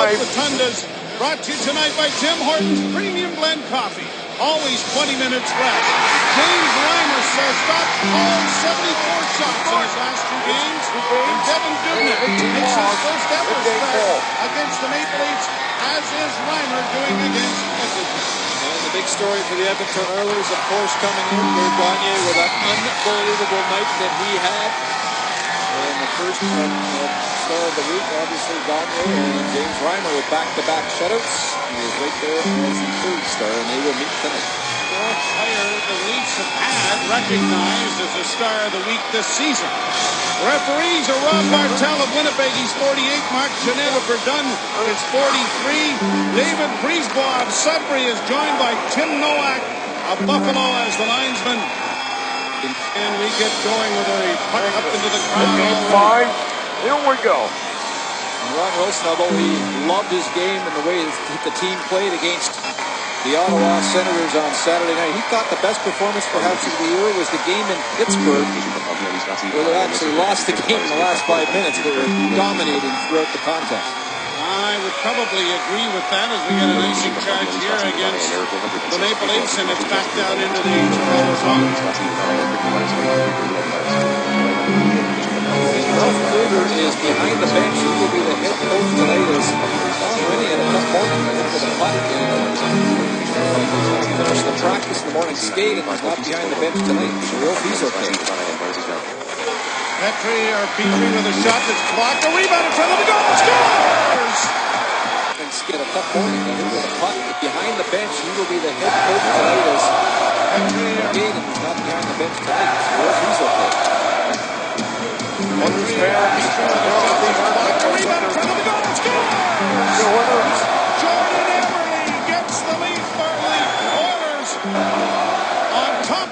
South Rotundas. Brought to you tonight by Tim Hortons Premium Blend Coffee. Always 20 minutes fresh. James Reimer says stopped all 74 shots in his last 2 games. And Devin Dubnyk makes his first ever start against the Maple Leafs, as is Reimer doing against Edmonton. And the big story for the Edmonton Oilers, of course, coming in with Goniey with an unbelievable night that he had. And the first star of the week, obviously, Goniey and James Reimer with back-to-back shutouts. He was right there as the third star, and they will meet tonight. Fourth player the Leafs have had recognized as the star of the week this season. Referees are Rob Bartel of Winnipeg, he's 48. Mark Jeanette of Verdun is 43. David Brisebois of Sudbury is joined by Tim Nowak of Buffalo as the linesman. And we get going with a puck up into the crowd. Game 5, here we go. And Ron Wilson, although he loved his game and the way the team played against the Ottawa Senators on Saturday night, he thought the best performance perhaps of the year was the game in Pittsburgh, where they actually lost the game in the last 5 minutes, but were dominating throughout the contest. I would probably agree with that as we get an icing charge here against the Maple Leafs, and it's back down into the HRL zone. Ralph Kruger is behind the bench. He will be the head coach tonight as Tom Winnie and a tough morning into the puck. Finished the practice in the morning skate and he's not behind the bench tonight. So we hope he's okay. Petrie with a shot that's blocked. A rebound in front of the goal. Scores! And get a tough morning into the puck. Behind the bench, he will be the head coach tonight as Petrie again and he's not behind the bench tonight. So we hope he's okay. Petrie with a shot that's blocked. A rebound in front of the goal. Scores! Jordan Eberle gets the lead for the Oilers on top.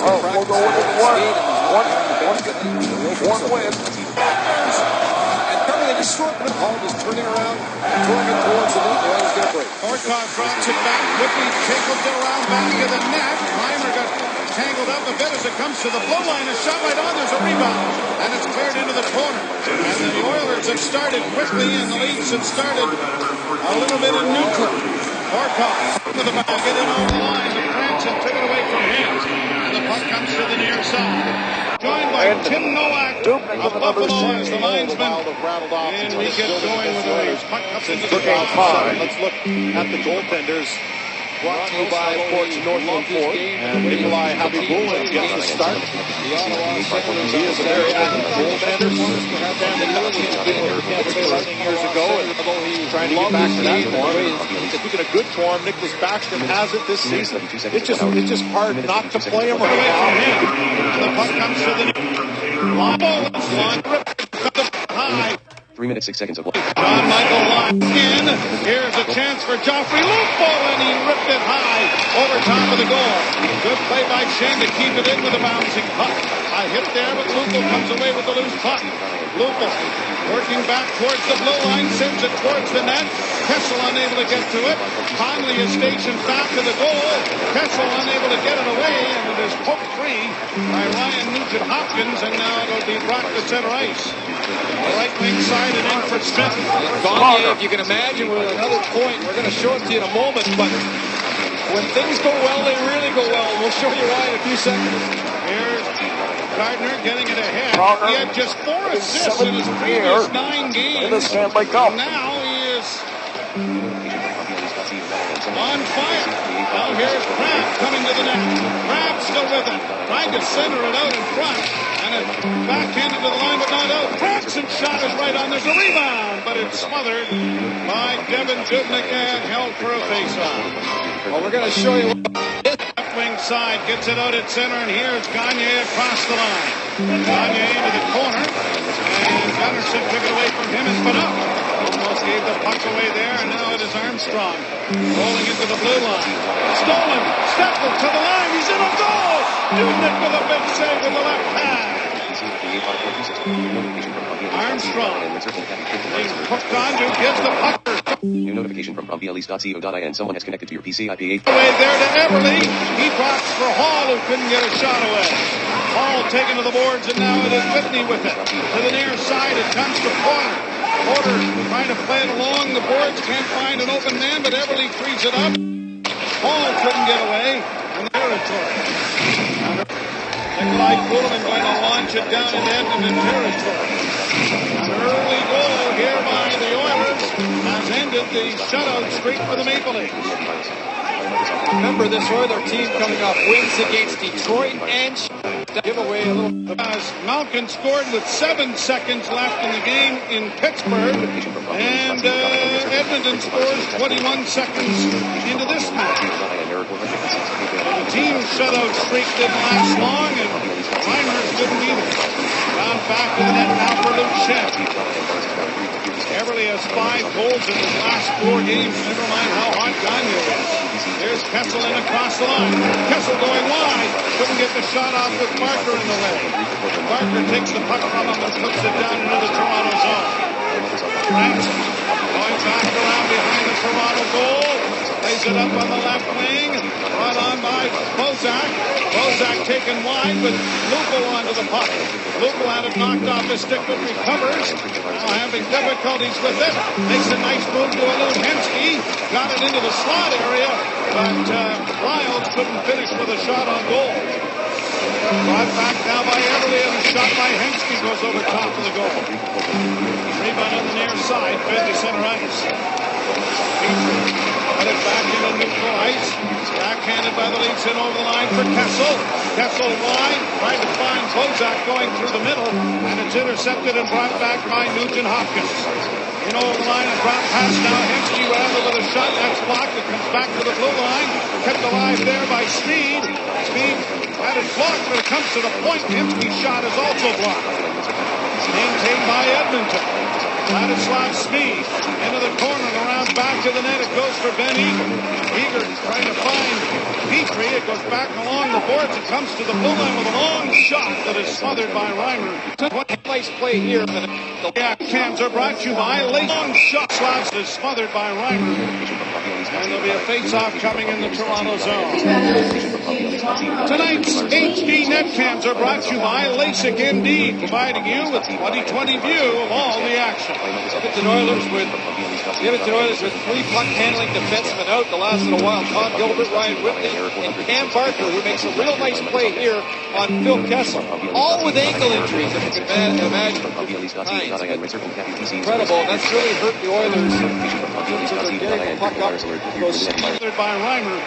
We'll go with one win. And Kirby, they just sort of Hall just turning around, throwing it towards the net. The Oilers get a break. Horkov drops it back quickly, tinkles it around back of the net. Reimer got tangled up a bit as it comes to the blue line. A shot right on, there's a rebound, and it's cleared into the corner. And the Oilers have started quickly, and the Leafs have started a little bit in neutral. Horkov to the back, get in over the line, but Franson took it away from him. And the puck comes to the near side. Joined by Tim Nowak of Buffalo as the linesman. And we get going with the Oilers. Puck comes into the crowd. Let's look at the goaltenders. Brought to you by, of course, Northland Ford. And Nikolai Habibulin gets the start. He is a very active goaltender. Dan Nicholas has been with the Tampa Bay Lightning years ago. And trying to get back to that form. Speaking of good form, Nicholas Backstrom has it this season. It's just hard not to play him right now. The puck comes to the line. High. 3 minutes, 6 seconds of play. John Michael locked in. Here's a chance for Joffrey Lupul, and he ripped it high over top of the goal. Good play by Shane to keep it in with a bouncing puck. A hit there, but Lupul comes away with the loose puck. Lupul working back towards the blue line, sends it towards the net. Kessel unable to get to it. Conley is stationed back to the goal. Kessel unable to get it away, and it is poked free by Ryan Nugent-Hopkins, and now it'll be brought to center ice. The right wing side and in for Smith. Goniey, if you can imagine, with another point, we're going to show it to you in a moment, but when things go well, they really go well. We'll show you why in a few seconds. Here's Gardner getting it ahead. He had just 4 assists in his previous 9 games. In the Stanley Cup. Now he is on fire. Now here's Kraft coming to the net. Kraft still with it. Trying to center it out in front. And it backhanded to the line, but not out. Franson's shot is right on. There's a rebound, but it's smothered by Devin Dubnyk and held for a faceoff. Well, we're going to show you. Left wing side gets it out at center, and here's Goniey across the line. Goniey into the corner, and Gunnarsson took it away from him and put up. Almost gave the puck away there, and now it is Armstrong rolling into the blue line. Stolen, Steffel to the line, he's in a goal! Dubnyk with a big save with the left hand. Armstrong being hooked onto, gives the puck. New notification from PromptBLEs.co.in. Someone has connected to your PC IP8. Away there to Eberle. He drops for Hall, who couldn't get a shot away. Hall taken to the boards, and now it is Whitney with it. To the near side, it comes to Porter. Porter trying to play it along the boards, can't find an open man, but Everly frees it up. Hall couldn't get away in the territory. Nikolai Kulemin going to launch it down into Edmonton territory. An early goal here by the Oilers has ended the shutout streak for the Maple Leafs. Remember this Oiler team coming off wins against Detroit and give away a little. Malkin scored with 7 seconds left in the game in Pittsburgh, and Edmonton scores 21 seconds into this match. The team shutout streak didn't last long, and Reimers didn't either. Round back to the net now for Luke Schenn. Everly has 5 goals in his last 4 games. Never mind how hot Goniey is. Here's Kessel in across the line. Kessel going wide. Couldn't get the shot off with Barker in the way. Barker takes the puck from him and puts it down into the Toronto zone. Ransom going back around behind the Toronto goal. Plays it up on the left wing. Brought on by Bozak. Bozak taken wide with Lupo onto the puck. Lupo had it knocked off his stick but recovers. Now having difficulties with it. Makes a nice move to Hensky. Got it into the slot area, but Lyles couldn't finish with a shot on goal. Brought back now by Everly, and a shot by Hensky goes over top of the goal. Rebound on the near side, fed to center ice. Petrie put it back into neutral ice. Backhanded by the Leafs in over the line for Kessel. Kessel wide, trying to find Bozak going through the middle, and it's intercepted and brought back by Nugent Hopkins. In over the line and drop pass now. Hensky rather with a shot. That's blocked. It comes back to the blue line. Kept alive there by Speed. Speed had it blocked, but it comes to the point. Hensky's shot is also blocked. Maintained by Edmonton. Ladislav Speed into the corner and around back to the net. It goes for Ben Eager. Eager trying to find Petrie. It goes back along the boards. It comes to the blue line with a long shot that is smothered by Reimer. Nice play here. Yeah, cans are brought to you by long shot. Slavs is smothered by Reimer. And there'll be a face-off coming in the Toronto zone. Tonight's HD net cams are brought to you by LASIK MD, providing you with 20/20 view of all the action. Edmonton Oilers with 3 puck handling defensemen out. The last little while, Tom Gilbert, Ryan Whitney, and Cam Barker, who makes a real nice play here on Phil Kessel. All with ankle injuries, if you can imagine. Incredible. That's really hurt the Oilers. They're getting the puck up. Goes smothered by Reimer.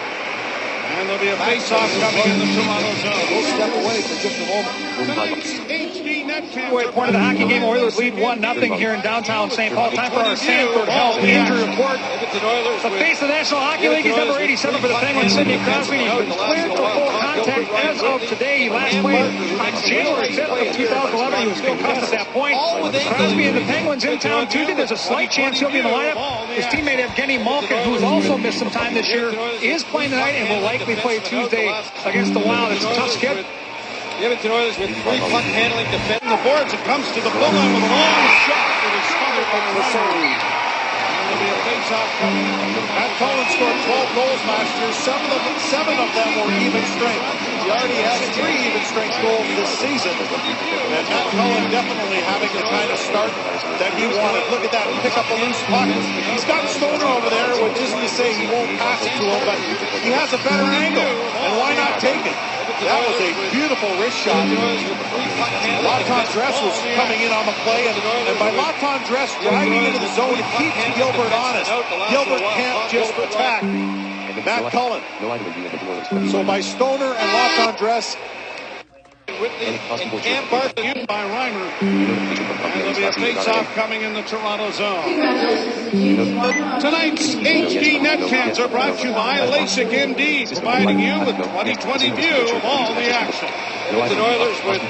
And there'll be a face-off coming in the Toronto zone. We'll step away for just a moment. Tonight's HD net cams. Point of the hockey game, Oilers lead 1-0 here in downtown St. Paul. Time for our Sanford Health injury report. The face of the National Hockey League is number 87 for the Penguins, Sidney Crosby. He's been cleared for full contact as of today. He last played on January 5th of 2011. He was concussed at that point. Crosby and the Penguins in town Tuesday. There's a slight chance he'll be in the lineup. His teammate Evgeny Malkin, who's also missed some time this year, is playing tonight and will likely play Tuesday against the Wild. It's a tough skip. The Edmonton Oilers with 3 puck handling defense. The boards, it comes to the blue line with a long shot. It is smothered by Reimer. There'll be a face-off coming. Matt Cullen scored 12 goals last year. 7 of them were even strength. He already has 3 even strength goals this season. And Matt Cullen definitely having the kind of start that he wanted. Look at that, pick up a loose puck. He's got Stoner over there, which isn't to say he won't pass it to him, but he has a better angle. And why not take it? That was a beautiful wrist shot. Laton Dress was coming in on the play, and by Laton Dress driving into the zone, it keeps Gilbert honest. Gilbert can't just attack Matt Cullen. So by Stoner and Laton Dress, Whitney and Cam Barker used by Reimer. And there'll be a face-off coming in the Toronto zone. Tonight's HD net cams are brought to you by LASIK MD, providing you with 20/20 view of all the action. Edmonton Oilers with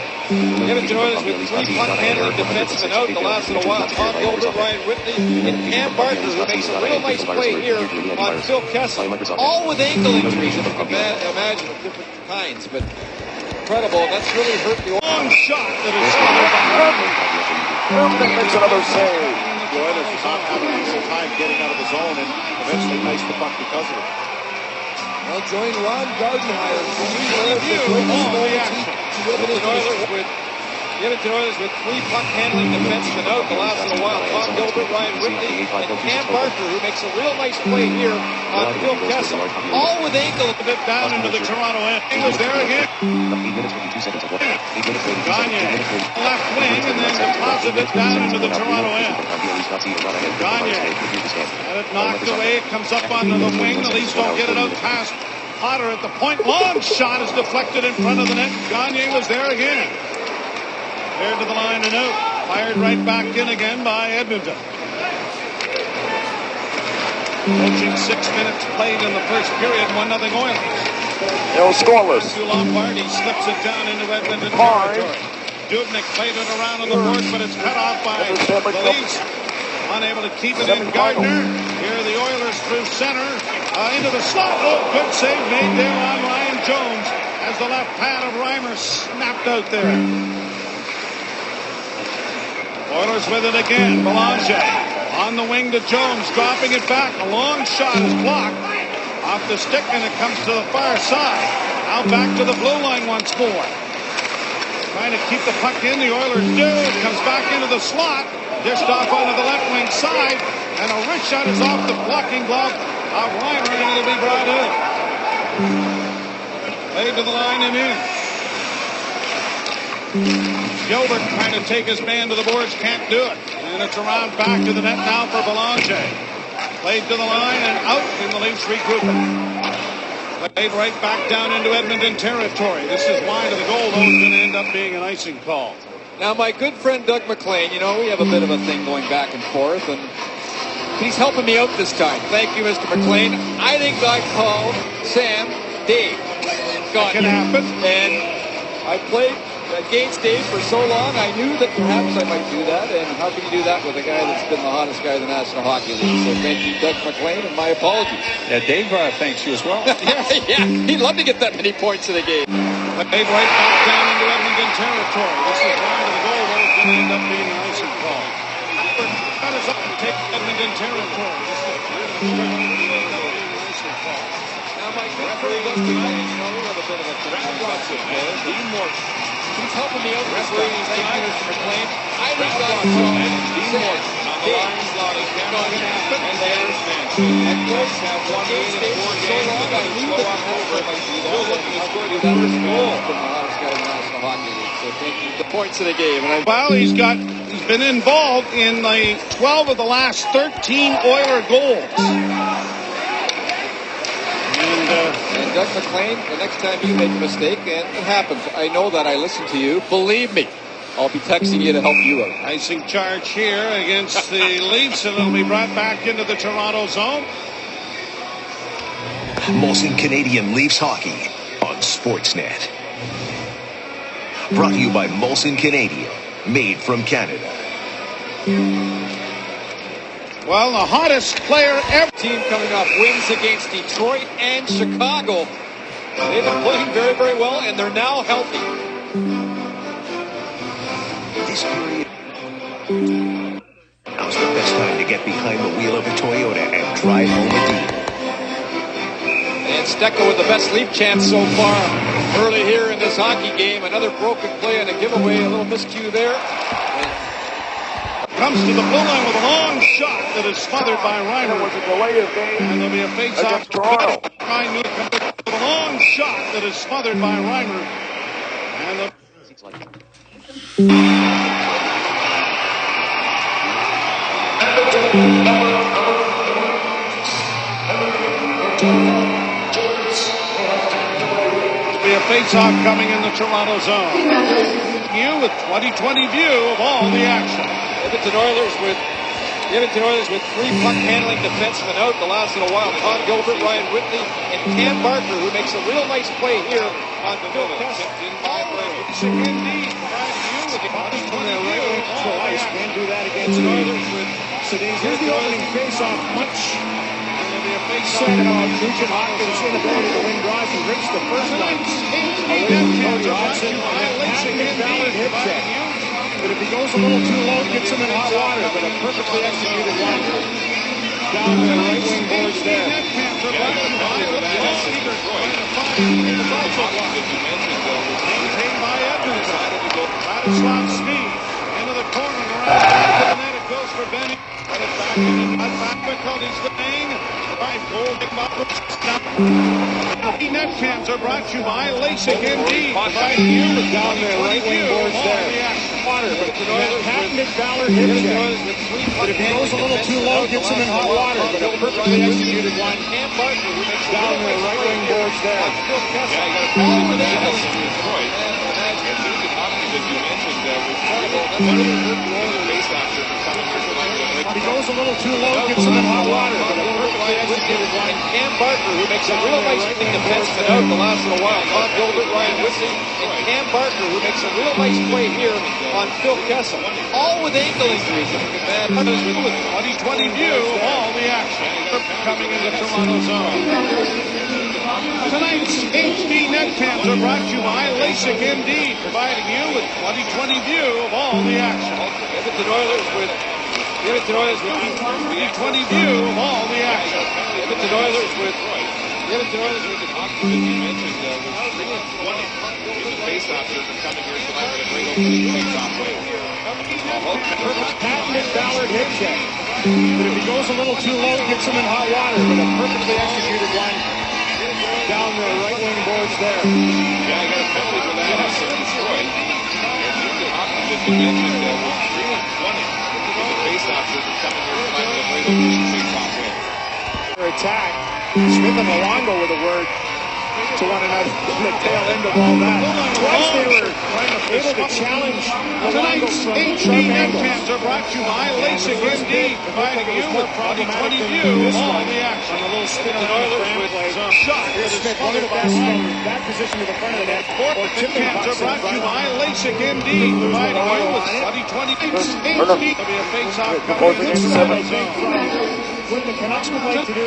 3 puck handling defensemen out. The last little while, Tom Gilbert, Ryan Whitney, and Cam Barker, who makes a real nice play here on Phil Kessel. All with ankle injuries, if you can imagine, of different kinds. But incredible. That's really hurt the long shot that is smothered by Reimer. Makes another save. The Oilers is not having a easy time getting out of the zone and eventually ice the puck because of it. Well, join Ron Gardenhire. The Edmonton Oilers with 3 puck-handling defensemen out the last little while. Tom Gilbert, Ryan Whitley, and Cam Barker, who makes a real nice play here on Phil Kessel. All with ankle a bit down into the Toronto end. He was there again. 8 minutes 52 seconds of what? 8 minutes 32 Goniey, left wing, and then deposit it down into the Toronto end. Goniey had it knocked away. It comes up onto the wing. The Leafs don't get it out past Potter at the point. Long shot is deflected in front of the net. Goniey was there again. Cleared to the line and out. Fired right back in again by Edmonton. Approaching 6 minutes played in the first period. 1-0 Oilers. It was scoreless. To Lombardi slips it down into Edmonton territory. Dubnyk played it around on the boards, but it's cut off by the Leafs. Unable to keep it in. Gardner. Here are the Oilers through center. Into the slot. Oh, good save made there on Ryan Jones as the left pad of Reimer snapped out there. Oilers with it again. Belanger on the wing to Jones, dropping it back. A long shot is blocked off the stick, and it comes to the far side. Now back to the blue line once more. Trying to keep the puck in. The Oilers do. It comes back into the slot. Dished off onto the left wing side, and a wrist shot is off the blocking glove of Reimer, and it'll be brought in. Played to the line and in. Gilbert trying to take his man to the boards, can't do it. And it's around back to the net now for Belanger. Played to the line and out in the Leafs regrouping. Played right back down into Edmonton territory. This is wide of the goal, though. It's going to end up being an icing call. Now, my good friend Doug McLean, you know, we have a bit of a thing going back and forth, and he's helping me out this time. Thank you, Mr. McLean. I think I called Sam Dave. That can happen. And I played against Dave for so long, I knew that perhaps I might do that, and how can you do that with a guy that's been the hottest guy in the National Hockey League? So thank you, Doug McLean, and my apologies. Yeah, Dave thanks you as well. Yeah, he'd love to get that many points in the game. Played right back down into Edmonton territory. This is wide of the goal, though. It's going to end up being an icing call. That is up to take Edmonton territory. This is going to end up being an icing call. Now, my good friend Doug McLean, you know, we have a bit of a teamwork. He's helping me out this time. Thank you, Mr. McLean. I think that's Dave. It's not going to happen. And Oilers have won games for so long, I knew that I might do that. How good is that first goal from the hottest guy in the National Hockey League? So thank you. The points of the game. Well, he's been involved in the 12 of the last 13 Oiler goals. And Doug McLean, the next time you make a mistake, and it happens, I know that I listen to you. Believe me, I'll be texting you to help you out. Icing charge here against the Leafs, and it'll be brought back into the Toronto zone. Molson Canadian Leafs Hockey on Sportsnet. Brought to you by Molson Canadian, made from Canada. Well, the hottest player ever. Team coming off wins against Detroit and Chicago. They've been playing very, very well, and they're now healthy. This period. Now's the best time to get behind the wheel of a Toyota and drive home a deal. And Stecco with the best leap chance so far early here in this hockey game. Another broken play and a giveaway, a little miscue there. Comes to the blue line with a long shot that is smothered by Reimer. It was a delay of game. And there'll be a face-off. Toronto. With a long shot that is smothered by Reimer. And the... There'll be a face-off coming in the Toronto zone. You with 20/20 view of all the action. The Edmonton Oilers with 3 puck-handling defensemen out the last little while. Tom Gilbert, Ryan Whitley, and Cam Barker, who makes a real nice play here on the Phil Kessel. Twice, can't do that against the Oilers. So here's the opening face-off. Much said about Nugent Hopkins' inability to win draws. He rips the first one away from Cody Hodgson, and then passing his valid hip check. But if he goes a little too low, gets him in hot water. But a perfectly executed line. down the right wing boards there. Maintained by Edmonton. Vladislav Sneed into the corner and around the back of the net. It goes for Benny. Put it back in the difficulties winning. Right goal. The net cams are brought to you by LASIK Indeed. Providing you with Down the right wing boards there. Water, but that patented Ballard hip check. But if he goes a little too low, gets him in hot water. But a perfectly executed one. Down the right wing boards there. If he goes a little too low, gets him in hot water. But a perfectly executed one. Cam Barker, who makes a real nice defenseman out the last little while. Todd Gilbert, Ryan Whitley, and Cam Barker, who makes a real nice play here on Phil Kessel. All with ankle injuries. with 2020 view of all the action coming into the Toronto zone. Tonight's HD net cams are brought to you by LASIK Indeed, providing you with 2020 view of all the action. Edmonton Oilers with 2020 view of all the action. Edmonton Oilers with patented Ballard hip check. But if he goes a little too low, gets him in hot water. But a perfectly executed one down the right wing boards there. Yeah, I got a penalty for that. Destroyed. Attack. Smith and Luongo with a word to one another in the tail end of all that. Twice they were able to challenge Luongo from sharp angles. Cams are brought to you by LASIK Indeed, providing you with 2020 view of all the action. On a little spin on Oilers with shot. Here's Smith, one of the best from that position to the front of the net. Or tipping Cams are pucks in brought to you front. by LASIK Indeed, providing you with 2020 There'll be a face-off coming in the center zone. What the Canucks would like to do,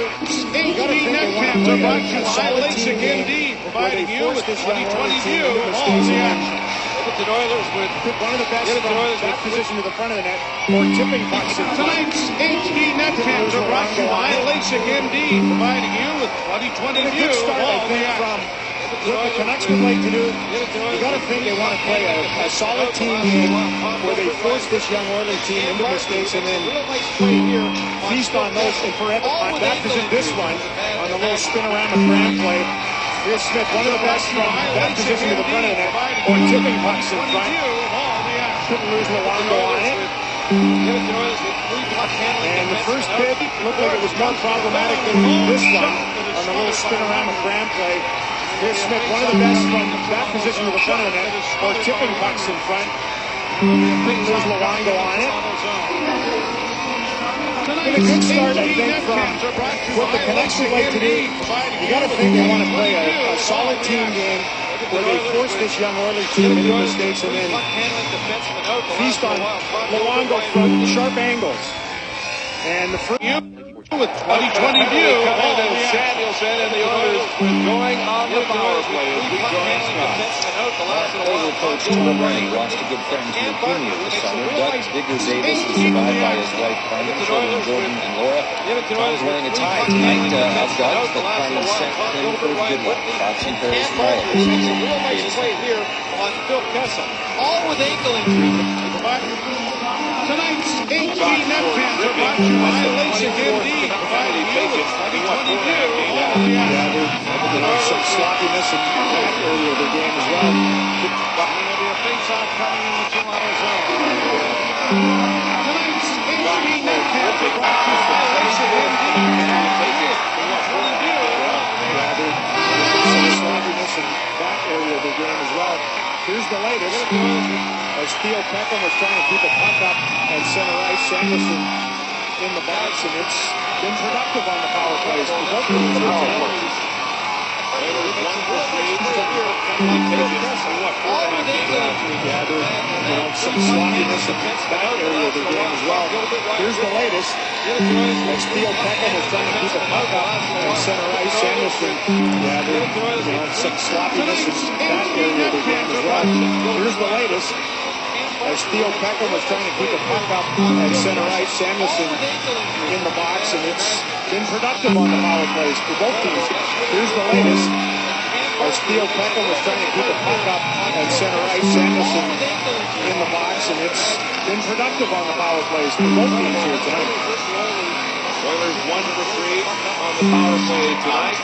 HD net cams are brought to you by LASIK Indeed, providing you with 2020 view of all the action. Edmonton Oilers with one of the best from that position to the front of the net, or tipping pucks in front. Tonight's HD net cams are brought to you by LASIK Indeed, providing you with 2020 view of all the action. What the Canucks would like to do, you got to think they want to play a solid team game where they force this young Oilers team into mistakes and then feast on those and forever on that position. This one on the little spin-around cram play. Here's Smith, one of the best from that position to the front of the net, or tipping pucks in front. Couldn't lose Luongo on it. And the first bid looked like it was more problematic than this one on the little spin-around cram play. Here's Smith, one of the best from that position to the front of the net, or tipping pucks in front. Couldn't lose Luongo on it. Been a good start, I think, from what the Canucks would like to do. You got to think they want to play a solid team game where they force this young Oilers team into mistakes and then feast on Luongo from sharp angles. And the first with 2020 view of all the action. Samuelson and the Oilers going on the power play. Oiler coach Tom Rennie lost a good friend to leukemia this summer. Doug Digger Davis is survived by his wife Carmen, children Jordan and Laura. Tom's wearing a tie tonight of Doug's that Carmen sent him for his good luck. Boxing Paris Small. Real nice play here on Phil Kessel. All with ankle injuries. Tonight's HD net cams are brought to you by LASIK Indeed, providing you with 2020 view of all the action. There's some sloppiness in that area of the game as well. There'll be a face-off coming in the Toronto zone. Tonight's HD net cams are brought to you by LASIK Indeed, providing you with 2020 view of all the action. Some sloppiness in that area of the game as well. Here's the latest. As Theo Peckham was trying to keep a puck up at center ice, Samuelson in the box, and it's been productive on the power plays. Some sloppiness in that area of the game as well. Here's the latest. As Theo Peckham was trying to keep a puck up at center ice, Samuelson some sloppiness in that area of the game as well. Here's the latest. As Theo Peckham was trying to keep a puck up at center ice. Samuelson in the box, and it's been productive on the power plays for both teams. Here's the latest. As Theo Peckham was trying to keep a puck up at center ice, Samuelson in the box, and it's been productive on the power plays for both teams here tonight. Oilers 1 for 3 on the power play tonight.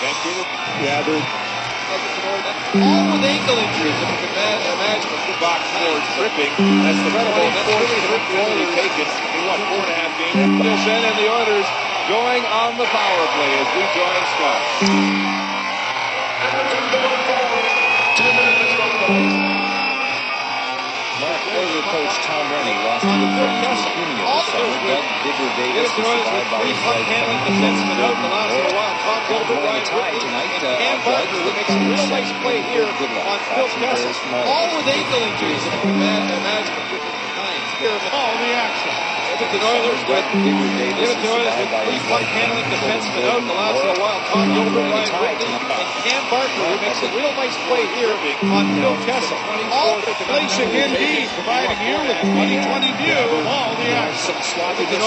Vancouver. Yeah, they're all with ankle injuries. If you can imagine the box score tripping, that's the red ball. That's really the Oilers taken in what, 4.5 games. This end, and the Oilers going on the power play as we join Scott. Oilers coach Tom Rennie lost a good friend to leukemia this summer. Doug Digger Davis is survived by his wife, defenseman out the last little while. Tom Gilbert, Ryan tie tonight. and Barker, who makes a real nice play here on Phil Kessel. All with ankle injuries. If you can imagine all the action. Edmonton Oilers with three puck-handling defensemen out the last little while. Tom Gilbert, Ryan Whitney, and Cam Barker, who makes a real nice play here on Phil Kessel. All the Placing Indeed, providing you with 20/20 view of all the action. Edmonton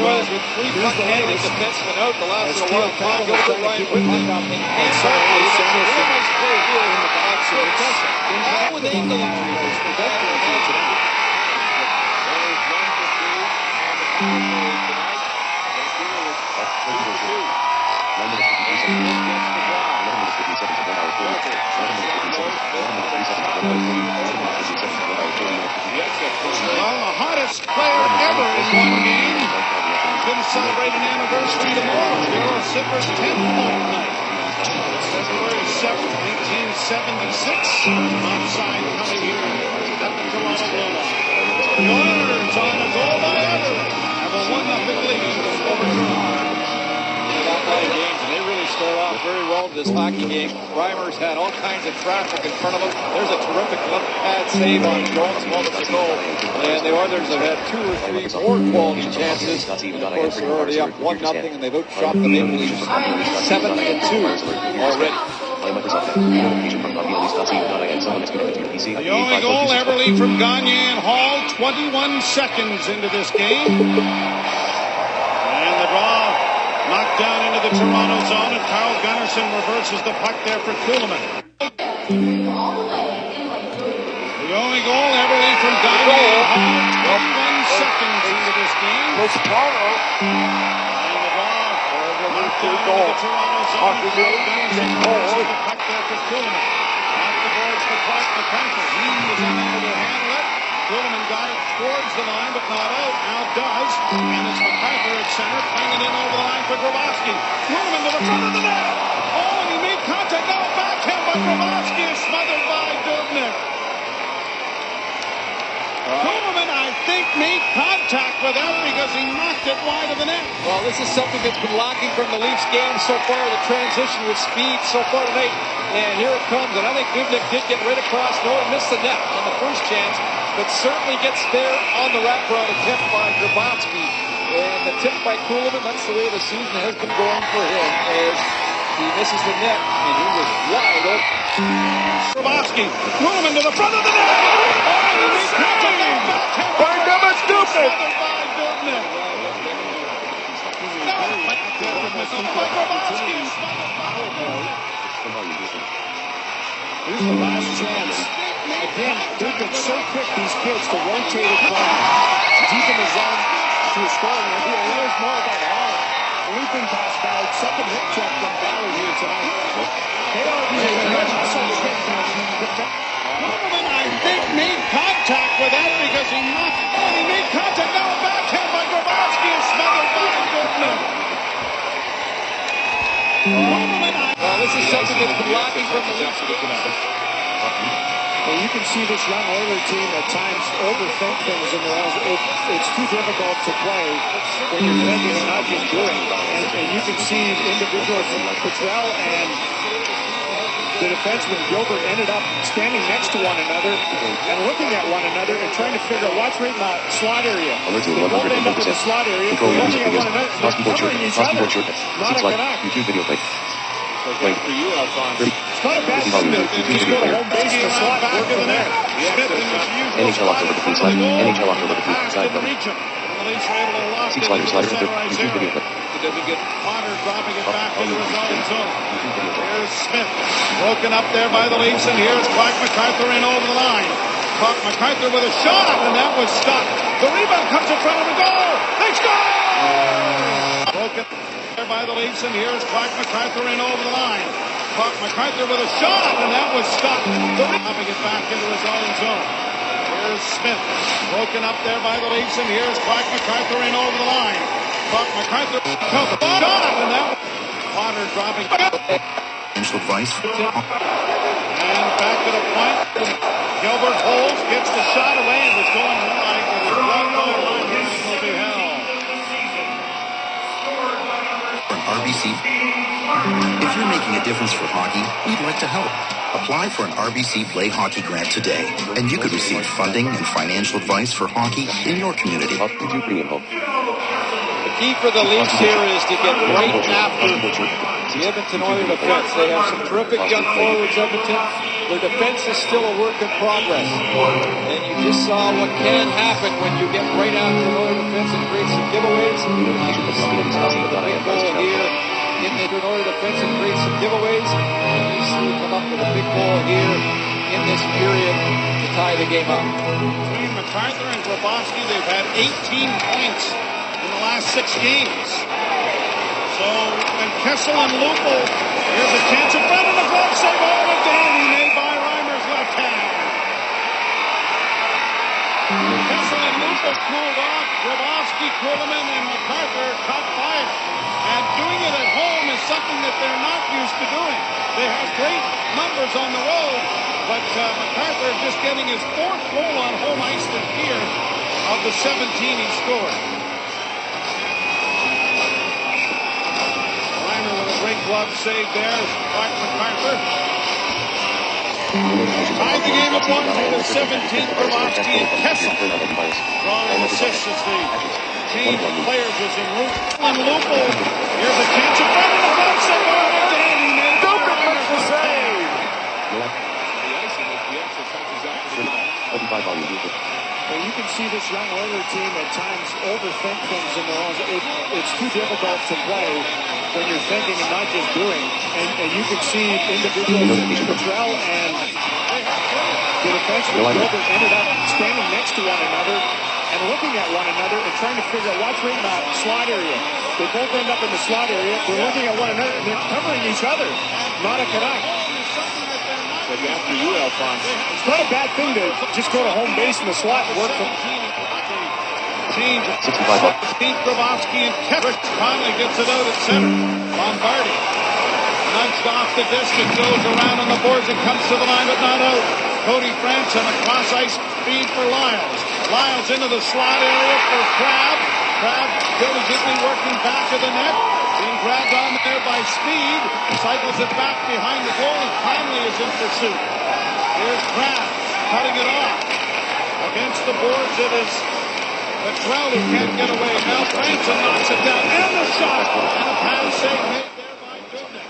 Oilers with three puck-handling defensemen out the last little while. Tom Gilbert, Ryan Whitney, and Cam Barker, who makes a real nice play here on Phil Kessel. All with ankle injuries. Well, the hottest player ever in one game is going to celebrate an anniversary tomorrow. Darryl Sipper's 10th point night. February 7th, 1976. Onside coming here at the Toronto Blue Line. The Oilers on a goal by Everett have a 1-0 lead over Toronto. Games, and they really start off very well this hockey game. Reimers had all kinds of traffic in front of him. There's a terrific left pad save on Jones moments ago. And the Oilers have had 2 or 3 more quality chances. And of course, they're already up 1-0, and they've outshot the Maple Leafs 7-2 already. The only goal ever lead from Goniey and Hall, 21 seconds into this game. And the draw knocked down into the Toronto zone, and Kyle Gunnarsson reverses the puck there for Kuhlman. The only goal ever lead from Goniey and Hall, 21 seconds into this game. And the draw knocked down into the Toronto zone, and Kyle Gunnarsson reverses the puck there for Kuhlman. Off the boards for Clark McCarthy. He was unable to handle it. Kuhlman got it towards the line, but not out. Now does. And it's McCarthy at center, playing it in over the line for Grabowski. Kuhlman to the front of the net. Oh, and he made contact. Now a backhand by Grabowski is smothered by Dubnyk. Kuhlman, I think, made contact with that because he knocked it wide of the net. Well, this is something that's been lacking from the Leafs game so far, the transition with speed so far tonight. And here it comes, and I think Dubnyk did get right across. No, it missed the net on the first chance, but certainly gets there on the wraparound attempt by Grabowski. And the tip by Kuhlman, that's the way the season has been going for him, as he misses the net, and he was wide open. Grabowski, Kuhlman to the front of the net. Oh, and he made contact. By Dubnyk. Here's the last chance. Again, they've been so quick, these kids, to rotate it from deep in the zone to a scoring area. There's more about Hall. Leaping past Ballard. Second hit check from Ballard here tonight. They are being good hustle to get Kuhlman, I think, made contact with that because he knocked it. He made contact. Now a backhand by Grabowski is smothered by Dubnyk. Well, this is something that's been lacking from the Leafs. Well, you can see this young Oiler team at times overthink things, and it's too difficult to play when you're thinking and not just doing. And you can see individuals from Petrell and the defenseman Gilbert ended up standing next to one another and looking at one another and trying to figure out what's right in the slot area. They both end up in the slot area, looking at one another, they're covering each other, not a Canuck. Like for you, Alphonse. It's not a bad thing to just go to home base in the slot, work from there. NHL October between slide. NHL October between slide. See slider, slider. YouTube video clip. It doesn't get Potter dropping it back into his own zone. Here's Smith. Broken up there by the Leafs, and here's Clark MacArthur in over the line. Clark MacArthur with a shot, and that was stopped. The rebound comes in front of the goal. They score! Broken there by the Leafs, and here's Clark MacArthur in over the line. Clark MacArthur with a shot, and that was stopped. The rebound it back into his own zone. Here's Smith. Broken up there by the Leafs, and here's Clark MacArthur in over the line. Clark MacArthur shot, and that Potter dropping. Financial advice. And back to the point. Gilbert holds, gets the shot away, and was going wide, but his glove going line will be held. For an RBC. If you're making a difference for hockey, we'd like to help. Apply for an RBC Play Hockey grant today, and you could receive funding and financial advice for hockey in your community. The key for the Leafs here is to get right after the Edmonton Oilers defense. They have some terrific young forwards, Edmonton. Their defense is still a work in progress. And you just saw what can happen when you get right after an Oilers defense and create some giveaways. In the Oilers defense and create some giveaways. Leafs will come up with a big goal here in this period to tie the game up. Between MacArthur and Grabowski, they've had 18 points in the last 6 games. So, and Kessel and Lupul, here's a chance in front of the glove save. Oh, a dandy made by Reimer's left hand. Kessel and Lupul cooled off. Grabowski, Kuhlman, and MacArthur caught fire. And doing it at home is something that they're not used to doing. They have great numbers on the road, but MacArthur just getting his 4th goal on home ice this year of the 17 he scored. Reimer with a great glove save there. Clark MacArthur tied the game at 1 to the 17th. Grabowski and Kessel drawing assists as the change of players is en route. And Lupul, here's a chance in front of the glove save. Oh, dandy made by Reimer's the save. Well, you can see this young Oilers team at times overthink things in their own. It's too difficult to play when you're thinking and not just doing. And you can see individuals, Petrell and the defenseman Gilbert ended up standing next to one another and looking at one another and trying to figure out what's right in the slot area. They both end up in the slot area. They're looking at one another and they're covering each other. Not a Canuck. But after you, Alphonse. It's not a bad thing to just go to home base in the slot and work from. Change. 16th Grabowski and Kessel. Conley gets it out at center. Lombardi nudged off the disc. It goes around on the boards and comes to the line, but not out. Cody Franson, a cross ice feed for Lyles. Lyles into the slot area for Crabbe. Crabbe diligently working back of the net. Being grabbed on there by Speed. Cycles it back behind the goal, and Conley is in pursuit. Here's Crabbe cutting it off. Against the boards, it is Petrell who can't get away. Now Franson knocks it down. And the shot. And a pass save made there by Goniey.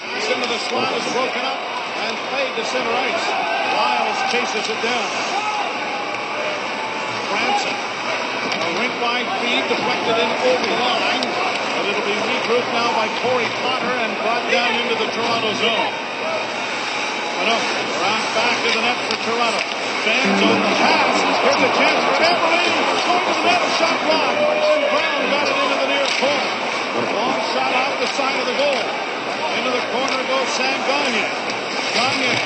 Pass into the slot is broken up and played to center ice. Lyles chases it down. Franson. A rink-wide feed deflected in over the line. But it'll be regrouped now by Corey Potter and brought down into the Toronto zone. Around back of the net for Toronto. Fans on the pass. Here's a chance for Eberle. Going to the net, a shot blocked. And Brown got it into the near corner. Long shot out the side of the goal. Into the corner goes Sam Goniey. Goniey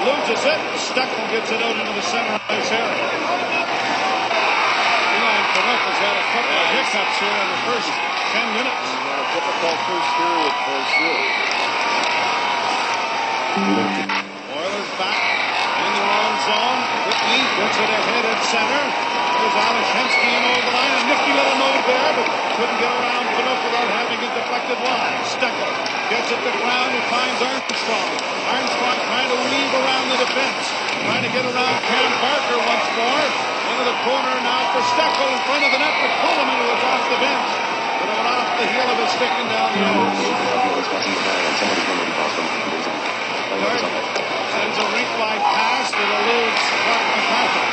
loses it. Steckel gets it out into the center ice area. Eli Canuck has had a couple of hiccups here in the first 10 minutes. A difficult first period for sure. Oilers back in their own zone. Whitney gets it ahead at center. There's Alashensky in over the line. A nifty little move there, but couldn't get around enough without having it deflected wide. Steckel gets it to the ground and finds Armstrong. Armstrong trying to weave around the defense. Trying to get around Cam Barker once more. Into the corner now for Steckel in front of the net for Kuhlman, who was off the bench. Throw it off the heel of his stick and down the ice. Sends a rink-wide pass that eludes Clark MacArthur.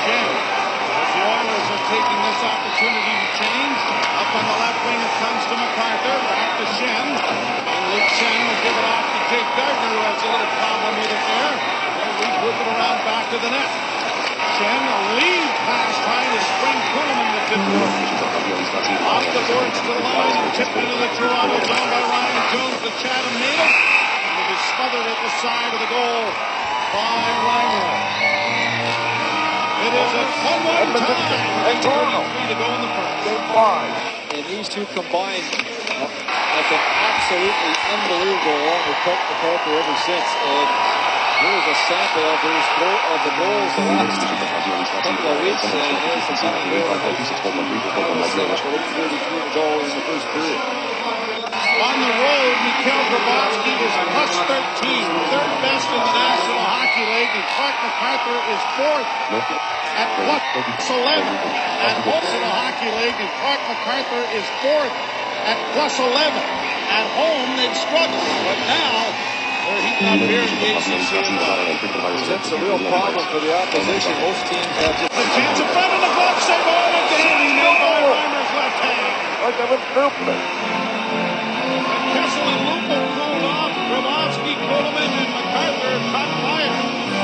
Shen, as the Oilers are taking this opportunity to change. Up on the left wing it comes to MacArthur. Back to Shen. And Luke Shen will give it off to Jake Gardner, who has a little problem with it there. And we whip it around back to the net. Shen, a lead pass trying to spring Kuhlman that didn't work. Off the boards to the line and tipped into the Toronto zone by Ryan Jones to Chatham Needle. And it is smothered at the side of the goal by Reimer. It is a 1-1 tie. 33 to go in the first. And these two combined have been absolutely unbelievable along with Clark MacArthur ever since. And here's a sample of the goals the last couple of weeks. And there's the final goal. 33 to go in the first period. On the road, Mikhail Grabovski is plus 13, third best in the National Hockey League, and Clark MacArthur is fourth at plus 11. At home in the Hockey League, and Clark MacArthur is fourth at plus 11. At home, they've struggled, but now they're heating up here in the ACC. That's a real problem for the opposition. Most teams have just a chance in front of the glove save. Oh, it's made by Reimer's left hand. Kessel and Lupo pulled off. Grabovski, Kuhlman, and MacArthur caught fire.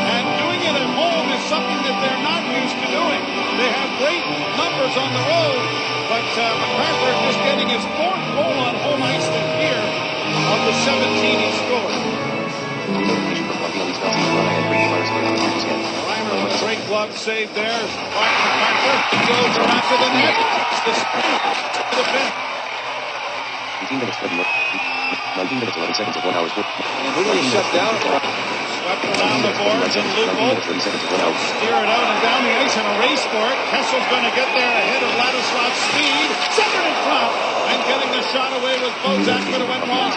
And doing it at home is something that they're not used to doing. They have great numbers on the road, but MacArthur just getting his fourth goal on home ice this year of the 17 he scored. Reimer with a great glove save there. Clark MacArthur goes around to the net. It's the bench. 18 minutes, 19 minutes, 11 seconds of 1 hour. And really shut down. Swept around the boards and Lupo steer it out and down the ice in a race for it. Kessel's going to get there ahead of Ladislav's speed. Center in front and getting the shot away with Bozak, but it went wrong.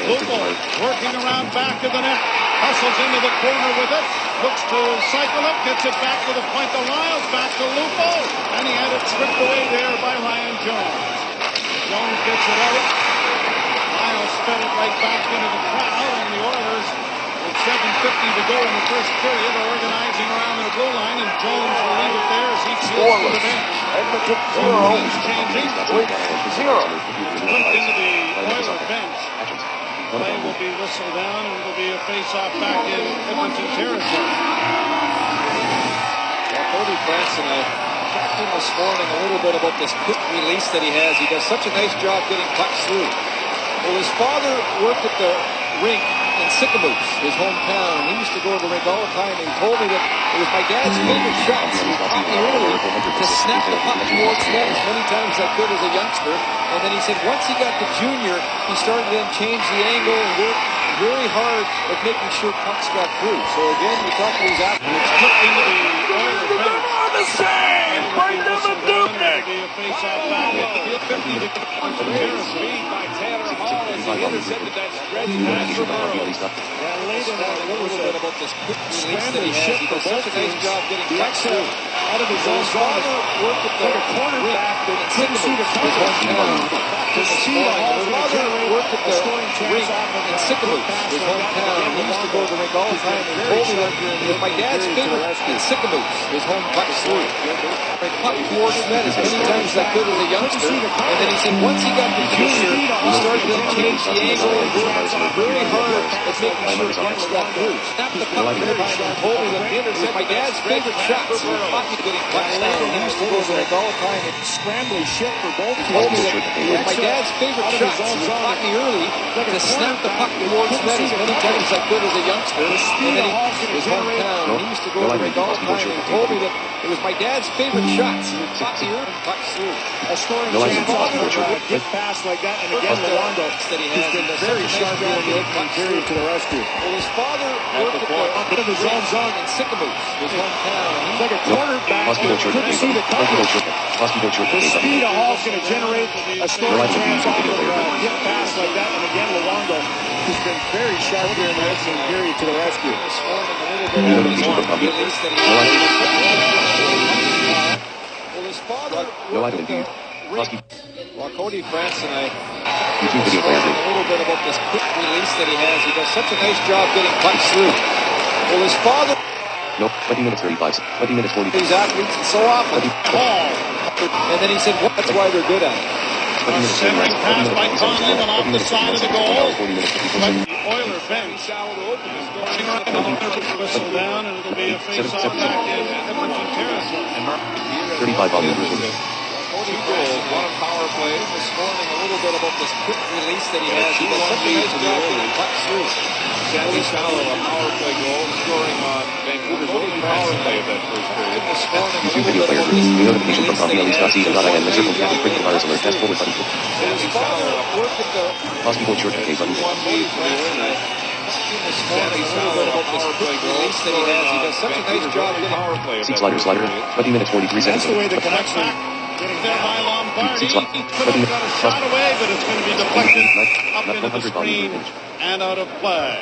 Lupo working around back of the net. Hustles into the corner with it. Looks to cycle it. Gets it back to the point of Lyles. Back to Lupo. And he had it stripped away there by Ryan Jones. Jones gets it out. Lyles fed it right back into the crowd, and the Oilers, with 7:50 to go in the first period, are organizing around their blue line, and Jones will leave it there as he peels to the bench. Teams changing. Limped into the Oiler bench. Play will be whistled down, and it'll be a face-off back in Edmonton territory. Cody Branson, I talked to him this morning a little bit about this quick release that he has. He does such a nice job getting pucks through. Well, his father worked at the rink in Sycamores, his hometown. He used to go to the rink all the time, and he told me that it was my dad's favorite shots. He taught me early to snap the puck towards net as many times as I could as a youngster. And then he said once he got to junior, he started to then change the angle and work very hard at making sure pucks got through. So again, you talk to these athletes. It's kicked into the Oilers bench. The save! Bring them a Dubnik! It'll be a face-off back at the field. 50 to speed by Taylor Hall as he intercepted that stretch pass from Earl. Laid in a little bit about this quick release that he has. He does such a nice job getting pucks through. Out of his own zone. Worked at the cornerback that couldn't see the coverage. To see the Hall's going to generate a scoring chance off of in Sycamores, his hometown. He used to go to the rink all the time. He told me that it was my dad's favorite in Sycamores, his home pucks through. Puck towards net as many times as I could as a youngster. And then he said once he got to junior, he started to change the angle and work very hard at making sure pucks got through. Snapped the puck every time and told me that it was my dad's favorite shots. Hockey getting pucks down. He used to go to the rink all the time and scrambly shit for both teams. Told me that it was my dad's favorite shots. He taught me early to snap the puck towards net as many times as I could as a youngster. And then his hometown. He used to go to the rink all the time and told me that it was my dad's favorite shots. He taught me early pucks through. A scoring chance. Get past like that, and again, Luongo has been very sharp here in the opening period to the rescue. Well, his father worked at his own zone in Sycamores, his hometown. He's like a quarterback. Couldn't see the coverage. The speed of Hall's going to generate a scoring chance off of get past like that, and again, Luongo has been very sharp here in the opening period to the rescue. Well, his father No, I don't do. Well, Cody France and I YouTube video player. a little bit about this quick release that he has. He does such a nice job getting pucks through. Well, his father... Nope, 20 minutes 35. 20 minutes 40. These athletes, and so often. And then he said, well, that's why they're good at it. A centering pass by Goniey went off the side of the goal. But the Oilers bench whistle down, and it'll be a face-off back in Edmonton territory. 35 volume. Cody goals, one on power play. This morning, a little bit about this quick release that he has. He does such a nice job getting pucks through. Sandy Fowler, a power play goal, scoring on Vancouver's only power play of that first period. This morning, a YouTube little video bit player. about this New notification from coffeeellis.ca.in. The circle can be quick virus alert. Fast forward button. His father worked at the... Possible port short okay button. This morning, a little bit about this quick release that he has. He does such a nice job getting power play. Seat slider. 20 minutes 43 seconds. That's the way the connection getting there by Lombardi. He could have got a shot away, but it's going to be deflected up into the screen and out of play.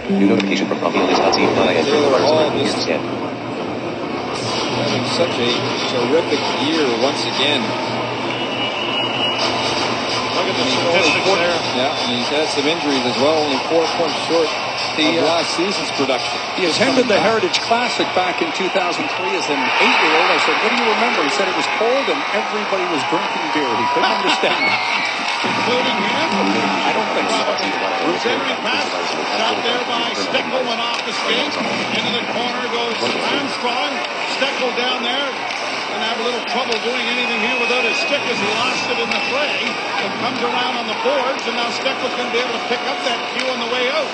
New notification from coffeeellis.ca.in. Taylor Hall Here's just the scan. having such a terrific year once again. Look at the statistics there. Yeah, and he's had some injuries as well, only 4 points short of last season's production. He attended the Heritage Classic back in 2003 as an 8-year-old. I said, what do you remember? He said it was cold and everybody was drinking beer. He couldn't understand it. Including him. I don't think so. Centering pass. Shot there by Steckel, went off the skate. Into the corner goes Armstrong. Steckel down there. And have a little trouble doing anything here without his stick as he lost it in the fray. It comes around on the boards, and now Steckel's going to be able to pick up that cue on the way out.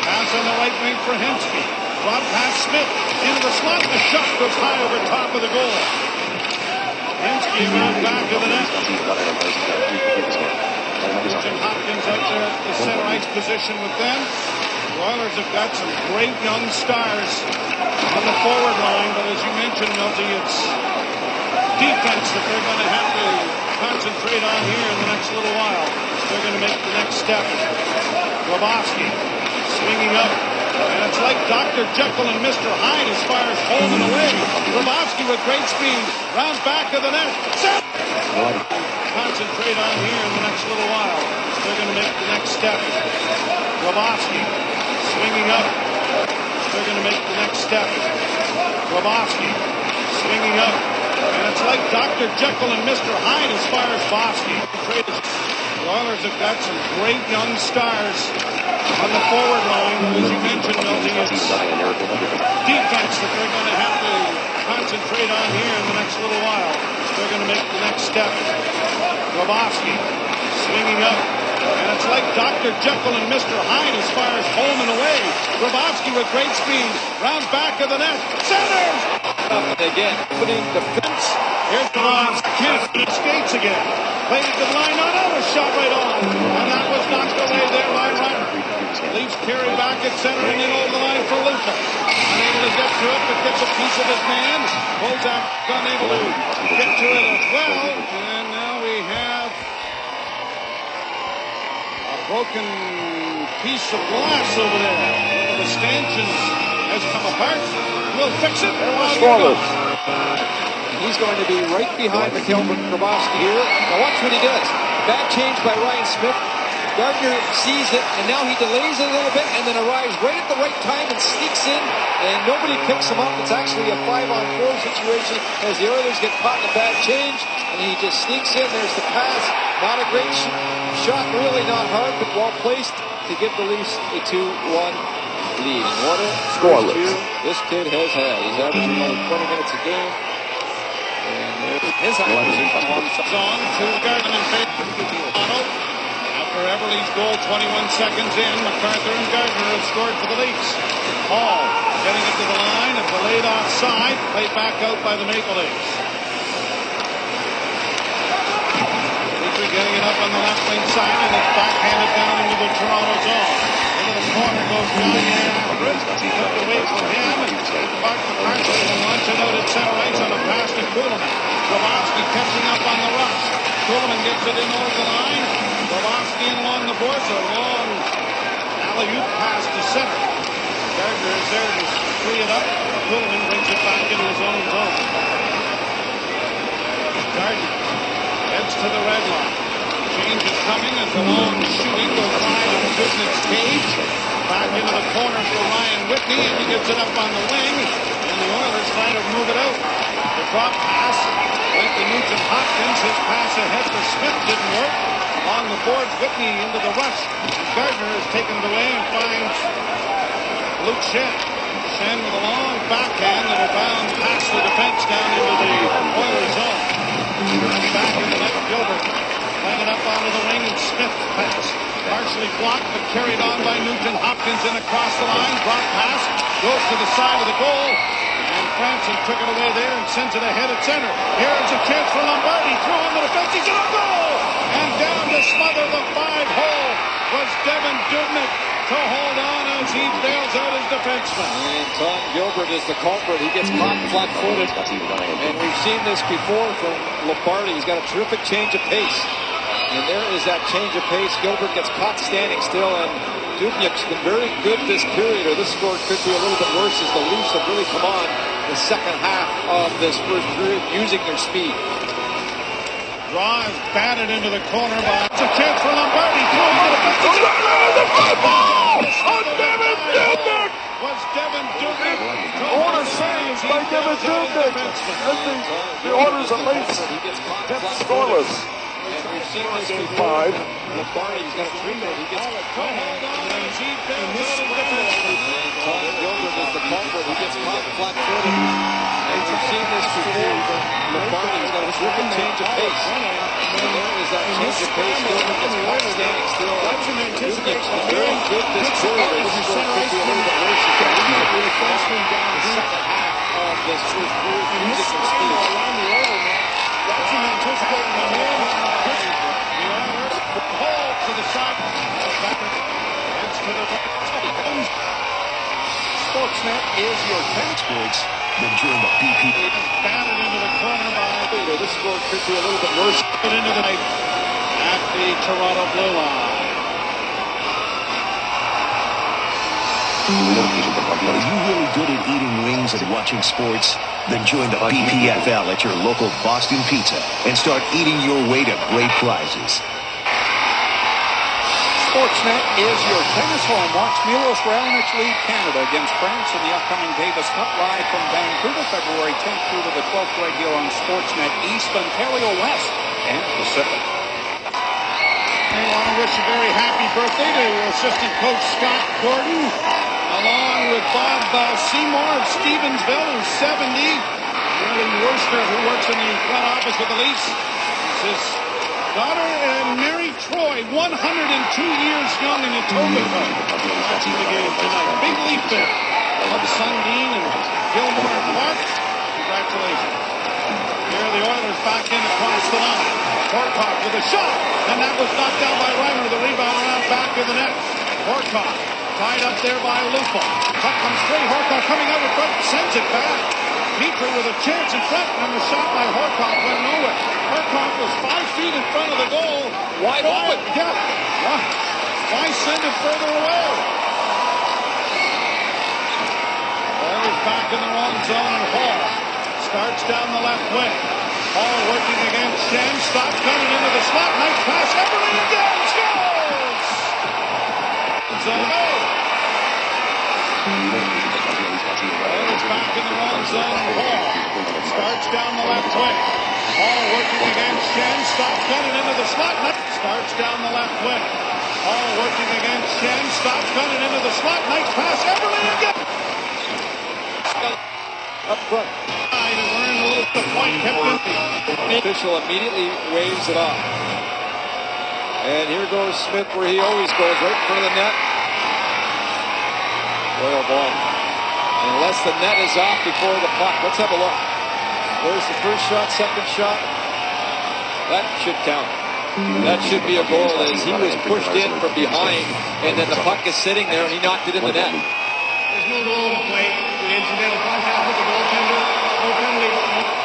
Pass on the right wing for Hensky. Drop past Smith into the slot. The shot goes high over top of the goal. Hensky around back of the net. Jim Hopkins out there at the center ice position with them. The Oilers have got some great young stars on the forward line, but as you mentioned, Milty, it's defense that they're going to have to concentrate on here in the next little while. They're going to make the next step. Grabowski swinging up, and it's like Dr. Jekyll and Mr. Hyde as far as holding away. Grabowski with great speed, round back of the net. Concentrate on here in the next little while. They're going to make the next step. Grabowski swinging up. They're going to make the next step. Grabowski swinging up. And it's like Dr. Jekyll and Mr. Hyde as far as Bosky. The Oilers have got some great young stars on the forward line. As you mentioned, Milty, it's defense that they're going to have to concentrate on here in the next little while. They're going to make the next step. Grabowski swinging up. And it's like Dr. Jekyll and Mr. Hyde as far as home and away. Grabowski with great speed. Round back of the net. Centers! Again, putting defense. Here's the line. Kenneth skates again. Played it to the line. No, shot right on. And that was knocked away there by Ryder. Leafs carry back at center and then over the line for Luca. Unable to get to it, but gets a piece of his man. Bozak unable to get to it as well. And now we have a broken piece of glass over there. The stanchions has come apart. We'll fix it. Scoreless. He's going to be right behind Mikhail Grabowski here. Now watch what he does. Bad change by Ryan Smith. Gardner sees it, and now he delays it a little bit and then arrives right at the right time and sneaks in, and nobody picks him up. It's actually a 5-on-4 situation as the Oilers get caught in a bad change, and he just sneaks in. There's the pass. Not a great shot, really not hard, but well placed to give the Leafs a 2-1 lead. What a Scoreless. year this kid has had. He's averaging only 20 minutes a game. And his opposition on to Gardner and Faith. After Everly's goal, 21 seconds in, MacArthur and Gardner have scored for the Leafs. Hall getting it to the line, and delayed offside, played back out by the Maple Leafs. Leafs are getting it up on the left wing side, and it's backhanded down into the Toronto zone. Into the corner goes Goniey after it. Took away from him, and Mark MacArthur will launch it out at center ice on a pass to Kuhlman. Grabowski catching up on the rush. Kuhlman gets it in over the line. Grabowski in along the boards, a long alley-oop pass to center. Gardner is there to free it up. Kuhlman brings it back into his own zone. a long shooting goes wide of Dubnik's cage. Back into the corner for Ryan Whitney, and he gets it up on the wing. And the Oilers try to move it out. The drop pass went to Nugent Hopkins. His pass ahead for Smith didn't work. Along the boards, Whitney into the rush. Gardner has taken it away and finds Luke Schenn. Schenn with a long backhand and a bound past the defense down into the Oilers zone. And back in the net, Gilbert playing it up onto the wing, and Smith pass. Partially blocked, but carried on by Nugent Hopkins and across the line. Drop pass, goes to the side of the goal. And Franson took it away there and sent it ahead at center. Here's a chance for Lombardi. Through on the defense, he's in a goal! And down to smother the 5-hole was Devin Dubnyk to hold on as he bails out his defenseman. And Tom Gilbert is the culprit. He gets caught flat-footed. And we've seen this before from Lombardi. He's got a terrific change of pace. And there is that change of pace. Gilbert gets caught standing still, and Dubnyk's been very good this period, or this score could be a little bit worse as the Leafs have really come on the second half of this first period using their speed. Draw is batted into the corner by. It's a chance for Lombardi. Through the defense. On Devin Dubnyk! Was Devin Dubnyk. Order saves by Devin Dubnyk. The Oilers are late. Scoreless. And we've seen this Game before. 5. Lombardi's got a treatment. He gets Hold on as he bails out his defenseman. Tom Gilbert is the culprit. He gets caught flat-footed. And we've seen this before. Lombardi's got a terrific change of pace. And there is that change of pace. Gilbert gets caught standing still. Dubnyk's been very good this period. This score could be a little bit worse. He's got to really fast him down the second half of this first period using their speed. Hold to the side. Sportsnet is your tennis sports. Then join the BP. Batted into the corner by. This score could be a little bit worse. Put into the night at the Toronto blue line. Are you really good at eating wings and watching sports? Then join the BPFL at your local Boston Pizza and start eating your way to great prizes. Sportsnet is your tennis home. Watch Milos Raonic lead Canada against France in the upcoming Davis Cup live from Vancouver, February 10th through to the 12th right here on Sportsnet East, Ontario West, and Pacific. I want to wish a very happy birthday to assistant coach Scott Gordon, along with Bob Seymour of Stevensville, who's 70. Mary Worcester, who works in the front office with the Leafs. His daughter, and Mary Troy, 102 years young in Etobicoke, watching the game tonight. Big Leaf fan of Sundin and Gilmore Park. Congratulations. Here are the Oilers back in across the line. Horcock with a shot, and that was knocked down by Reimer. The rebound around back of the net. Horcock tied up there by Lupo. Puck comes straight. Horcock coming out in front, sends it back. Petrie with a chance in front, and the shot by Horcock went nowhere. Horcock was 5 feet in front of the goal. Wide open. Yeah. Why send it further away? Oilers back in their own zone, and Hall starts down the left wing. Hall working against Schenn. Stops coming into the slot. Nice pass. Everly again. Scores! Zone A. Oilers back in their own zone. Hall starts down the left wing. Hall working against Schenn. Stops gunning into the slot. Starts down the left wing. Hall working against Schenn. Stops gunning into the slot. Nice pass. Everly again. Up front. The point kept the official immediately waves it off. And here goes Smith where he always goes, right in front of the net. Boy, oh boy. Unless the net is off before the puck. Let's have a look. There's the first shot, second shot. That should count. That should be a goal as he was pushed in from behind, and then the puck is sitting there and he knocked it in the net. There's no goal to play. The incidental contact with the goaltender. No penalty.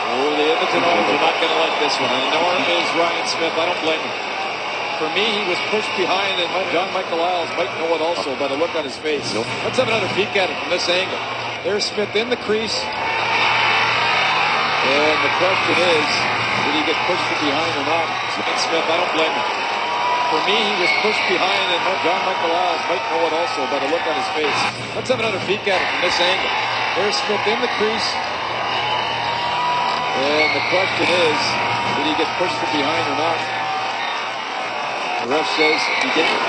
Oh, the Edmonton Oilers are not going to like this one. And nor is Ryan Smith. I don't blame him. For me, he was pushed behind, and John Michael Isles might know it also by the look on his face. Let's have another peek at it from this angle. There's Smith in the crease. And the question is, did he get pushed from behind or not? Smith, I don't blame him. For me, he was pushed behind, and John Michael Isles might know it also by the look on his face. Let's have another peek at it from this angle. There's Smith in the crease. And the question is, did he get pushed from behind or not? The ref says he didn't.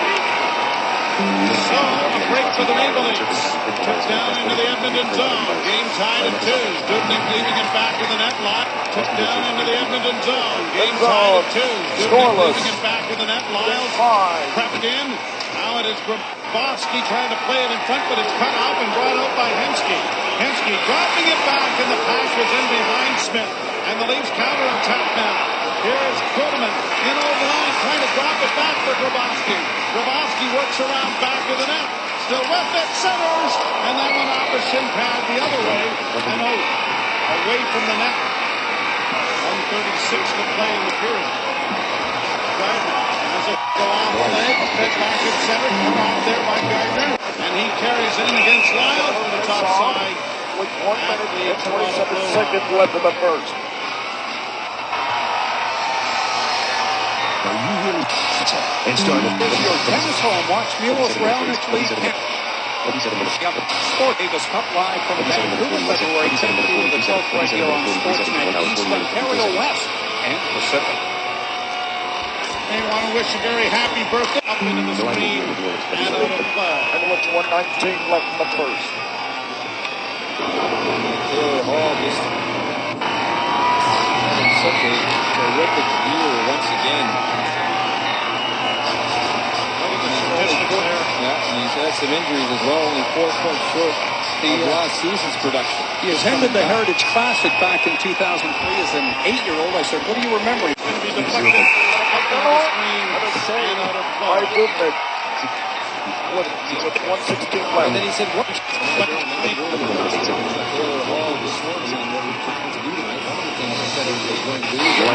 So, a break for the Maple Leafs. Took down into the Edmonton zone. Game tied at 2. Dubnyk leaving it back to the net line. Took down into the Edmonton zone. Game tied at 2. Dubnyk leaving it back to the net line. Crept in. Now it is Grabowski trying to play it in front, but it's cut off and brought out by Hemsky. Hemsky dropping it back, and the pass was in behind Smith. And the Leafs counter-attack now. Here's Goodman in over the line, trying to drop it back for Grabowski. Grabowski works around back to the net. Still with it, centers, and that one off the shin pad the other way, and out, away from the net. 1:36 to play in the period. Gardner has a go off the leg, fed back in center, cut off there by Gardner, and he carries it in against Lyle from the top side. With 1 minute and 27 seconds left in the first. Are you really and start Your tennis home. Watch Milos Raonic lead. Sport Davis Cup live from Vancouver, February 10th through the 12th right here on Sportsnet East, Ontario West, and Pacific. They want to wish a very happy birthday up into the screen and out of play. And with 1:19 left in the first. Taylor Hall just having such a terrific year once again. Yeah, and he's had some injuries as well, only 4 points short of last season's production. He attended the Heritage Classic back in 2003 as an 8-year-old. I said, what do you remember? Going to be deflected up into the screen and out of play. By Dubnyk. With 1:16 left. And then he said, what? Taylor Hall this morning on what we're trying to do tonight. One of the things he said he was going to do is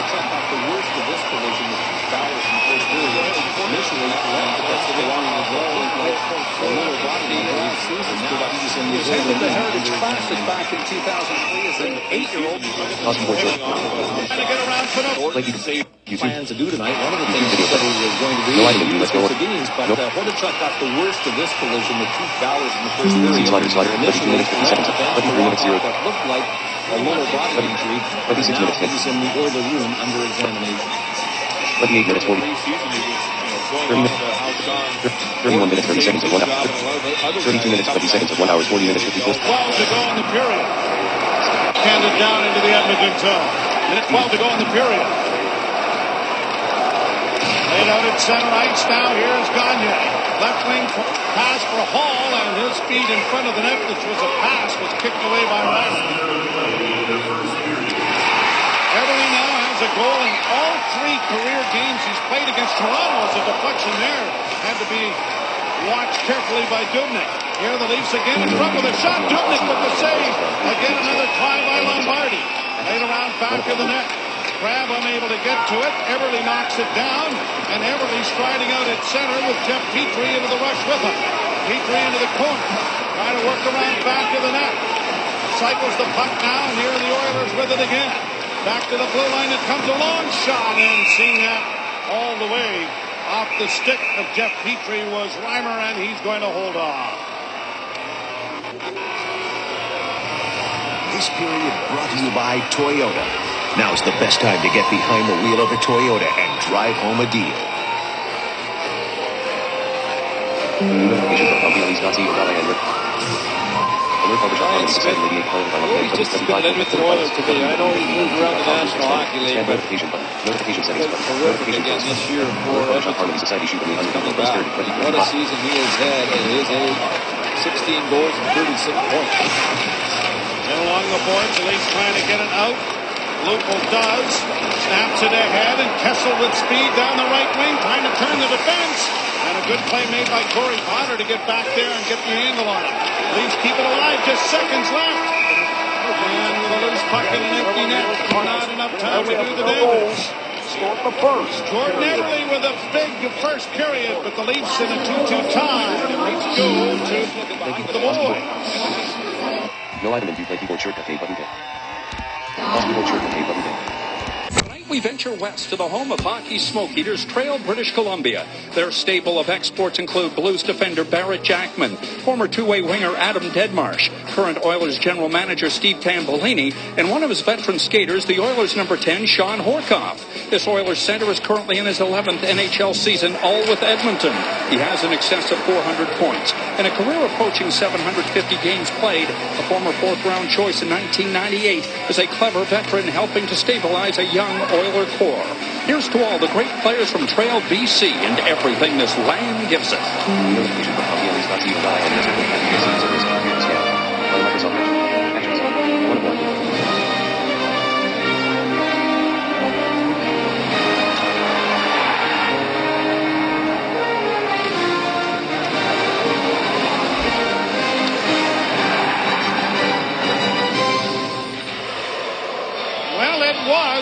check off the worst of this collision with 2 fouls in the first period. Initially, that's the long as well. A lower body injury season's production. He attended the Heritage Classic back in 2003 as an 8-year-old. Trying to get around for no. Plans to do tonight. One of the things he said he was going to do is use Cincinnati's, but Hordichuk got the worst of this collision with 2 fouls in the first period. Initially, that looked like a lower body injury, but now he's in the Oilers room under examination. 28 minutes, 40. 31 minutes, 30 seconds of 1 hour. 32 minutes, 20 seconds of 1 hour, 40 minutes, 54. 12 to go in the period. Handed down into the Edmonton zone. Minute 12 to go in the period. Laid out at center ice now. Here's Goniey. Left wing pass for Hall, and his speed in front of the net, which was a pass, was kicked away by Ryder. Everly now has a goal in all 3 career games he's played against Toronto. As a deflection there had to be watched carefully by Dubnyk. Here the Leafs again in front with a shot. Dubnyk with the save. Again another try by Lombardi. Laid around back of the net. Crab unable to get to it. Everly knocks it down, and Everly striding out at center with Jeff Petrie into the rush with him. Petrie into the corner, trying to work around back of the net. Cycles the puck now, and here are the Oilers with it again. Back to the blue line, it comes a long shot, and seeing that all the way off the stick of Jeff Petrie was Reimer, and he's going to hold on. This period brought to you by Toyota. Now's the best time to get behind the wheel of a Toyota and drive home a deal. Notification from company.co.il. Alert published on the site radiate calling by He's just been an Edmonton Oilers to me. I know he moved around the National Hockey League, but notification settings button. terrific again this year for Edmonton. Society should be Coming back. What a season he has had at his age. 16 goals and 36 points. And along the boards, the Leafs trying to get it out. Lupul does. Snaps it ahead, and Kessel with speed down the right wing, trying to turn the defense. And a good play made by Corey Potter to get back there and get the angle on it. Leafs keep it alive, just seconds left. And with a loose puck in an empty net, not enough time to do the damage. Scored the first. Jordan Everly with a big first period, but the Leafs in a 2-2 tie. And Leafs go to the boy. No item in view, play keyboard shortcut, A button, K. Pause keyboard shortcut, A button, K. we venture west to the home of hockey smoke eaters, Trail, British Columbia. Their stable of exports include Blues defender Barrett Jackman, former two-way winger Adam Deadmarsh, current Oilers general manager Steve Tambolini, and one of his veteran skaters, the Oilers number 10, Sean Horkoff. This Oilers center is currently in his 11th NHL season, all with Edmonton. He has in excess of 400 points and a career approaching 750 games played. A former fourth-round choice in 1998 is a clever veteran helping to stabilize a young Oiler core. Here's to all the great players from Trail, BC, and everything this land gives us.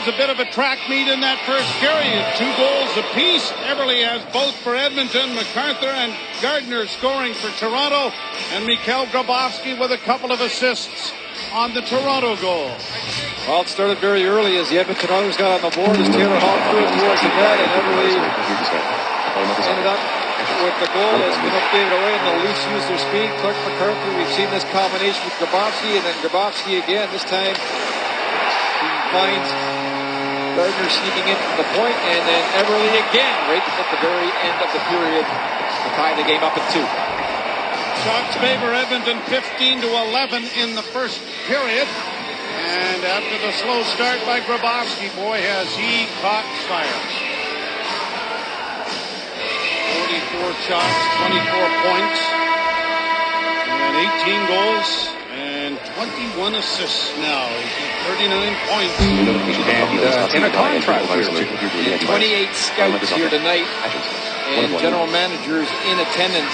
Was a bit of a track meet in that first period. 2 goals apiece. Eberle has both for Edmonton. MacArthur and Gardner scoring for Toronto. And Mikhail Grabovski with a couple of assists on the Toronto goal. Well, it started very early as the Edmonton Oilers got on the board as Taylor Hall threw it towards the net, and Eberle ended up with the goal as Pinot gave it away, and the Leafs used their speed. Clark MacArthur, we've seen this combination with Grabovski, and then Grabovski again. This time he finds Gardner sneaking in from the point, and then Eberle again, right at the very end of the period, to tie the game up at 2. Shots favor Edmonton 15-11 in the first period. And after the slow start by Grabovski, boy, has he caught fire. 44 shots, 24 points, and 18 goals, and 21 assists now. He's got 39 points. And in a contract here, 28 scouts here tonight, and general managers in attendance.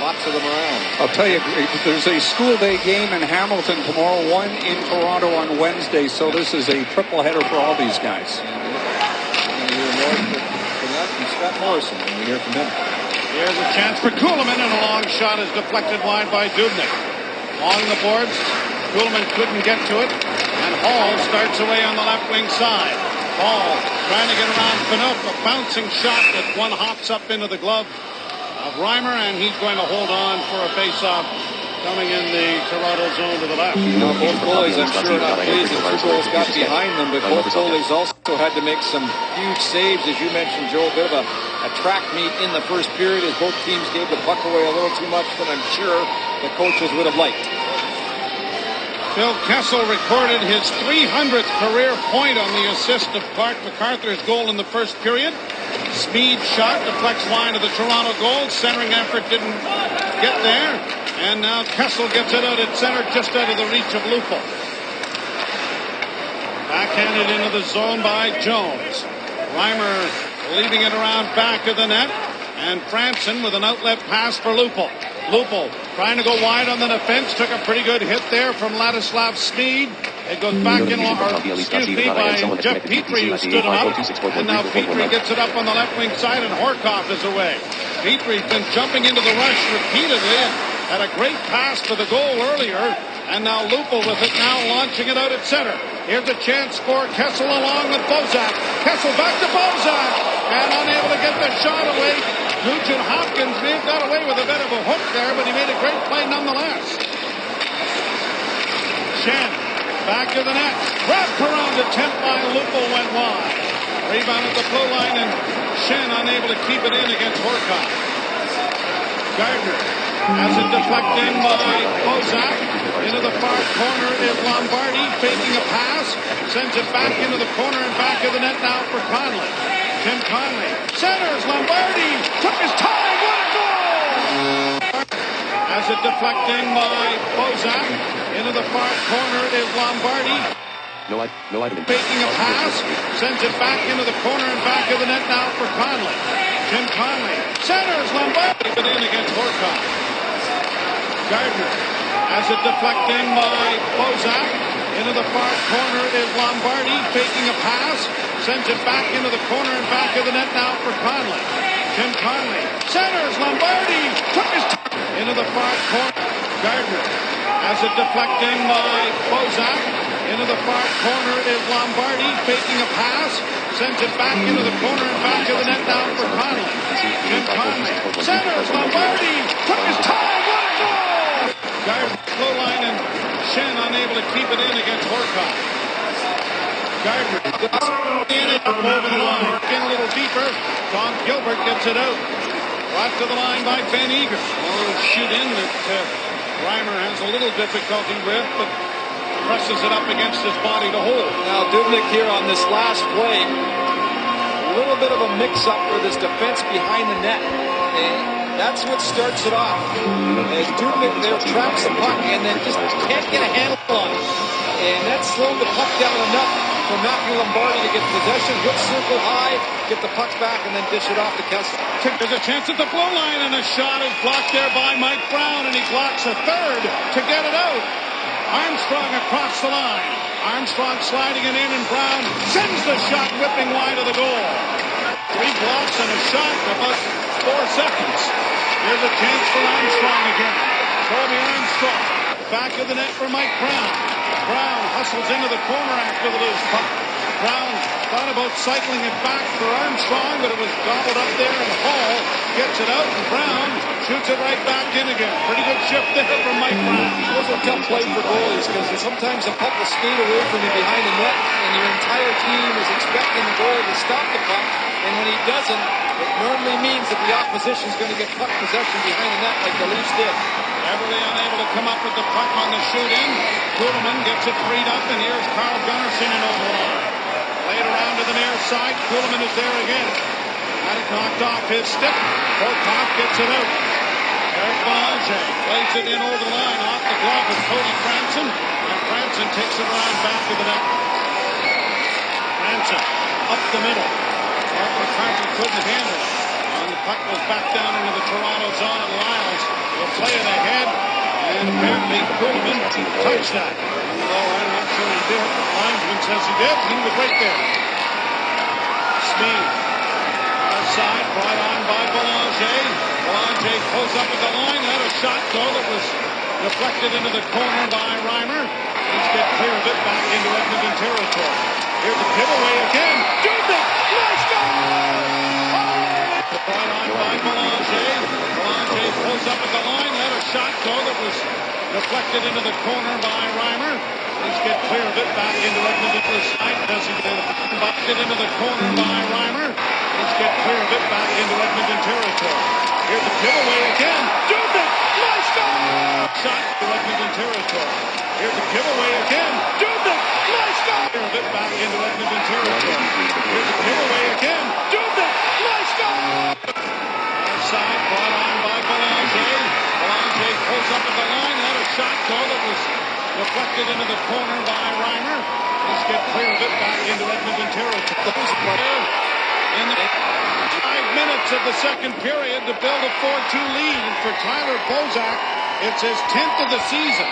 Lots of them around. I'll tell you, there's a school day game in Hamilton tomorrow, one in Toronto on Wednesday, so this is a triple header for all these guys. And you're more from that from Scott Morrison when we hear from him. Here's a chance for Kuhlman, and a long shot is deflected wide by Dubnyk. Along the boards, Kuhlman couldn't get to it, and Hall starts away on the left wing side. Hall trying to get around Pinot, a bouncing shot that one hops up into the glove of Reimer, and he's going to hold on for a face-off coming in the Toronto zone to the left. Both goalies, I'm sure, not pleased that 2 goals got behind them, but both goalies also had to make some huge saves, as you mentioned, Joe. A bit of a track meet in the first period as both teams gave the puck away a little too much than I'm sure the coaches would have liked. Phil Kessel recorded his 300th career point on the assist of Clark MacArthur's goal in the first period. Speed shot deflects wide of the Toronto goal. Centering effort didn't get there. And now Kessel gets it out at center, just out of the reach of Lupul. Backhanded into the zone by Jones. Reimer leaving it around back of the net. And Franson with an outlet pass for Lupul. Lupul trying to go wide on the defense. Took a pretty good hit there from Ladislav Smeed. It goes back in, by Jeff Petrie, who stood him up. And now Petrie gets it up on the left wing side, and Horkoff is away. Petrie's been jumping into the rush repeatedly and had a great pass for the goal earlier. And now Lupul with it now, launching it out at center. Here's a chance for Kessel along with Bozak. Kessel back to Bozak, and unable to get the shot away. Nugent Hopkins may have got away with a bit of a hook there, but he made a great play nonetheless. Shen back to the net. Wrapped around attempt by Lupul went wide. Rebound at the blue line, and Shen unable to keep it in against Horkoff. Gardner has it deflected by Bozak. Into the far corner is Lombardi, faking a pass. Sends it back into the corner and back of the net now for Conley. Tim Conley centers. Lombardi took his time. What a goal! Has it deflecting by Bozak. Into the far corner is Lombardi. No item. Faking a pass. Sends it back into the corner and back of the net now for Conley. Tim Conley centers. Lombardi but in against Horkoff. Gardner has it deflecting by Bozak. Into the far corner is Lombardi, faking a pass. Sends it back into the corner and back of the net now for Conley. Tim Conley centers. Lombardi took his time. Into the far corner. Gardner has it deflecting by Bozak. Into the far corner is Lombardi faking a pass. Sends it back into the corner and back to the net now for Connolly. Jim Connolly centers. Lombardi took his time. What a goal! Guard low line and Shen unable to keep it in against Horcock. Gardner in it up over the line. In a little deeper. Tom Gilbert gets it out. Brought to the line by Ben Eager. A little shoot in that Reimer has a little difficulty with, but presses it up against his body to hold. Now Dubnyk here on this last play. A little bit of a mix-up with his defense behind the net. And that's what starts it off. As Dubnyk there traps the puck and then just can't get a handle on it. And that slowed the puck down enough for Matthew Lombardi to get possession, hit circle high, get the puck back, and then dish it off to Kessel. There's a chance at the blue line, and a shot is blocked there by Mike Brown, and he blocks a third to get it out. Armstrong across the line. Armstrong sliding it in, and Brown sends the shot whipping wide of the goal. 3 blocks and a shot in about 4 seconds. Here's a chance for Armstrong again. Toby Armstrong. Back of the net for Mike Brown. Brown hustles into the corner after the loose puck. Brown thought about cycling it back for Armstrong, but it was gobbled up there, and Hall gets it out, and Brown shoots it right back in again. Pretty good shift there from Mike Brown. Those are tough play for goalies because sometimes the puck will skate away from you behind the net, and your entire team is expecting the goalie to stop the puck, and when he doesn't, it normally means that the opposition is going to get puck possession behind the net like the Leafs did. Everly unable to come up with the puck on the shoot-in. Kuhlman gets it freed up, and here's Carl Gunnarsson in over the line. Played around to the near side. Kuhlman is there again. Had it knocked off his stick. Horcock gets it out. Eric Belanger plays it in over the line off the glove of Cody Franson, and Franson takes it around back to the net. Franson up the middle. Mark McCarthy couldn't handle it. And the puck goes back down into the Toronto zone, and Lyles will play it ahead, and apparently Kuhlman touched that. Although I'm not sure he did. The linesman says he did. He was right there. Speed. Outside, brought on by Belanger. Belanger pulls up at the line. Had a shot, though, that was deflected into the corner by Reimer. He's get clear of it back into Edmonton territory. Here's a giveaway again. Dubnyk! Nice goal! Brought on by Belanger. Belanger pulls up at the line. Had a shot, though, that was deflected into the corner by Reimer. He's get clear of it back into Edmonton side. Does he bucked it into the corner by Reimer? He's get clear of it back into Edmonton territory. Here's a giveaway again. Dubnyk! Nice goal! Shot to Edmonton territory. Here's a giveaway again. Dubnyk! Nice goal! Clear of it back into Edmonton territory. Here's a giveaway again. Dubnyk! Nice goal! Side brought on by Belanger. Belanger pulls up at the line. Had a shot, though, that was deflected into the corner by Reimer. He's get clear of it back into Edmonton territory. In the 5 minutes of the second period to build a 4-2 lead for Tyler Bozak. It's his 10th of the season.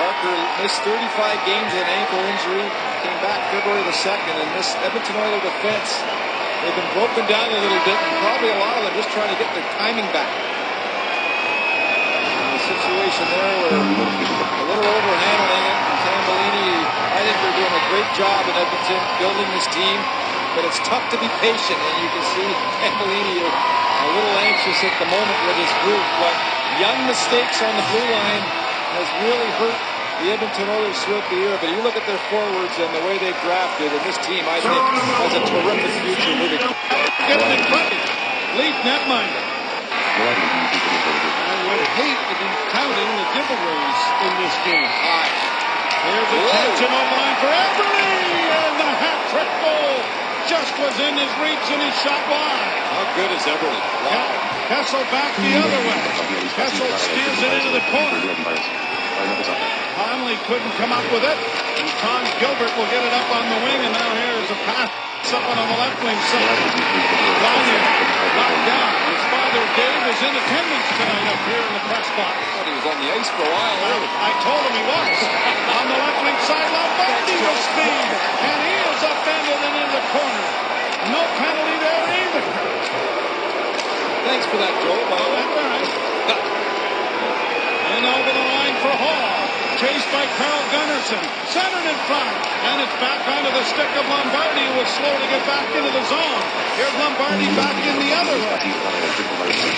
Barker missed 35 games with an ankle injury. Came back February the 2nd, and this Edmonton Oilers defense, they've been broken down a little bit, and probably a lot of them just trying to get their timing back. A situation there where a little overhandling it. Tambellini, I think they're doing a great job in Edmonton building this team, but it's tough to be patient, and you can see Tambellini a little anxious at the moment with his group, but young mistakes on the blue line has really hurt the Edmonton Oilers throughout the year. But you look at their forwards and the way they've drafted, and this team, I think, has a terrific future moving. Getting it right. Lead netminder. I would hate to be counting the giveaways in this game. Here's a chance in over the line for Everly, and the hat-trick goal just was in his reach, and he shot wide. How good is Everly? Wow. Kessel back the other way. Kessel steers it into the corner. Connolly couldn't come up with it, and Tom Gilbert will get it up on the wing, and now here's a pass up on the left wing side. Goniey knocked down. His father Dave is in attendance tonight up here in the press box. Thought he was on the ice for a while early. I told him he was. On the left wing side, Lombardi with speed, and he is upended and in the corner. No penalty there either. Thanks for that, Joe. Well, that's all right. And over the line for Hall. Chased by Carl Gunnarsson. centered in front. And it's back onto the stick of Lombardi, who was slow to get back into the zone. Here's Lombardi back in the other way.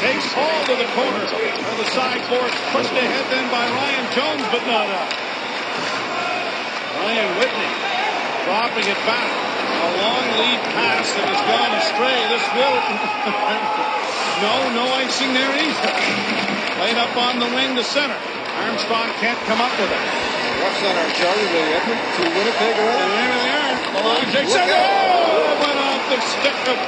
Takes Hall to the corner. Or the side boards pushed ahead then by Ryan Jones, but not out. Ryan Whitney dropping it back. A long lead pass that has gone astray. This will... no icing there either. Laid up on the wing to center. Armstrong can't come up with it. What's on our chart? Are they Edmonton to Winnipeg already? And there they are. The line takes it. Oh! It went off the stick of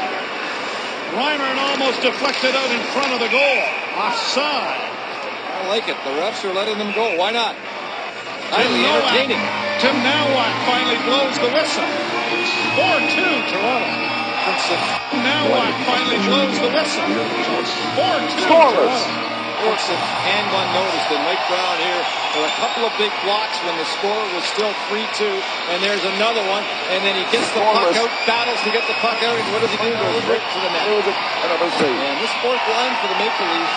Reimer and almost deflected out in front of the goal. Offside. I like it. The refs are letting them go. Why not? Highly entertaining. Tim Nowak finally blows the whistle. 4-2 Toronto. Nowak finally blows the whistle. 4-2 Toronto. And one noticed that Mike Brown here with a couple of big blocks when the score was still 3-2, and there's another one, and then he gets the puck out, battles to get the puck out, and what does he do? Goes right to the net. And this fourth line for the Maple Leafs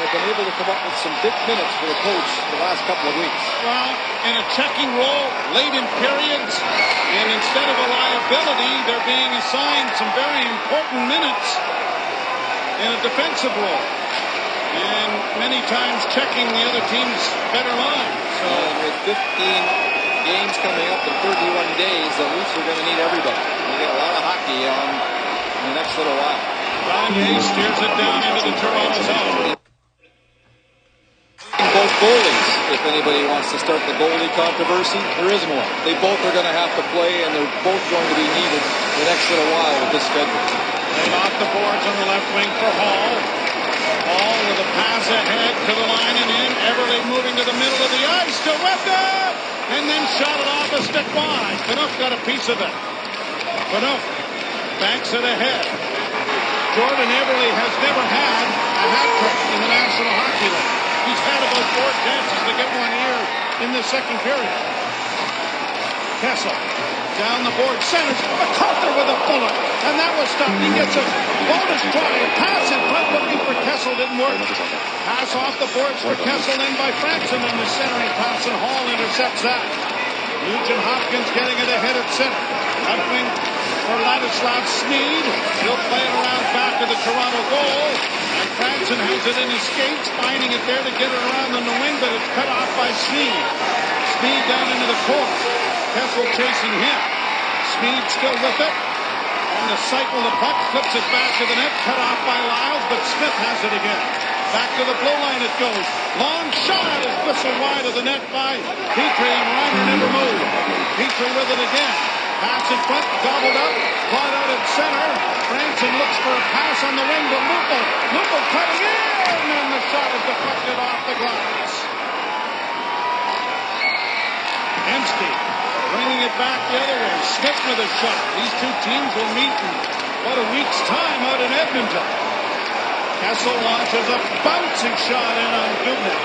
have been able to come up with some big minutes for the coach the last couple of weeks. Well, in a checking role, late in periods, and instead of a liability, they're being assigned some very important minutes in a defensive role. And many times checking the other team's better line. So with 15 games coming up in 31 days, the Leafs are going to need everybody. We got a lot of hockey on in the next little while. Goniey steers it down into the Toronto zone. Both goalies, if anybody wants to start the goalie controversy, there isn't one. They both are going to have to play, and they're both going to be needed the next little while with this schedule. They off the boards on the left wing for Hall. Hall with a pass ahead to the line and in. Everly moving to the middle of the ice to Webber, and then shot it off a stick wide. Canuck got a piece of it. Canuck banks it ahead. Jordan Everly has never had a hat trick in the National Hockey League. He's had about 4 chances to get one here in the second period. Kessel down the board, centers, MacArthur with a bullet, and that was stopped. He gets a bonus try, a pass in front, looking for Kessel, didn't work. Pass off the boards for Kessel, in by Franson, and the centering pass, and Hall intercepts that. Nugent Hopkins getting it ahead at center. Left wing for Ladislav Sneed. He'll play it around back of the Toronto goal, and Franson has it in his skates, finding it there to get it around on the wing, but it's cut off by Sneed. Sneed down into the corner. Kessel chasing him. Sneed still with it. And the cycle, the puck flips it back to the net. Cut off by Lyles, but Smith has it again. Back to the blue line it goes. Long shot is whistled wide of the net by Petrie, and Reimer never moved. Petrie with it again. Pass in front, gobbled up, brought out at center. Franson looks for a pass on the wing to Lupul. Lupul cutting in, and the shot is deflected off the glass. Hemsky bringing it back the other way. Smith with a shot. These two teams will meet in about a week's time out in Edmonton. Kessel launches a bouncing shot in on Dubnyk.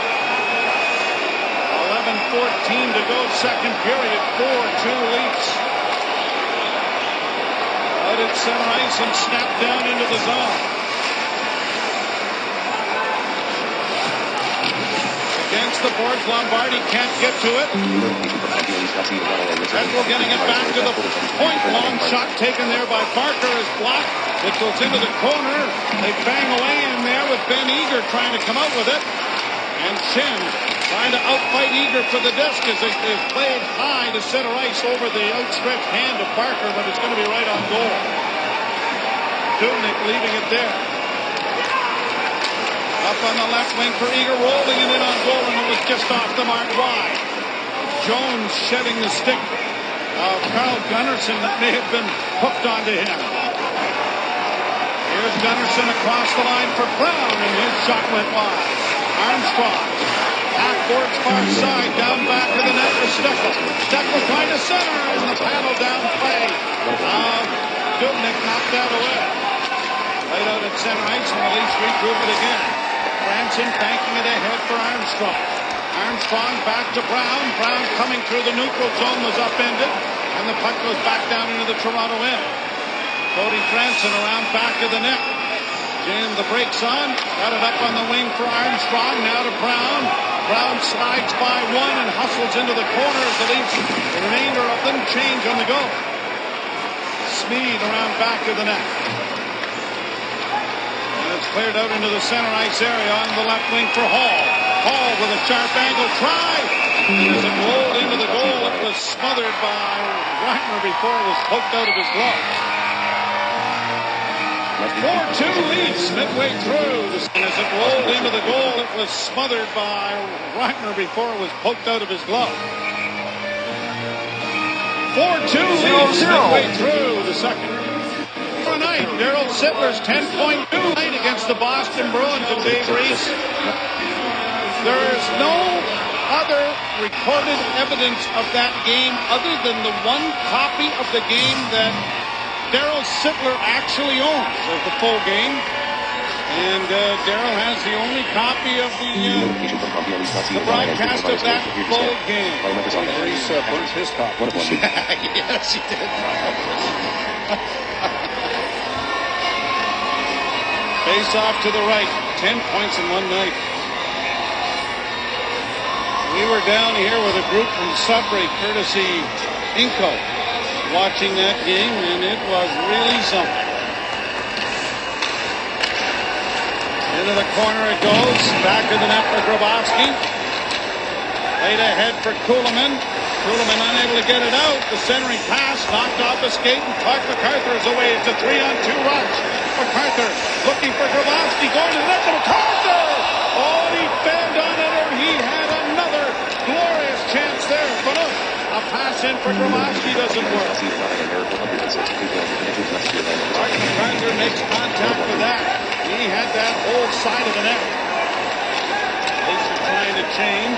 11:14 to go, second period. 4-2 Leafs. Out at center ice and snapped down into the zone. Against the boards, Lombardi can't get to it. Edwell getting it back to the point. Long shot taken there by Parker is blocked. It goes into the corner. They bang away in there with Ben Eager trying to come out with it. And Shen trying to outfight Eager for the disc as they played high to center ice over the outstretched hand of Parker, but it's going to be right on goal. Dubnyk leaving it there. Up on the left wing for Eager, rolling it in on goal, and it was just off the mark wide. Jones shedding the stick of Carl Gunnarsson that may have been hooked onto him. Here's Gunnarsson across the line for Brown, and his shot went wide. Armstrong, half-boards far side, down back to the net for Steckel. Steckel trying to center, and the panel down play. Dubnyk knocked that away. Laid out at center ice, and the Leafs regroup it again. Franson banking it ahead for Armstrong. Armstrong back to Brown. Brown coming through the neutral zone was upended, and the puck goes back down into the Toronto end. Cody Franson around back of the net. Jammed the brakes on. Got it up on the wing for Armstrong. Now to Brown. Brown slides by one and hustles into the corner as the Leafs change on the go. Smeed around back of the net. And it's cleared out into the center ice area on the left wing for Hall. Hall with a sharp angle try. And as it rolled into the goal, it was smothered by Reimer before it was poked out of his glove. 4-2 leads midway through. And as it rolled into the goal, it was smothered by Reimer before it was poked out of his glove. 4-2 leads midway through the second. Tonight, Daryl Sittler's 10-point night against the Boston Bruins and Dave Reese. There is no other recorded evidence of that game other than the one copy of the game that Daryl Sittler actually owns of the full game. And Daryl has the only copy of the broadcast of that full game. Reese burnt his copy. Yes, he did. Face off to the right. 10 points in one night. We were down here with a group from Sudbury, courtesy Inco, watching that game, and it was really something. Into the corner it goes. Back to the net for Grabowski. Laid ahead for Kuhlman. Kuhlman unable to get it out. The centering pass knocked off the skate, and Clark MacArthur is away. It's a 3-on-2 rush. MacArthur looking for Grabowski. Going to the net to MacArthur. Oh, and he failed on it, or he had another glorious chance there. But look, a pass in for Grabowski doesn't work. Clark MacArthur makes contact with that. He had that whole side of the net. Leafs are trying to change.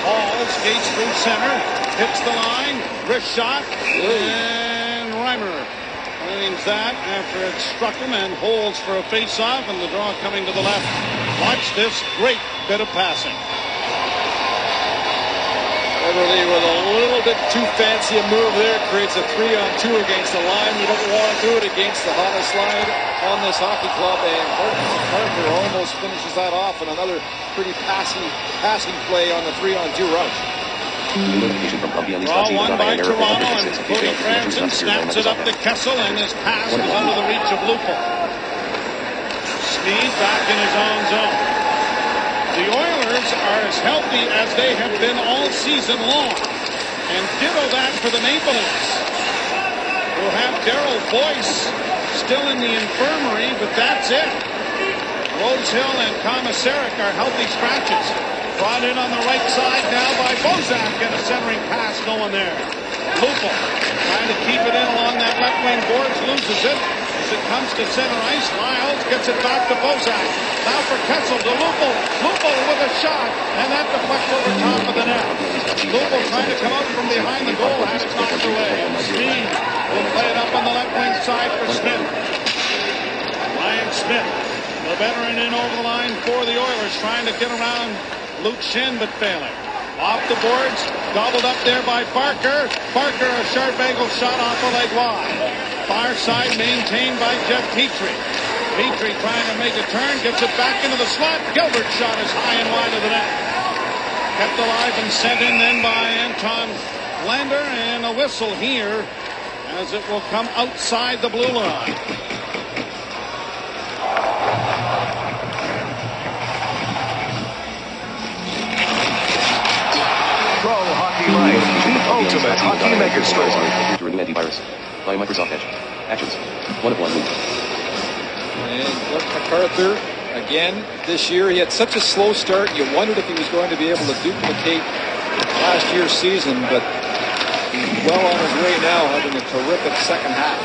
Hall skates through center, hits the line, wrist shot, and Reimer claims that after it struck him and holds for a face-off, and the draw coming to the left. Watch this great bit of passing. Everly with a little bit too fancy a move there, creates a 3-on-2 against the line. You don't want to do it against the hottest line on this hockey club, and MacArthur almost finishes that off in another pretty passing play on the 3-on-2 rush. Draw one by Toronto, and Cody Franson snaps it up to Kessel, and his pass was under the reach of Lupul. Smeed back in his own zone. The Oilers are as healthy as they have been all season long. And ditto that for the Maple Leafs, who have Darryl Boyce still in the infirmary, but that's it. Rosehill and Komisarek are healthy scratches. Brought in on the right side now by Bozak, and a centering pass going there. Lupul trying to keep it in along that left wing boards, loses it. As it comes to center ice, Lyles gets it back to Bozak. Now for Kessel to Lupul. Lupul with a shot, and that deflects over top of the net. Lupul trying to come out from behind the goal, has it knocked away. Smeed will play it up on the left wing side for Smith. Ryan Smith, the veteran, in over the line for the Oilers, trying to get around Luke Schenn, but failing. Off the boards, gobbled up there by Barker. Barker, a sharp angle shot off the leg wide. Far side maintained by Jeff Petrie. Petrie trying to make a turn, gets it back into the slot. Gilbert's shot is high and wide of the net. Kept alive and sent in then by Anton Lander, and a whistle here as it will come outside the blue line. Pro Hockey Life, the ultimate hockey mega store. To renew antivirus by Microsoft Edge. Actions. 1 of 1. And Clark MacArthur, again, this year, he had such a slow start. You wondered if he was going to be able to duplicate last year's season, but he's well on his way now, having a terrific second half.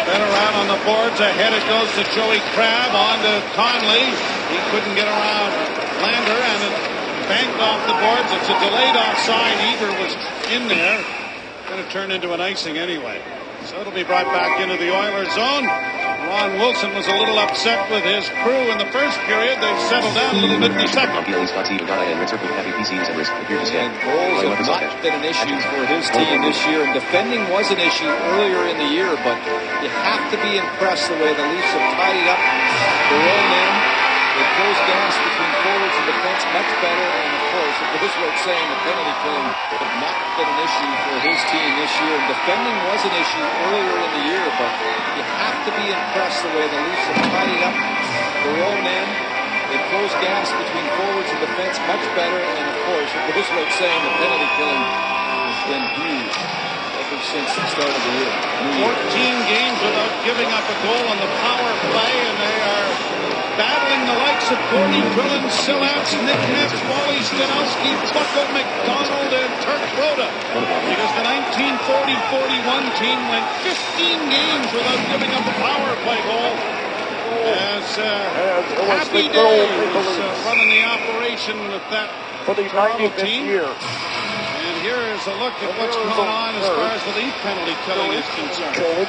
Been around on the boards. Ahead it goes to Joey Crabb. On to Conley. He couldn't get around Lander, and it banked off the boards. It's a delayed offside. Eber was in there. Going to turn into an icing anyway. So it'll be brought back into the Oilers zone. Ron Wilson was a little upset with his crew in the first period. They've settled down a little bit in the second. And goals have not been an issue for his team this year. And defending was an issue earlier in the year, but you have to be impressed the way the Leafs have tidied up their own end. They close gaps between forwards and defense much better. And of course, it goes without saying, the penalty killing has not been an issue for his team this year. And defending was an issue earlier in the year, but you have to be impressed the way the Leafs have tidied up their own end. They close gaps between forwards and defense much better. And of course, it goes without saying, the penalty killing has been huge ever since the start of the year. 14 games without giving up a goal on the power play, and they are battling the likes of Goniey, Quillen, Silas, Nick Ness, Wally Stanowski, Bucko, McDonald, and Turk Broda. Because the 1940-41 team went 15 games without giving up a power play goal. As Happy Day was running the operation with that for the 95th year. And here is a look at what's going on as far as the Leaf penalty killing is concerned.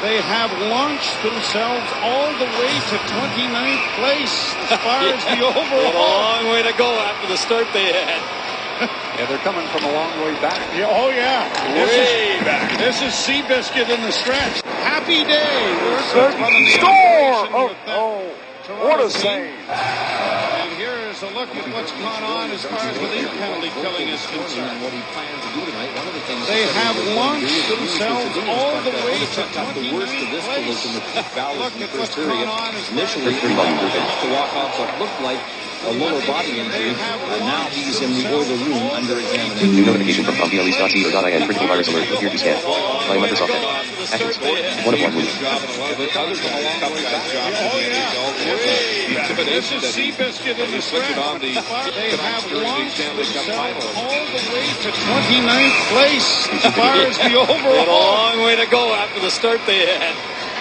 They have launched themselves all the way to 29th place as far as the overall. A long way to go after the start they had. Yeah, they're coming from a long way back. Yeah, oh, yeah. Way back. This is Seabiscuit in the stretch. Happy Day. Score! Oh, what a save. And here is a look at what's gone on as far as the Leaf penalty killing is concerned. What he plans to do tonight, one of the things they have launched themselves all the way to the worst of this was in the peak valleys look in the at what's first period. going on as Initially, he had to walk off what looked like a lower body injury. Now he's in the Oiler room under examination. New notification from PLEs.co.in. Critical virus alert. Here to scan. By Microsoft Edge. Actions. 1 of 1 win. This is Seabiscuit in the stretch. They have launched themselves all the way to 29th place as far as the overall. A long way to go after the start they had.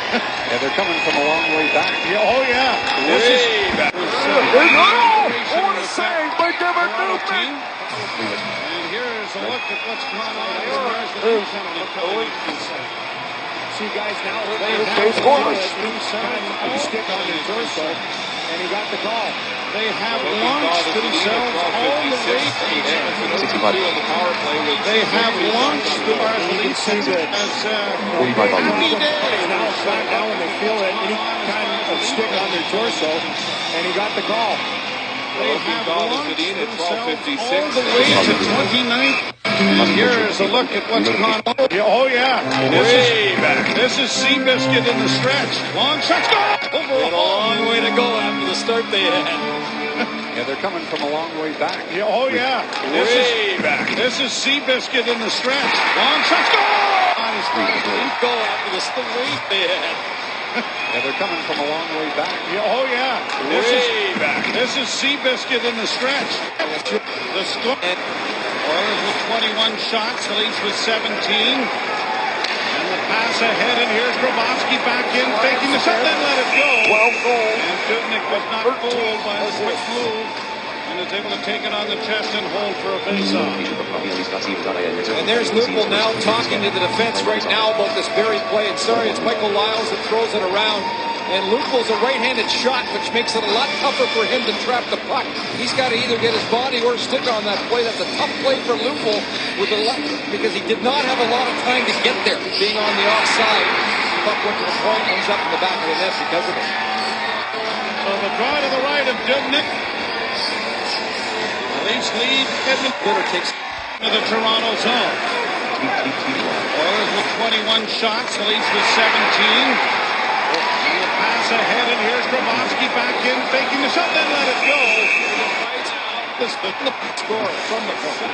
Yeah, they're coming from a long way back. Yeah, oh, yeah. Way back. What a save by Devin Newman. And here is a look at what's going on as far as the Leaf penalty killing is concerned. See, guys, now they have launched themselves stick on their torso, and he got the call. They have launched themselves all the way to 65. They have launched the Leafs as Happy Day. Now back down when they feel any kind of stick on their torso, and he got the call. They have launched themselves all the way to 29th. And here is a look at what's gone on. Yeah, oh, yeah. This is Seabiscuit in the stretch. Long shot, go! A long way to go after the start they had. Yeah, they're coming from a long way back. Yeah, oh, yeah. This is Seabiscuit in the stretch. Long shot, go! Go after the start they had. Yeah, they're coming from a long way back. Yeah, oh, yeah. This is Seabiscuit in the stretch. The score. Oilers with 21 shots. The Leafs with 17. And the pass ahead, and here's Grabowski back in, faking the shot, then let it go. Well, goal. And Dubnyk was not fooled by the quick move, and is able to take it on the chest and hold for a faceoff. And there's Lupul now talking to the defense right now about this very play. And sorry, it's Michael Lyles that throws it around. And Lupul's a right-handed shot, which makes it a lot tougher for him to trap the puck. He's got to either get his body or stick on that play. That's a tough play for Lupul because he did not have a lot of time to get there, being on the offside. The puck went to the point, ends up in the back of the net because of it. So the draw to the right of Dubnyk. The Leafs lead. Edmonton takes to the Toronto zone. Oilers with 21 shots. The Leafs with 17. And the pass ahead, and here's Grabowski back in, faking the shot, then let it go. The score from the point.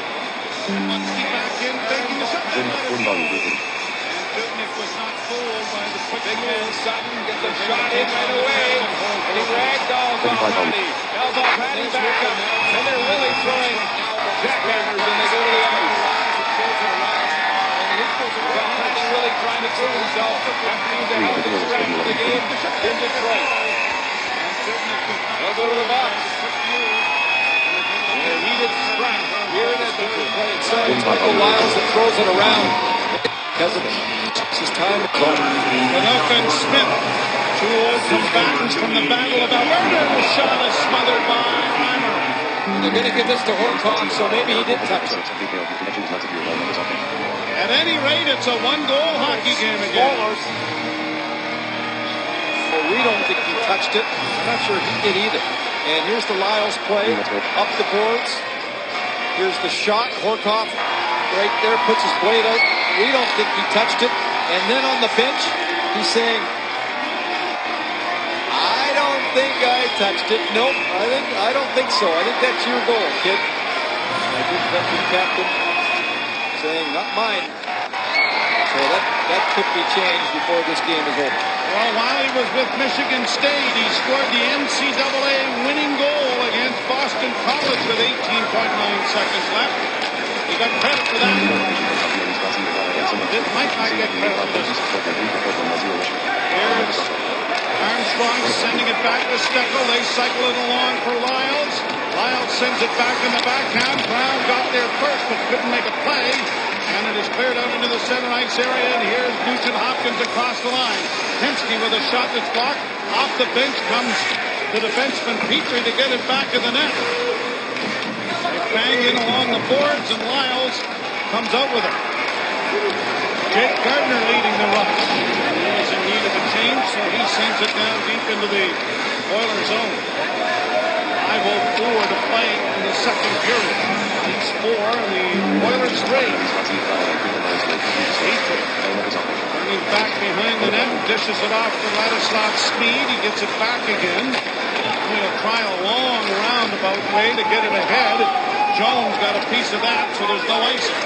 Grabowski back in, faking the shot, then let it go. And Dubnyk was not fooled by the quick big man. Sutton gets a shot in right away. And he ragdolls off Patty. Elbow Patty back up. And they're really throwing jackhammers, and they go to the ice. He's really trying to prove himself after he's had the stretch of the game in Detroit. They'll go to the box. A heated scrap here in Edmonton. It's Michael Lyles that throws it around because of his time. Canuck and Smith, two old combatants from the Battle of Alberta. The shot is smothered by Reimer. They're going to give this to Horcock, so maybe he did touch it. At any rate, it's a one-goal hockey game again. Well, we don't think he touched it. I'm not sure he did either. And here's the Lyles play. Up the boards. Here's the shot. Horkoff right there puts his blade out. We don't think he touched it. And then on the bench, he's saying, I don't think I touched it. Nope, I don't think so. I think that's your goal, kid. And I think that's the captain saying, not mine. So that could be changed before this game is over. Well, while he was with Michigan State, he scored the NCAA winning goal against Boston College with 18.9 seconds left. He got credit for that. It might not get credit for this. Here's Armstrong sending it back to Steckel. They cycle it along for Lyles. Lyles sends it back in the backhand. Brown got there first but couldn't make a play. And it is cleared out into the center ice area. And here's Nugent Hopkins across the line. Penske with a shot that's blocked. Off the bench comes the defenseman Petrie to get it back to the net. They bang in along the boards and Lyles comes out with it. Jake Gardner leading the rush. He is in need of a change, so he sends it down deep into the Oilers zone. 5:04 to play in the second period. He's 4 and the Oilers 3. Turning back behind the net, dishes it off to Ladislav Speed. He gets it back again. He'll try a long roundabout way to get it ahead. Jones got a piece of that, so there's no icing.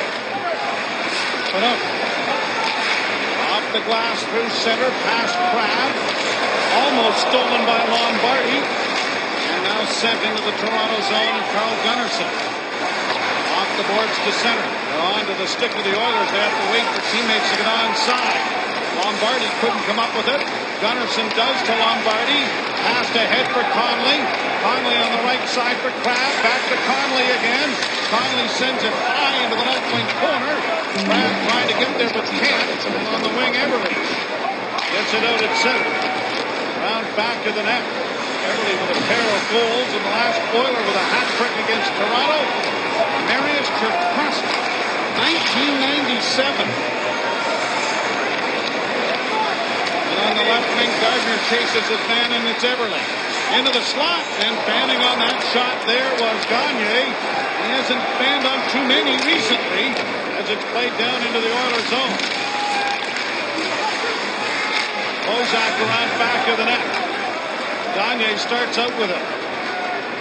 But up. Off the glass through center, past Pratt. Almost stolen by Lombardi. And now sent into the Toronto zone, Carl Gunnarsson. Off the boards to center. They're on to the stick of the Oilers. They have to wait for teammates to get onside. Lombardi couldn't come up with it. Gunnarsson does to Lombardi. Passed ahead for Conley. Conley on the right side for Kraft. Back to Conley again. Conley sends it high into the left wing corner. Kraft trying to get there but can't. On the wing, Everly gets it out at center. Round back to the net. Everly with a pair of goals, and the last Oiler with a hat trick against Toronto. Marius Cherkasky, 1997. And on the left wing, Gardner chases his man, and it's Everly. Into the slot, and banning on that shot there was Goniey. He hasn't banned on too many recently, as it's played down into the Oilers zone. Bozak around back of the net. Goniey starts out with it.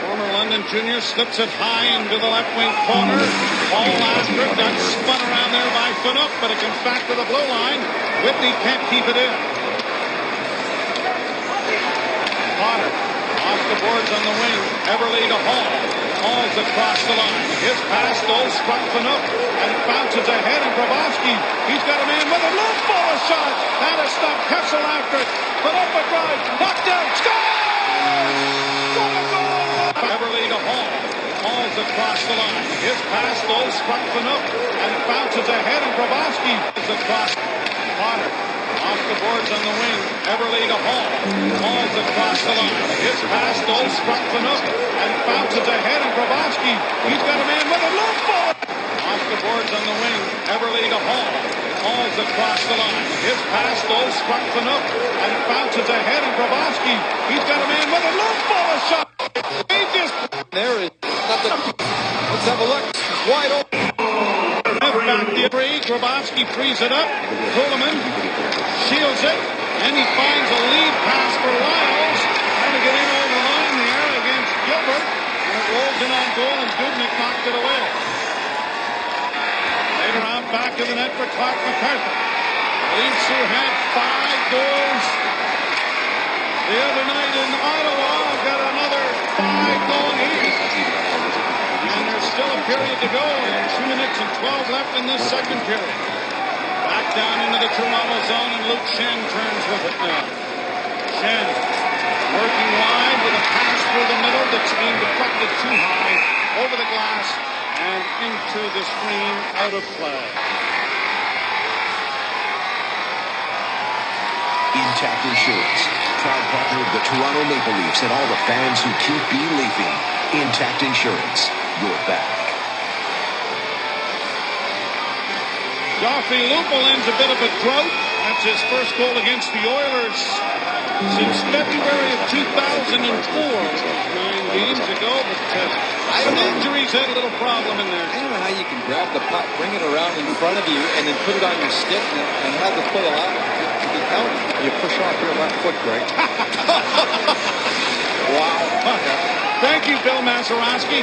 Former London junior slips it high into the left wing corner. Ball after it, got spun around there by Phaneuf, but it comes back to the blue line. Whitney can't keep it in. Potter off the boards on the wing. Everly to Hall. Hall's across the line. His pass though struck Phaneuf and it bounces ahead, and Grabowski, he's got a man with a loop ball shot. That is stopped. Kessel after it. Phaneuf a drive. Knocked down. Score! Everly to Hall. Hall's across the line. His pass though struck Phaneuf and it bounces ahead, and Grabowski is across. Potter off the boards on the wing. Everly to Hall. Hall's across the line. His pass though struck Phaneuf and it bounces ahead, and Grabowski, he's got a man with a loop ball. Off the boards on the wing. Everly to Hall. Hall's across the line. His pass though struck Phaneuf and it bounces ahead, and Grabowski, he's got a man with a loop ball shot. There is nothing. Let's have a look. Wide open. Back the three. Grabowski frees it up. Kuhlman shields it, and he finds a lead pass for Lyles. Trying to get in over the line there against Gilbert. And it rolls in on goal, and Dubnyk knocked it away. Later on, back to the net for Clark MacArthur. Leafs, who had 5 goals the other night in Ottawa, got another 5 going here. And there's still a period to go. 2 minutes and 12 left in this second period. Back down into the Toronto zone, and Luke Schenn turns with it now. Schenn working wide with a pass through the middle that's being deflected too high over the glass and into the screen, out of play. Intact Insurance, proud partner of the Toronto Maple Leafs and all the fans who keep believing. Intact Insurance, you're back. Joffrey Lupul ends a bit of a drought. That's his first goal against the Oilers since February of 2004, 9 games ago. But some injuries had a little problem in there. I don't know how you can grab the puck, bring it around in front of you, and then put it on your stick and have the play allow it to be counted. You push off your left foot, Greg. Wow. Thank you, Bill Mazeroski.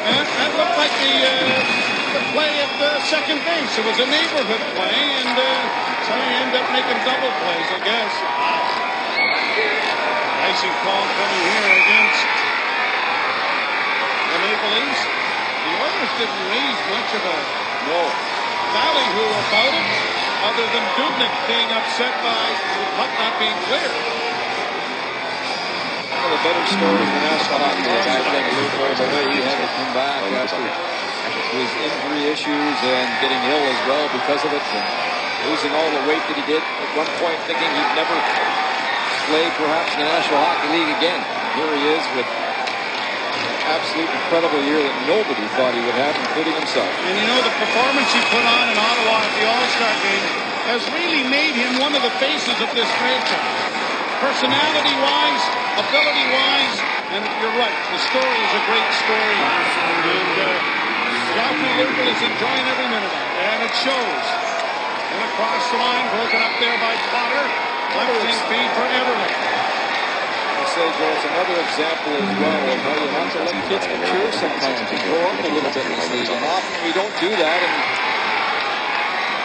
And that looked like the play at second base. It was a neighborhood play, and so he ended up making double plays, I guess. Wow. Icing call coming here against the Maple Leafs. The Oilers didn't raise much of a ballyhoo about it, other than Dubnyk being upset by the puck not being cleared. One of the better stories in the National Hockey League, I think, the way he had to come back after his injury issues and getting ill as well because of it, and losing all the weight that he did. At one point, thinking he'd never play perhaps in the National Hockey League again. Here he is with an absolute incredible year that nobody thought he would have, including himself. And you know, the performance he put on in Ottawa at the All-Star game has really made him one of the faces of this franchise. Personality-wise, ability-wise, and you're right, the story is a great story. And Joffrey Lupul is enjoying every minute of it, and it shows. And across the line, broken up there by Potter. Left-wing feed for Everly. I say, Joe, it's another example as well of how you have to let kids mature sometimes and grow up a little bit in this league. And often we don't do that, and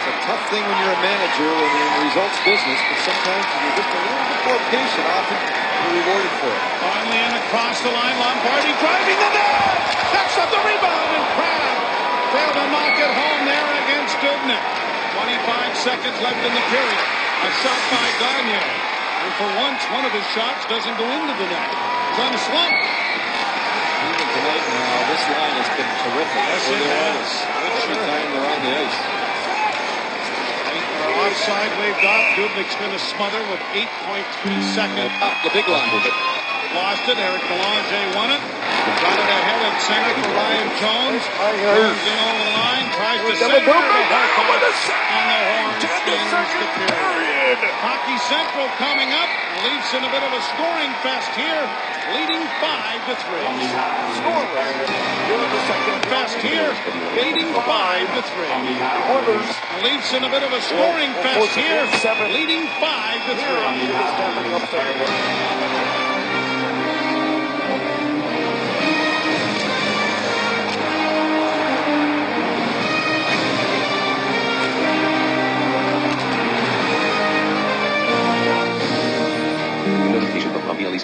it's a tough thing when you're a manager, when you're in the results business, but sometimes you're just a little bit more patient, often you're rewarded for it. Finally in across the line, Lombardi driving the net! Picks up the rebound, and Pratt failed to knock it home there against Dubnyk. 25 seconds left in the period. A shot by Goniey. And for once, one of his shots doesn't go into the net. He's on a slump. Even tonight now, this line has been terrific. Yes, it has. Every time they're on the ice. Offside waved off. Dubnyk's going to smother with 8.3 seconds. The big line. Lost it. Eric Belanger won it. Got it ahead at center for Ryan Jones. Goes in over the line. Tries to center. And the horn ends the period. Hockey Central coming up. Leafs in a bit of a scoring fest here. Leading 5-3. Fest here. Leading 5-3. Oilers. Leafs in a bit of a scoring fest here. Leading 5-3.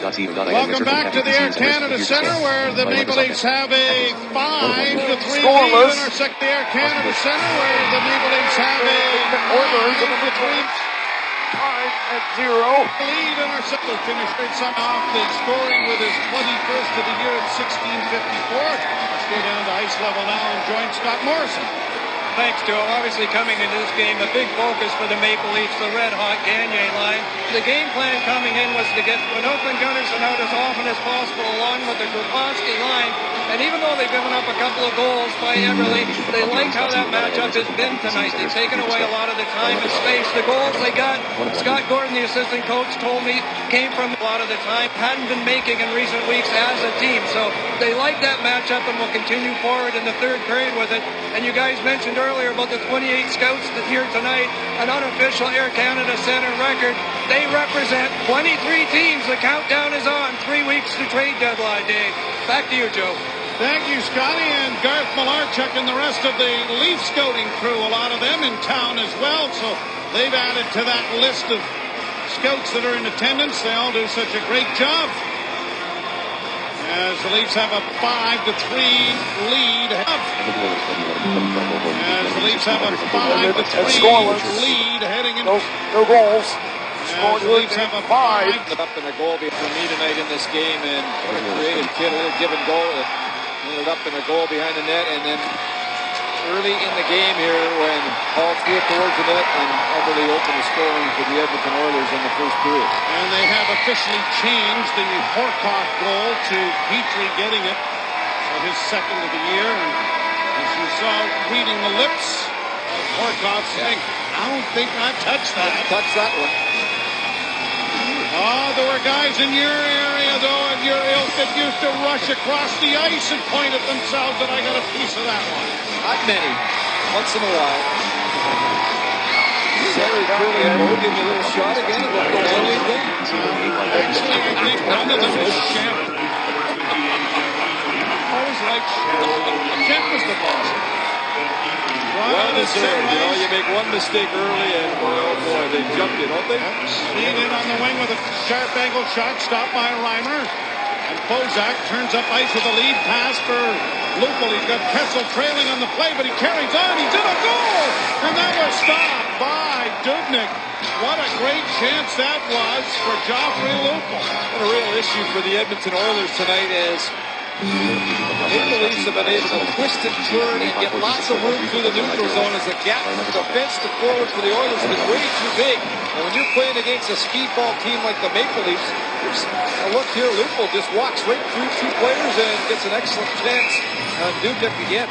Welcome back to the Air Canada Center, where the Maple Leafs have a 5-3 lead in our second Air Canada Center, where the Maple Leafs have a Oilers tied at 0 lead in our second. Finished some off the scoring with his 21st of the year at 16:54. Let's go down to ice level now and join Scott Morrison. Thanks, Joe. Obviously, coming into this game, a big focus for the Maple Leafs, the red-hot Goniey line. The game plan coming in was to get Winokurd Gunnarsson out as often as possible, along with the Grabowski line. And even though they've given up a couple of goals by Everly, they like how that matchup has been tonight. They've taken away a lot of the time and space. The goals they got, Scott Gordon, the assistant coach, told me came from a lot of the time, hadn't been making in recent weeks as a team. So they like that matchup and will continue forward in the third period with it. And you guys mentioned earlier about the 28 scouts that here tonight, an unofficial Air Canada Center record. They represent 23 teams. The countdown is on. 3 weeks to trade deadline day. Back to you, Joe. Thank you, Scotty, and Garth Malarchuk and the rest of the Leaf scouting crew, a lot of them in town as well, so they've added to that list of scouts that are in attendance. They all do such a great job. As the Leafs have a 5-3 lead. As the Leafs have a 5-3 lead heading into... No goals. As the Leafs have a 5. Up in a goal for me tonight in this game, and what a creative kid, a little give and go. Ended up in a goal behind the net, and then early in the game here when Hall threw it towards the net and Everly opened the scoring for the Edmonton Oilers in the first period. And they have officially changed the Horkoff goal to Petrie getting it for his second of the year. And as you saw, reading the lips of Horkoff saying, I don't think I touched that. Touch that one. Oh, there were guys in your area, though, and your ilk that used to rush across the ice and point at themselves, and I got a piece of that one. Not many. Once in a while. Sorry, Curly Moe, give me a little shot again. It won't go anything. Actually, I think one of them is Shem. Always liked Shem. Shem was the boss. Well deserved. You know, you make one mistake early, and oh boy, they jumped you, don't they? Speed in on the wing with a sharp angle shot, stopped by Reimer. And Bozak turns up ice with a lead pass for Lupul. He's got Kessel trailing on the play, but he carries on. He's in a goal! And that was stopped by Dubnyk. What a great chance that was for Joffrey Lupul. And a real issue for the Edmonton Oilers tonight is Maple Leafs have been able to twist and turn and get lots of room through the neutral zone as the gap from defense to forward for the Oilers has been way too big. And when you're playing against a speedball team like the Maple Leafs, look here, Lupul just walks right through two players and gets an excellent chance on Dubnyk again.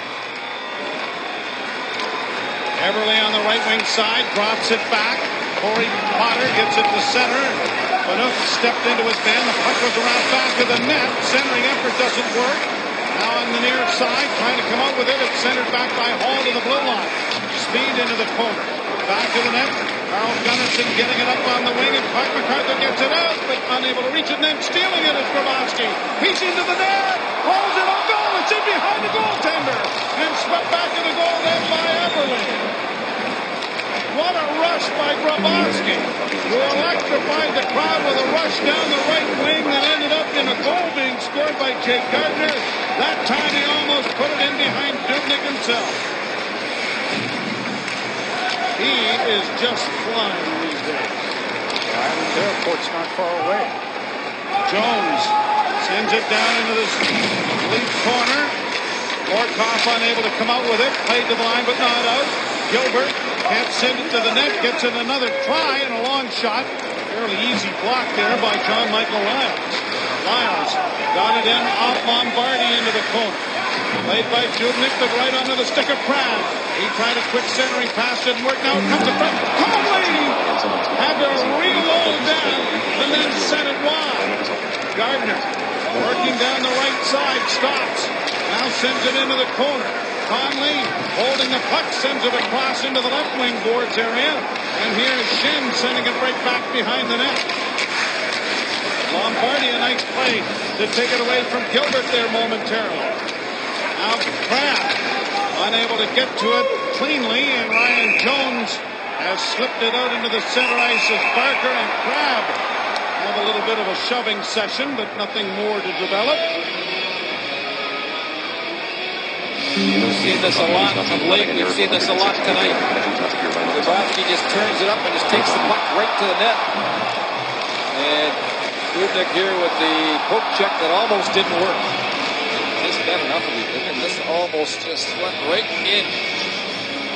Everly on the right wing side, drops it back. Corey Potter gets it to center. Banuk stepped into his man. The puck goes around back to the net. Centering effort doesn't work. Now on the near side, trying to come out with it. It's centered back by Hall to the blue line. Speed into the corner. Back to the net. Carl Gunnarsson getting it up on the wing, and Clark MacArthur gets it out, but unable to reach it. And then stealing it is Grabowski. He's into the net. Rolls it on goal. It's in behind the goaltender. And swept back to the goal then by Everly. What a rush by Grabowski, who electrified the crowd with a rush down the right wing that ended up in a goal being scored by Jake Gardner. That time he almost put it in behind Dubnyk himself. He is just flying these days. Island Airport's not far away. Jones sends it down into the lead corner. Horkoff unable to come out with it. Played to the line but not out. Gilbert can't send it to the net. Gets in another try and a long shot. Fairly easy block there by John Michael Lyles. Lyles got it in off Lombardi into the corner. Played by Dubnyk, but right onto the stick of Pratt. He tried a quick centering pass, didn't work. Now it comes to Pratt. Conley had to reload down and then sent it wide. Gardner working down the right side, stops. Now sends it into the corner. Conley holding the puck, sends it across into the left wing boards area. And here's Shen sending it right back behind the net. Lombardi, a nice play to take it away from Gilbert there momentarily. Now Pratt unable to get to it cleanly, and Ryan Jones has slipped it out into the center ice as Barker and Crabb have a little bit of a shoving session, but nothing more to develop. We've seen this a lot of late. We've seen this a lot tonight. Grabowski just turns it up and just takes the puck right to the net. And Dubnyk here with the poke check that almost didn't work. Just got enough of it, didn't it? This almost just went right in.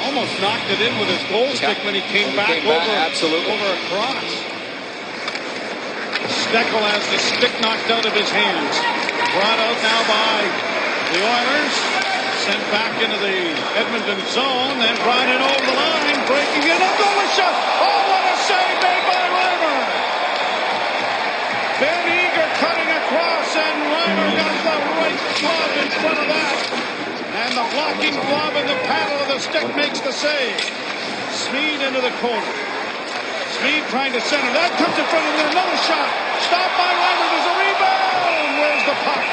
Almost knocked it in with his goal stick when he came back over across. Steckel has the stick knocked out of his hands. Brought out now by the Oilers. Sent back into the Edmonton zone, then brought it over the line, breaking it up. Oh, a shot! Oh, what a save made by Reimer! Ben Eager cutting across, and Reimer got the right glove in front of that. And the blocking glove and the paddle of the stick makes the save. Smeed into the corner. Smeed trying to center. That comes in front of him. Another shot. Stopped by Reimer. There's a rebound. Where's the puck?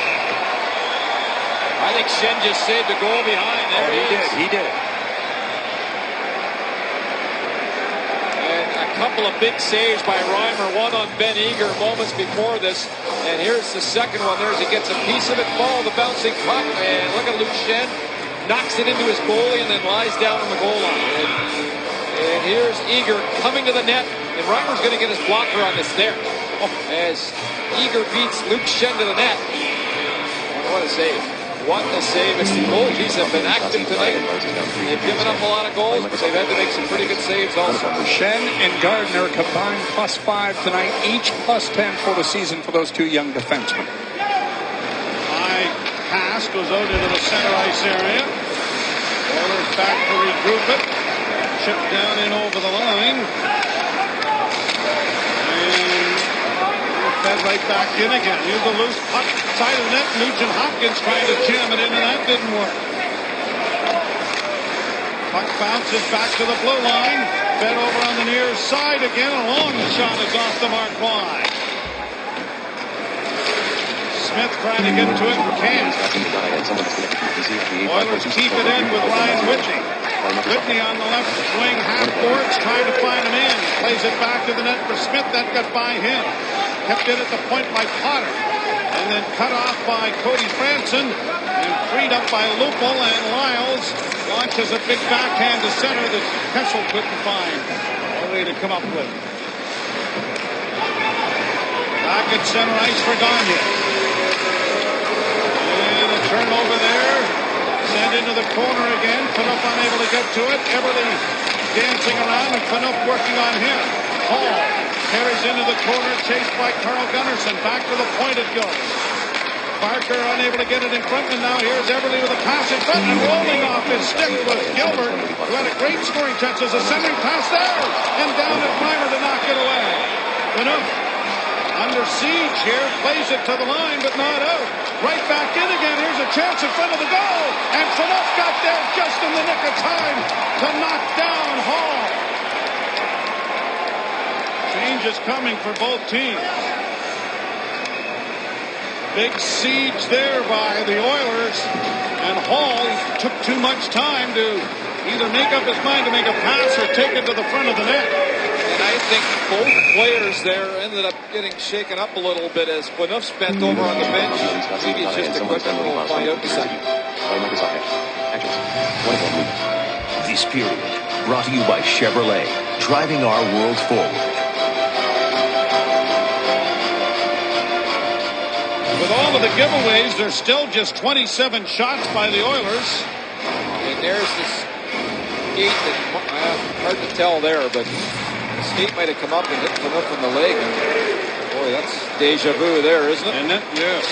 I think Shen just saved the goal behind. There He did. And a couple of big saves by Reimer. One on Ben Eager moments before this. And here's the second one there as he gets a piece of it. Follow the bouncing puck. And look at Luke Shen. Knocks it into his goalie and then lies down on the goal line. And here's Eager coming to the net. And Reimer's going to get his blocker on this there. As Eager beats Luke Shen to the net. And what a save. What a save. It's the goalies have been active tonight. They've given up a lot of goals, but they've had to make some pretty good saves also. Shen and Gardner combined +5 tonight, each +10 for the season for those two young defensemen. High pass goes out into the center ice area. Oilers back to regroup it. Chip down in over the line. And fed right back in again. Here's the loose puck side of the net. Nugent Hopkins trying to jam it in, and that didn't work. Puck bounces back to the blue line. Fed over on the near side again. A long shot is off the mark wide. Smith trying to get to it and can't. Oilers keep it in with Ryan Whitney. Whitney on the left wing, half boards, trying to find a man. Plays it back to the net for Smith. That got by him. Kept it at the point by Potter. And then cut off by Cody Franson. And freed up by Lupul, and Lyles launches a big backhand to center that Kessel couldn't find a way to come up with. Back at center ice for Goniey. And a turnover there. Sent into the corner again. Phaneuf unable to get to it. Eberle dancing around, and Phaneuf working on him. Hall carries into the corner, chased by Carl Gunnarsson. Back to the point it goes. Parker unable to get it in front, and now here's Eberle with a pass in front, and rolling off his stick was Gilbert, who had a great scoring chance. There's a centering pass there, and down at Reimer to knock it away. Phaneuf under siege here, plays it to the line, but not out. Right back in again. Here's a chance in front of the goal, and Phaneuf got there just in the nick of time to knock down Hall. Change is coming for both teams. Big siege there by the Oilers, and Hall took too much time to either make up his mind to make a pass or take it to the front of the net. And I think both players there ended up getting shaken up a little bit as Phaneuf's bent over on the bench. Maybe it's just a quick little find out in a second. This period brought to you by Chevrolet, driving our world forward. With all of the giveaways, there's still just 27 shots by the Oilers. And there's this skate that, hard to tell there, but the skate might have come up and hit Phaneuf in the leg. And boy, that's deja vu there, isn't it? Isn't it? Yes.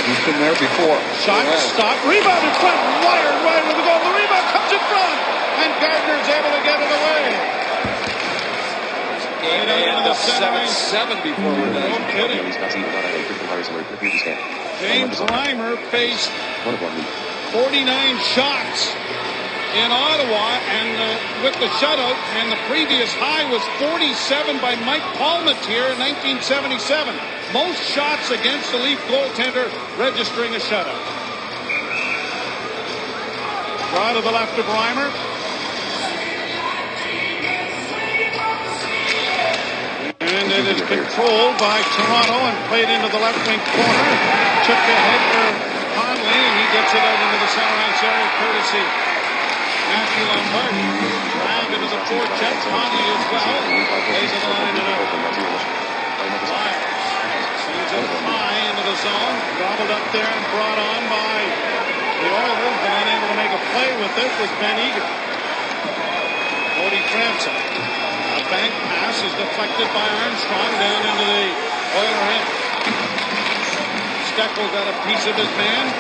He's been there before. Shot, stop, rebound in front, wired right into the goal. The rebound comes in front, and Gardner's able to get it away. Game end of 7-7 before we're done. No kidding. James Reimer faced 49 shots in Ottawa, and with the shutout, and the previous high was 47 by Mike Palmatier in 1977. Most shots against the Leaf goaltender registering a shutout. Draw to the left of Reimer. And it is controlled by Toronto and played into the left wing corner. Chipped ahead for Conley, and he gets it out into the center ice area courtesy Matthew Lombardi. Round into the forecheck. Conley as well. Plays in the line and out. Lyles sends it high into the zone. Gobbled up there and brought on by the Oilers, but unable to make a play with it was Ben Eager. Cody Franson. A bank pass is deflected by Armstrong down into the Oiler end. Steckel got a piece of his man.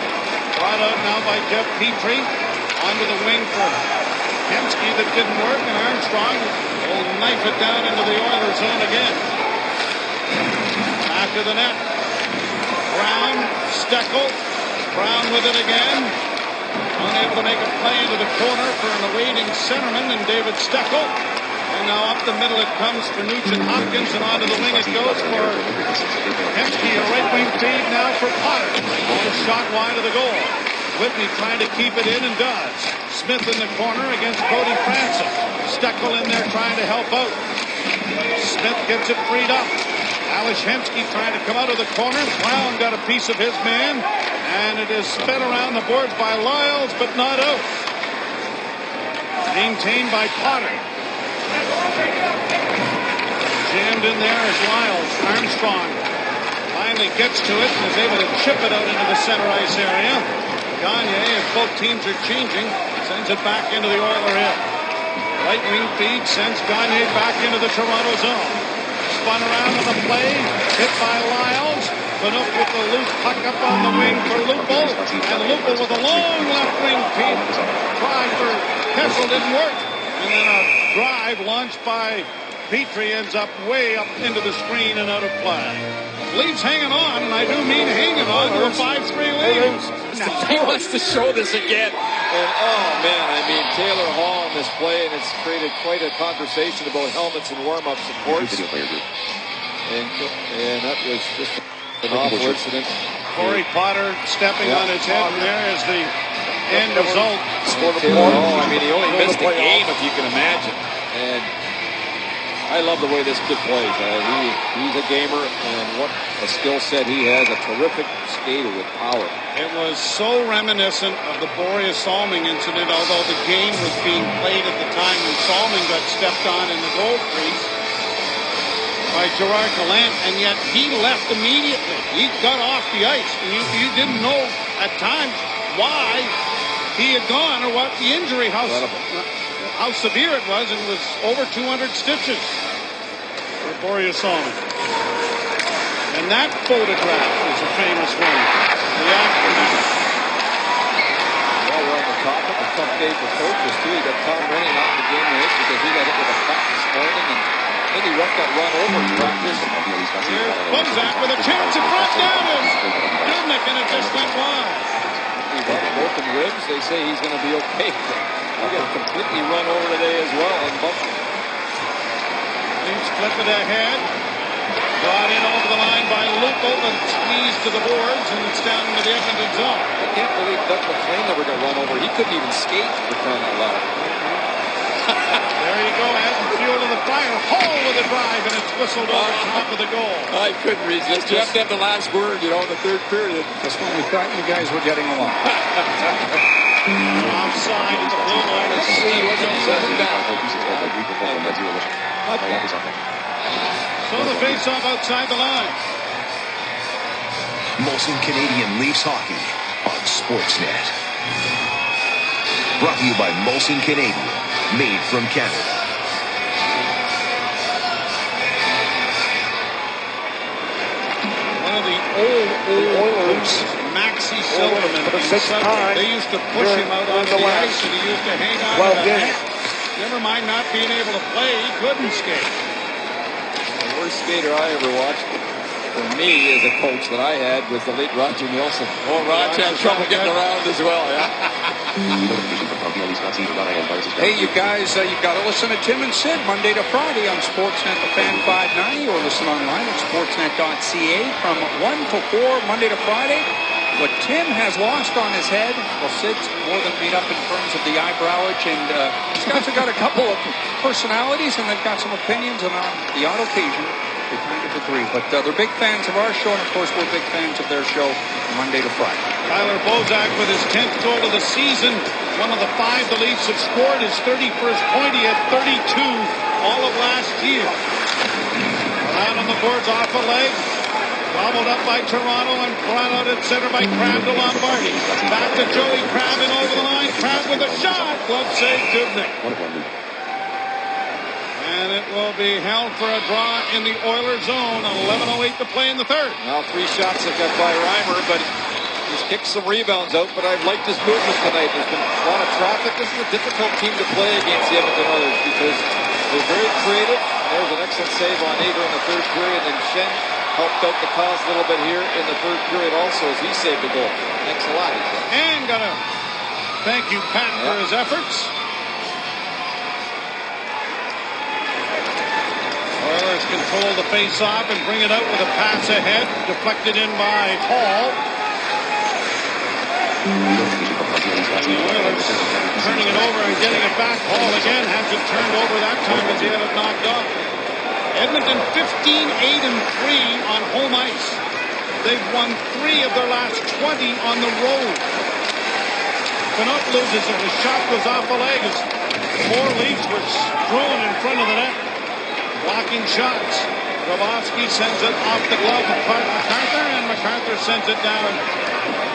Brought out now by Jeff Petrie. Onto the wing for Hemsky that didn't work, and Armstrong will knife it down into the Oiler zone again. Back to the net. Brown, Steckel. Brown with it again. Unable to make a play into the corner for an awaiting centerman and David Steckel. And now up the middle it comes for Nugent Hopkins, and onto the wing it goes for Hemsky. A right wing feed now for Potter. A shot wide of the goal. Whitney trying to keep it in and does. Smith in the corner against Cody Franson. Steckel in there trying to help out. Smith gets it freed up. Ales Hemsky trying to come out of the corner. Brown got a piece of his man, and it is sped around the boards by Lyles, but not out. Maintained by Potter. Jammed in there is Lyles. Armstrong finally gets to it and is able to chip it out into the center ice area. Goniey, if both teams are changing, sends it back into the Oiler end. Right wing feed sends Goniey back into the Toronto zone. Spun around on the play, hit by Lyles. Phaneuf with the loose puck up on the wing for Lupul, and Lupul with a long left wing feed. Try for Kessel, didn't work. And then a drive launched by Petrie ends up way up into the screen and out of play. Leafs hanging on, and I do mean hanging on to a 5-3 lead. He wants to show this again. And, oh, man, I mean, Taylor Hall on this play, and it's created quite a conversation about helmets and warm-up supports. And that was just an awful incident. Corey Potter stepping on his head, and there is the end result. Taylor Hall, I mean, he only missed a game, if you can imagine. And I love the way this kid plays. He's a gamer, and what a skill set he has. A terrific skater with power. It was so reminiscent of the Boreas Salming incident, although the game was being played at the time when Salming got stepped on in the goal crease by Gerard Gallant, and yet he left immediately. He got off the ice, and you didn't know at times why he had gone or what the injury, how severe it was, and it was over 200 stitches for Boreas Salming. And that photograph is a famous one. The aftermath. Well, we're on the topic. A tough day for coaches, too. You got Tom Rennie out in the game late because he got hit with a puck this morning, and I think he got run over in practice. Here's Bozak with a chance in front. Down is Dubnyk, and it just went wide. He got broken ribs. They say he's going to be okay. He got completely run over today as well in Buffalo. Leafs flip it ahead. Brought in over the line by Lupo and squeezed to the boards, and it's down into the Edmonton zone. I can't believe Doug McLean never got run over. He couldn't even skate for crying out loud. There you go, adding fuel to the fire. Hall with a drive, and it's whistled over on top of the goal. I couldn't resist. You have to have the last word, in the third period. Just when we thought you guys were getting along. Offside at the blue line. He wasn't setting down. So the face-off outside the line. Molson Canadian Leafs Hockey on Sportsnet. Brought to you by Molson Canadian, made from Canada. One of the old Oilers, Maxie Silverman. They used to push him out on the ice, and he used to hang on to the net. Never mind not being able to play, he couldn't skate. The worst skater I ever watched, for me as a coach that I had, was the late Roger Nielsen. Oh, Roger had trouble getting around as well, yeah. Hey, you guys, you've got to listen to Tim and Sid Monday to Friday on Sportsnet, the Fan 590, or listen online at sportsnet.ca from 1 to 4 Monday to Friday. What Tim has lost on his head, well, Sid's more than made up in terms of the eyebrowage, and these guys have got a couple of personalities, and they've got some opinions, and on the odd occasion, they kind of agree. But they're big fans of our show, and of course, we're big fans of their show Monday to Friday. Tyler Bozak with his 10th goal of the season. One of the 5 the Leafs have scored. His 31st point. He had 32 all of last year. Around on the boards off a leg. Gobbled up by Toronto and brought out at center by Crabbe to Lombardi. Back to Joey Crabbe and over the line. Crabbe with a shot. Glove save, Dubnyk. And it will be held for a draw in the Oilers zone. 11:08 to play in the third. Now 3 shots have got by Reimer, but he's kicked some rebounds out, but I've liked his movement tonight. There's been a lot of traffic. This is a difficult team to play against the Edmonton Oilers because they're very creative. There's an excellent save on Ager in the third period, and Shen helped out the cause a little bit here in the third period also as he saved the goal. Thanks a lot. And gotta thank you, Pat, for his efforts. Oilers control the face-off and bring it out with a pass ahead, deflected in by Hall. And the Oilers turning it over and getting it back. Hall again has it turned over that time as he had it knocked off. Edmonton 15-8-3 on home ice. They've won 3 of their last 20 on the road. Canuck loses it. The shot goes off the leg as 4 Leafs were strewn in front of the net. Blocking shots. Grabowski sends it off the glove of MacArthur, and MacArthur sends it down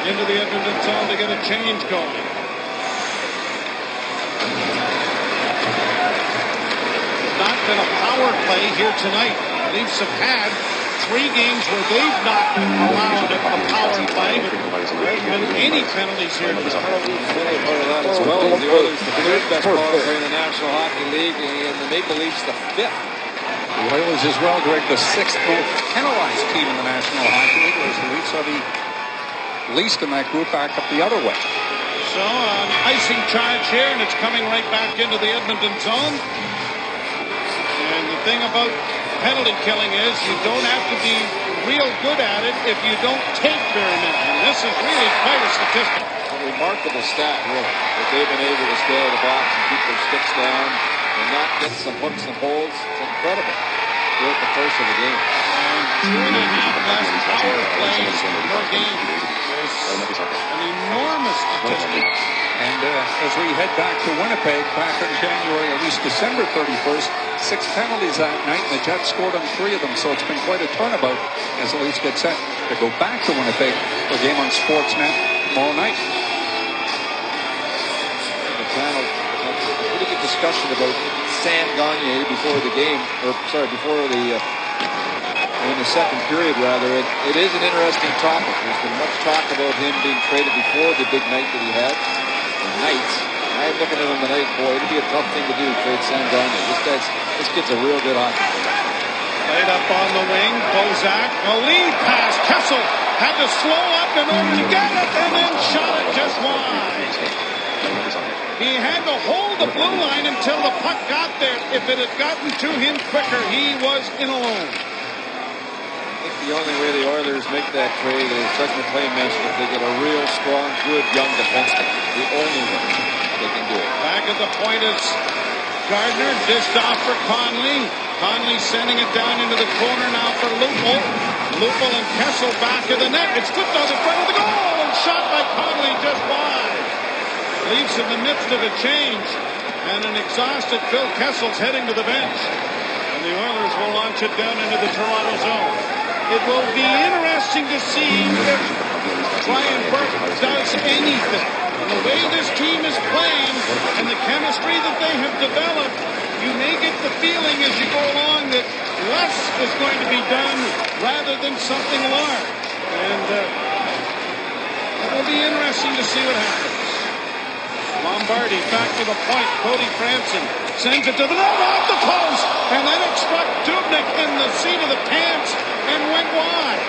into the Edmonton zone to get a change going. Not been a power play here tonight. The Leafs have had 3 games where they've not allowed a power play, but there haven't been any penalties here. Part of that as well. The Oilers, the 3rd best power play in the National Hockey League, and the Maple Leafs, the 5th. The Oilers as well, Greg, the 6th most penalized team in the National Hockey League. Whereas the Leafs are the least in that group, back up the other way. So an icing charge here, and it's coming right back into the Edmonton zone. And the thing about penalty killing is you don't have to be real good at it if you don't take very many. And this is really quite a statistic. A remarkable stat, really, that they've been able to stay out of the box and keep their sticks down and not get some hooks and holes. It's incredible throughout the course of the game. And 2.5 less power plays per game is an enormous statistic. And as we head back to Winnipeg, back in January, at least December 31st, 6 penalties that night, and the Jets scored on 3 of them. So it's been quite a turnabout as the Leafs get set to go back to Winnipeg for a game on Sportsnet tomorrow night. The panel had a pretty good discussion about Sam Goniey before the game, before the in the second period, rather. It is an interesting topic. There's been much talk about him being traded before the big night that he had. Nights. I'm looking at him tonight, boy. It'd be a tough thing to do, trade Sam Goniey. This kid's a real good hockey player. Played up on the wing, Bozak, a lead pass. Kessel had to slow up in order to get it, and then shot it just wide. He had to hold the blue line until the puck got there. If it had gotten to him quicker, he was in alone. I think the only way the Oilers make that trade is, as McLean mentioned, if they get a real strong, good, young defenseman. The only way they can do it. Back at the point is Gardner, dished off for Conley. Conley sending it down into the corner now for Lupul. Lupul and Kessel back of the net. It's flipped on the front of the goal and shot by Conley just wide. Leafs in the midst of a change, and an exhausted Phil Kessel's heading to the bench. And the Oilers will launch it down into the Toronto zone. It will be interesting to see if Brian Burke does anything. And the way this team is playing and the chemistry that they have developed, you may get the feeling as you go along that less is going to be done rather than something large. And it will be interesting to see what happens. Lombardi back to the point. Cody Franson sends it to the net off the post, and then it struck Dubnyk in the seat of the pants and went wide.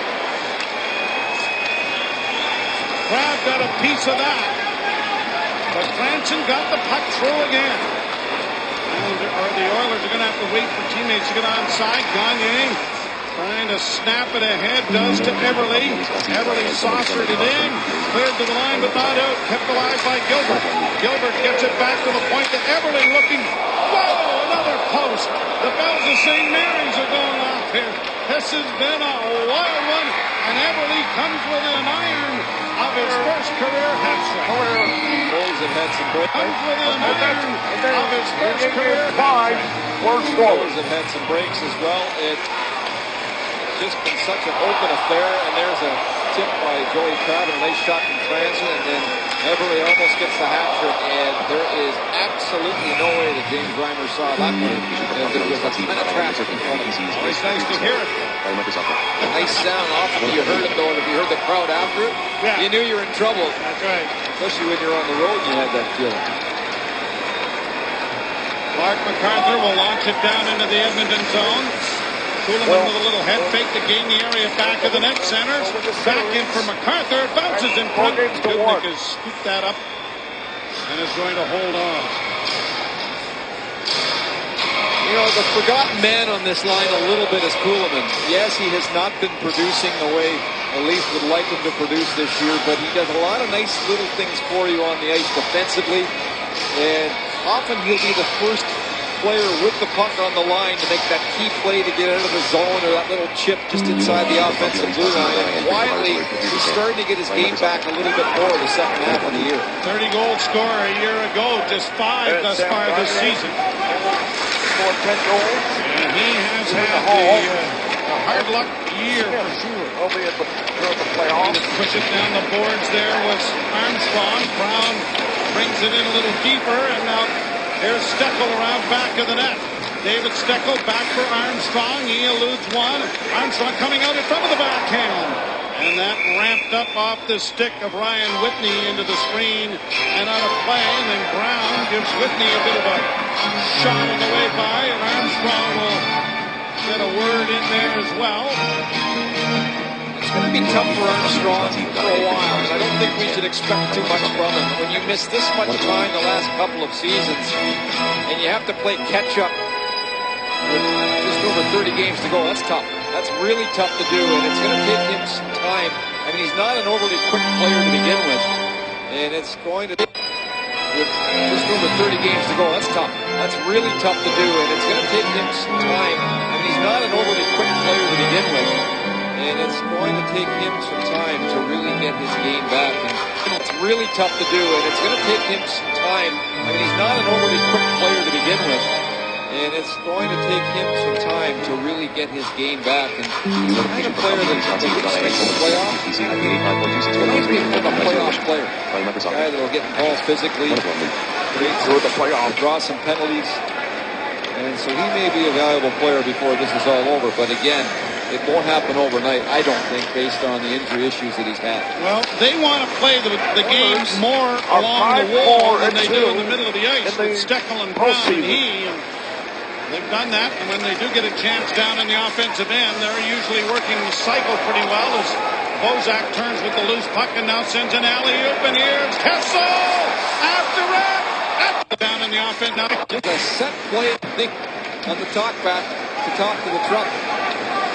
Crab got a piece of that, but Franson got the puck through again. And the Oilers are going to have to wait for teammates to get onside. Goniey trying to snap it ahead, does to Everly. Everly saucered it in, cleared to the line but not out, kept alive by Gilbert. Gilbert gets it back to the point to Everly looking, whoa, another post. The bells of St. Mary's are going off here. This has been a wild one, and Everly comes with an iron of his first career hat-trick. Bulls have had some breaks. Comes with an iron of his first career five first goals. Bulls have had some breaks as well. It's just been such an open affair, and there's a tip by Joey Crowder, a nice shot from Franson, and then Everly almost gets the hat trick, and there is absolutely no way that James Reimer saw that one, as there was a ton of traffic in front of him. It's nice to hear it. A nice sound. Often you heard it, though, and if you heard the crowd after it, you knew you were in trouble. That's right. Especially when you're on the road and you had that feeling. Clark MacArthur will launch it down into the Edmonton zone. Kuhlman with a little head fake to gain the area back of the net centers. Back in for MacArthur. Bounces in front. Dubnyk has scooped that up and is going to hold on. You know, the forgotten man on this line a little bit is Kuhlman. Yes, he has not been producing the way the Leafs would like him to produce this year, but he does a lot of nice little things for you on the ice defensively. And often he'll be the first player with the puck on the line to make that key play to get out of the zone, or that little chip just inside the offensive blue line. And quietly, he's starting to get his game back a little bit more the second half of the year. 30-goal scorer a year ago, just 5 thus far this season. And he has had the hard luck year for sure. Trying to push it down the boards there was Armstrong. Brown brings it in a little deeper, and now here's Steckel around back of the net. David Steckel back for Armstrong. He eludes one. Armstrong coming out in front of the backhand. And that ramped up off the stick of Ryan Whitney into the screen and out of play. And then Brown gives Whitney a bit of a shot on the way by. And Armstrong will get a word in there as well. It's going to be tough for Armstrong for a while. I don't think we should expect too much from him. When you miss this much time the last couple of seasons and you have to play catch-up with just over 30 games to go, that's tough. That's really tough to do, and it's going to take him some time. I mean, he's not an overly quick player to begin with, and it's going to, with just over 30 games to go, that's tough. That's really tough to do, and it's going to take him some time. I mean, he's not an overly quick player to begin with, and it's going to take him some time to really get his game back. And it's really tough to do, and it's going to take him some time. I mean, he's not an overly quick player to begin with, and it's going to take him some time to really get his game back. And he's the kind of player that makes the playoffs. He's going to be a playoff player. A guy that will get involved physically, draw some penalties. And so he may be a valuable player before this is all over. But again, it won't happen overnight, I don't think, based on the injury issues that he's had. Well, they want to play the game more along the wall than they do in the middle of the ice with Steckel and Brown and he. And they've done that, and when they do get a chance down in the offensive end, they're usually working the cycle pretty well as Bozak turns with the loose puck and now sends an alley-oop, and here's Kessel after it. Down in the offense now. Just a set play on the talk back to talk to the truck.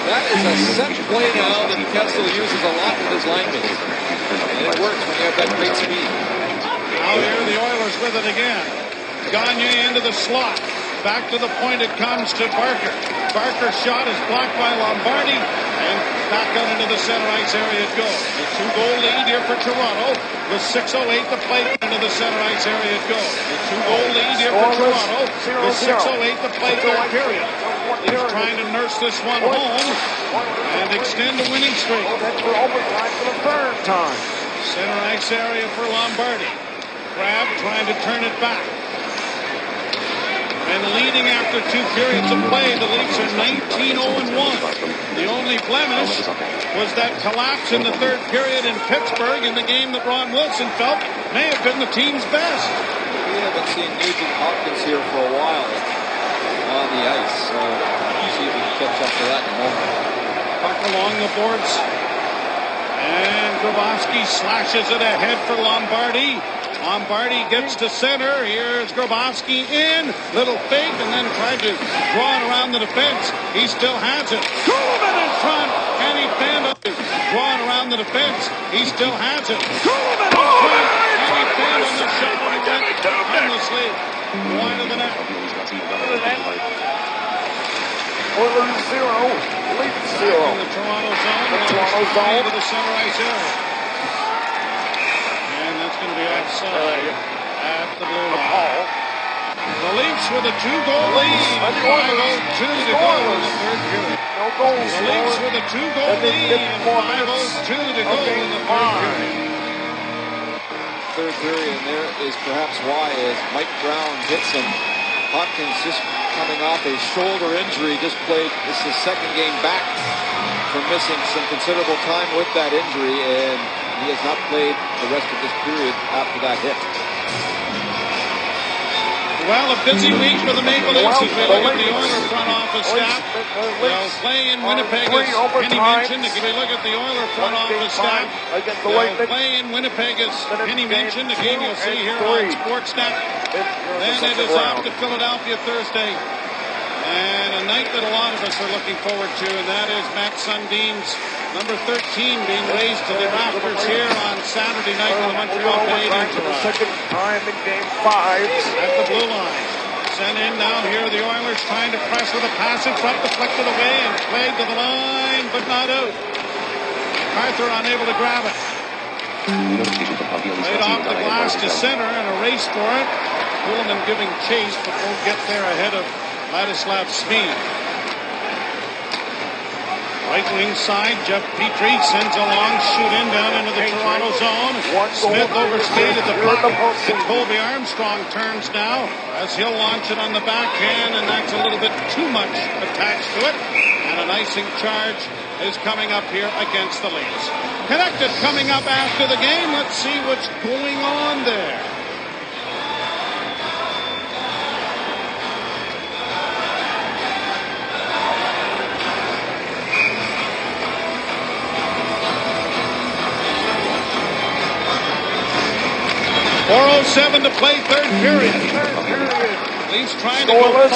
That is a set play now that Kessel uses a lot with his linemen. And it works when you have that great speed. Now here the Oilers with it again. Goniey into the slot. Back to the point it comes to Barker. Barker's shot is blocked by Lombardi. And back out into the center ice area it goes. The 2-goal lead here for Toronto. With 6:08 to play into the center ice area it goes. The 2-goal lead here for Toronto. With 6:08 to play third period. He's trying to nurse this one home and extend the winning streak. For overtime for the third time. Center ice area for Lombardi. Grab trying to turn it back. And leading after 2 periods of play, the Leafs are 19-0-1. The only blemish was that collapse in the third period in Pittsburgh in the game that Ron Wilson felt may have been the team's best. We haven't seen Nugent Hopkins here for a while on the ice. So we'll see if we can catch up to that in a moment. Puck along the boards. And Grabowski slashes it ahead for Lombardi. Lombardi gets to center. Here's Grabowski in. Little fake and then tried to draw it around the defense. He still has it. Kuhlman in front. Can he fend up? Draw it around the defense. He still has it. Kuhlman in front. Can he fend on the shot? And he went endlessly wide of the net. Oilers 0, Leafs 0. In the Toronto zone. The Toronto zone. To the center ice area. Going to be offside at the blue line. The Leafs with a 2-goal lead. 5:02 to go in the third period. No goals. The Leafs with a 2-goal lead and 5:02 to go in the third period. Third period, and there is perhaps why, as Mike Brown hits him. Hopkins just coming off a shoulder injury, just played, this is his second game back from missing some considerable time with that injury, and he has not played the rest of this period after that hit. Well, a busy week for the Maple Leafs. If we look at the Oilers front office staff, they'll play in Winnipeg, as Kenny mentioned. If we look at the Oilers front office staff, they'll play in Winnipeg, as Kenny mentioned. The game you'll see here on Sportsnet. Then it is off to Philadelphia Thursday. And a night that a lot of us are looking forward to, and that is Matt Sundin's number 13 being raised to the rafters here on Saturday night with the Montreal Canadiens. For the second time in Game 5. At the blue line. Sent in now here, the Oilers trying to press with a pass in front, deflected away and played to the line, but not out. MacArthur unable to grab it. Played off the glass to center and a race for it. Kuhlman giving chase, but won't get there ahead of Ladislav Smid. Right wing side, Jeff Petrie sends a long shoot in down into the Toronto zone. Smith overskated the puck. Colby Armstrong turns now as he'll launch it on the backhand, and that's a little bit too much attached to it. And an icing charge is coming up here against the Leafs. Connected coming up after the game. Let's see what's going on there. .407 to play, third period. Leafs trying to go 5-0-1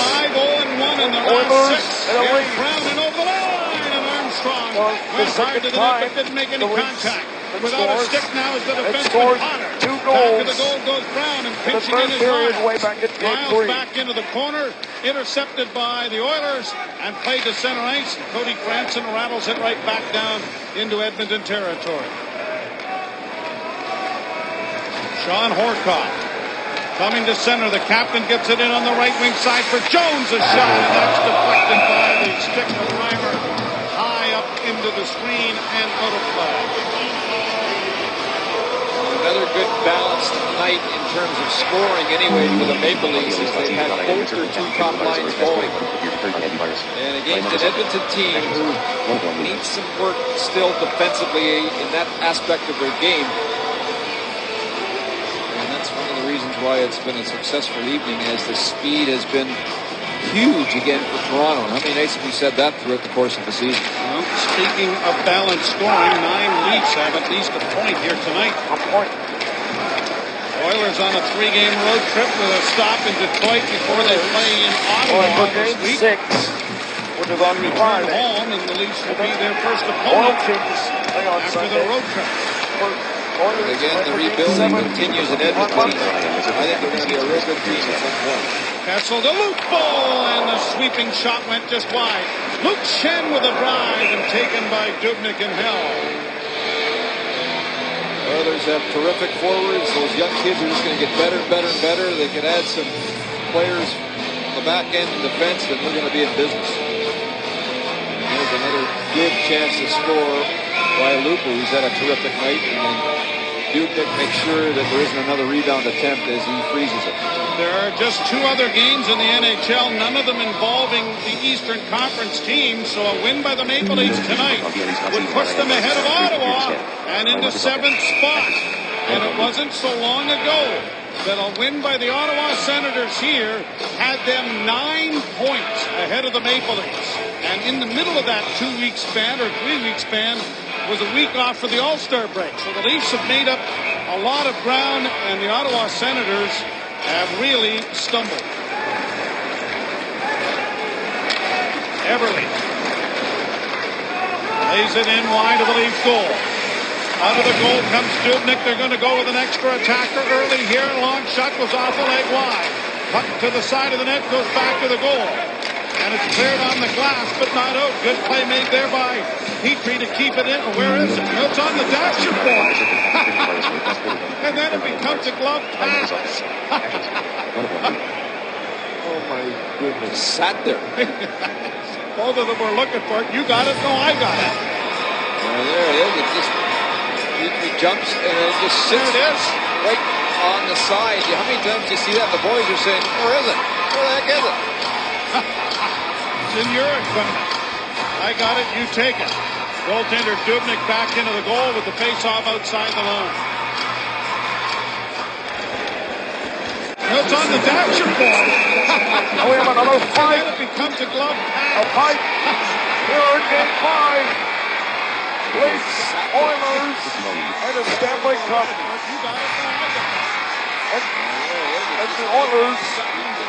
in the last 6. Here's Brown and over the line, and Armstrong went hard to the net but didn't make any contact. Without a stick now is the defenseman Connor. Back to the goal goes Brown, and pinching in his Miles. Miles back into the corner, intercepted by the Oilers, and played to center ice. Cody Granson rattles it right back down into Edmonton territory. Sean Horcoff coming to center. The captain gets it in on the right wing side for Jones. A shot, and that's deflected by the stick of Reimer high up into the screen and out of play. Another good balanced night in terms of scoring anyway for the Maple Leafs as they had both their two top lines going. And against an Edmonton team who needs some work still defensively in that aspect of their game. One of the reasons why it's been a successful evening, as the speed has been huge again for Toronto. How many nights have we said that throughout the course of the season? Well, speaking of balanced scoring, 9 Leafs have at least a point here tonight. Oilers on a 3-game road trip with a stop in Detroit before they play in Ottawa this week. Which is on return home, and the Leafs will be their first opponent after their road trip. Again, the rebuilding continues in Edmonton. I think they're going to be a real good team at some point. Kessel to Luke Bull, and the sweeping shot went just wide. Luke Shen with a drive and taken by Dubnyk and Hell. Oilers have terrific forwards. Those young kids are just going to get better and better and better. They could add some players on the back end in defense, and we're going to be in business. And there's another good chance to score by Lupu. He's had a terrific night, and then Dubnyk makes sure that there isn't another rebound attempt as he freezes it. There are just 2 other games in the NHL, none of them involving the Eastern Conference teams, so a win by the Maple Leafs tonight would push them ahead of Ottawa and into 7th spot. And it wasn't so long ago that a win by the Ottawa Senators here had them 9 points ahead of the Maple Leafs. And in the middle of that 2-week span or 3-week span was a week off for the All-Star break. So the Leafs have made up a lot of ground, and the Ottawa Senators have really stumbled. Everly lays it in wide of the Leafs goal. Out of the goal comes Dubnyk. They're going to go with an extra attacker early here. Long shot goes off the leg wide. Puck to the side of the net, goes back to the goal. And it's cleared on the glass, but not out. Good play made there by Petrie to keep it in. Where is it? It's on the dashboard. And then it becomes a glove pass. Oh my goodness. Sat there. Both of them were looking for it. You got it? No, I got it. There it is. It just Petrie jumps and it just sits right on the side. How many times do you see that? The boys are saying, where is it? Where the heck is it? It's in your equipment. I got it, you take it. Goaltender Dubnyk back into the goal with the face-off outside the line. It's on the dashboard. We have another fight. And then it becomes a glove pass. A fight. Here in game 5. Leafs, Oilers, and the Stanley Cup. You got it, no, I got it. And the Oilers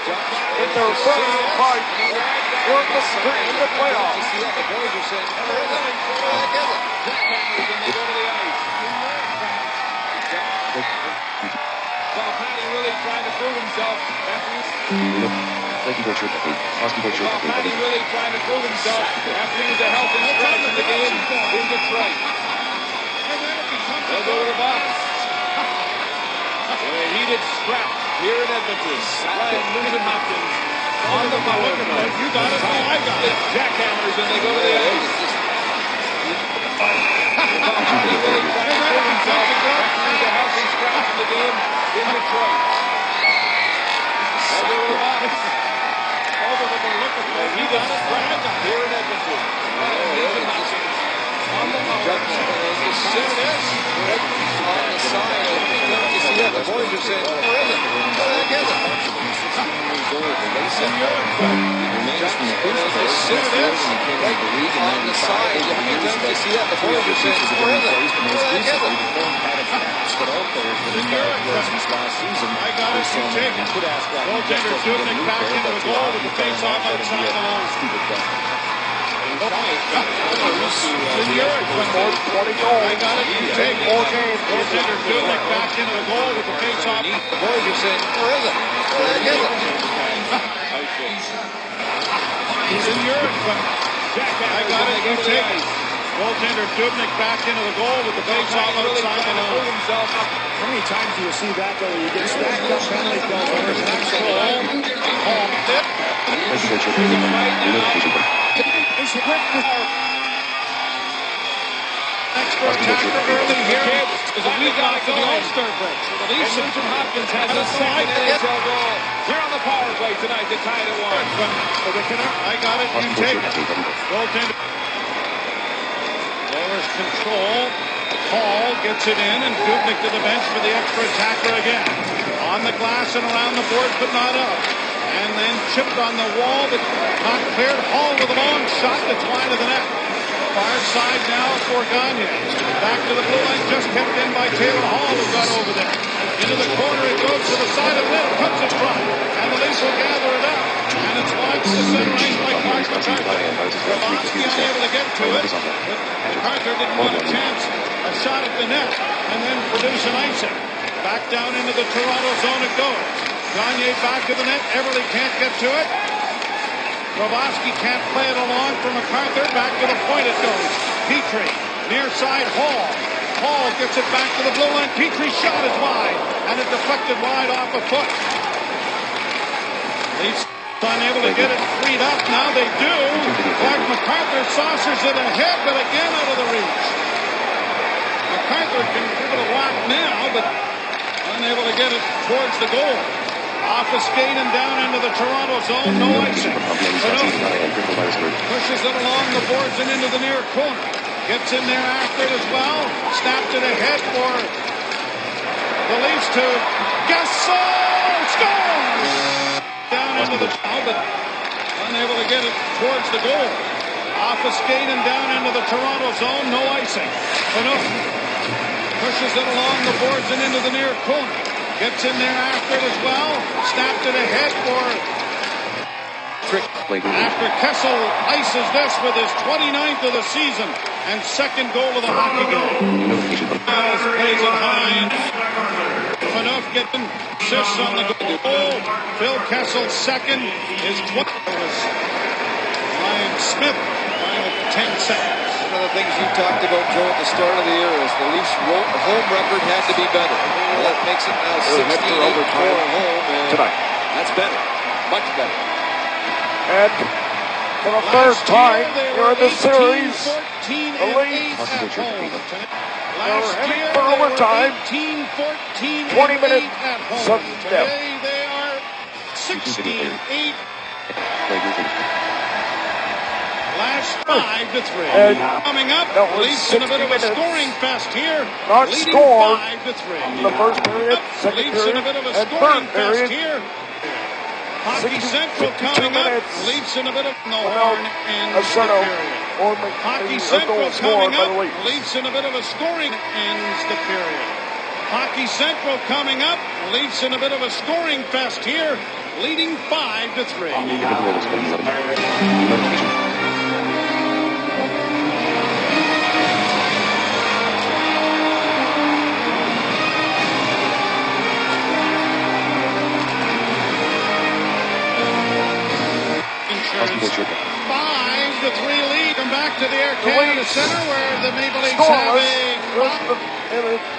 in their first fight in the playoffs. The boys are saying, where is it? Where the heck is it? Jackhammers and they go to the ice. Well, Patty really trying to prove himself after Patty really trying to prove himself after he was a healthy scratch in the game in Detroit. They'll go to the box. A heated scrap here in Edmonton. Ryan Nugent-Hopkins on the power play. You got it, no, I got it. Jackhammers and they go to the ice. the game in Detroit. He got it right here in Edmonton. On the mound. There it is. On the side. You see that? The boys are saying, where is it? There it is. On the side. How many times do you see that? The boys are saying, where is it? But all players that have got since last season, I got it. You take it. Goaltender Dubnyk back into the goal with the face-off outside the line. stupid question. I got it. You take it. Goaltender Dubnyk back into the goal with the face-off. The boys are saying, where is it? Where is it? He's in your equipment. I got it. You take it. Goaltender Dubnyk back into the goal with the face-off outside the line. How many times do you see that, though? You get stacked up penalty kills over the next goal. Expert tackler early here. Is a week off of the All-Star break. So the Leafs and Hopkins has a second NHL goal. Here on the power play tonight to tie it at 1. I got it. You take it. Goaltender. Oilers control. Hall gets it in, and Dubnyk to the bench for the extra attacker again. On the glass and around the boards, but not out. And then chipped on the wall, but not cleared. Hall with a long shot that's wide of the net. Far side now for Goniey. Back to the blue line, just kept in by Taylor Hall, who got over there. Into the corner, it goes to the side of the net, puts it front. And the Leafs will gather it up. And it's launched to center ice by Clark McCarthy. Goniey unable to get to it. McCarthy didn't want a chance. A shot at the net, and then produce an icing. Back down into the Toronto zone it goes. Goniey back to the net. Everly can't get to it. Bobrovsky can't play it along for MacArthur. Back to the point it goes. Petrie, near side Hall. Hall gets it back to the blue line. Petrie's shot is wide, and it deflected wide off a foot. Leafs unable to get it freed up. Now they do. Clark MacArthur saucers it ahead, but again out of the reach. MacArthur can give it a whack now, but unable to get it towards the goal. Off a skate and down into the Toronto zone. No icing. Pushes it along the boards and into the near corner. Gets in there after it as well. Snapped it ahead for the Leafs to Gasol. Scores! Down into the foul, but unable to get it towards the goal. Off a skate and down into the Toronto zone. No icing. Pushes it along the boards and into the near corner. Gets in there after it as well. Snapped it ahead for after Kessel ices this with his 29th of the season and second goal of the hockey game. Miles plays it high. Phaneuf getting assists on the goal. Phil Kessel second. His 20th was Ryan Smith. Final 10 seconds. One of the things you talked about, Joe, at the start of the year is the Leafs' home record had to be better. Well, that makes it now 16-4 at home, and that's better, much better. And for the first time here in the series, the Leafs are heading for overtime. 20 minutes sudden death. Today they are 16-8. Last 5-3. Coming up, Leafs in a bit of a scoring fest here. Not leading scored 5-3. the first period, second Leafs in a period, bit of a and scoring third fest period. here. Hockey Central coming up. Leafs in a bit of the horn ends the period. Hockey Central coming up. Leafs in a bit of a scoring ends the period. Hockey Central coming up. Leafs in a bit of a scoring fest here, leading 5-3. Insurance 5-3 lead. Come back to the Air Canada Center where the Maple Leafs have a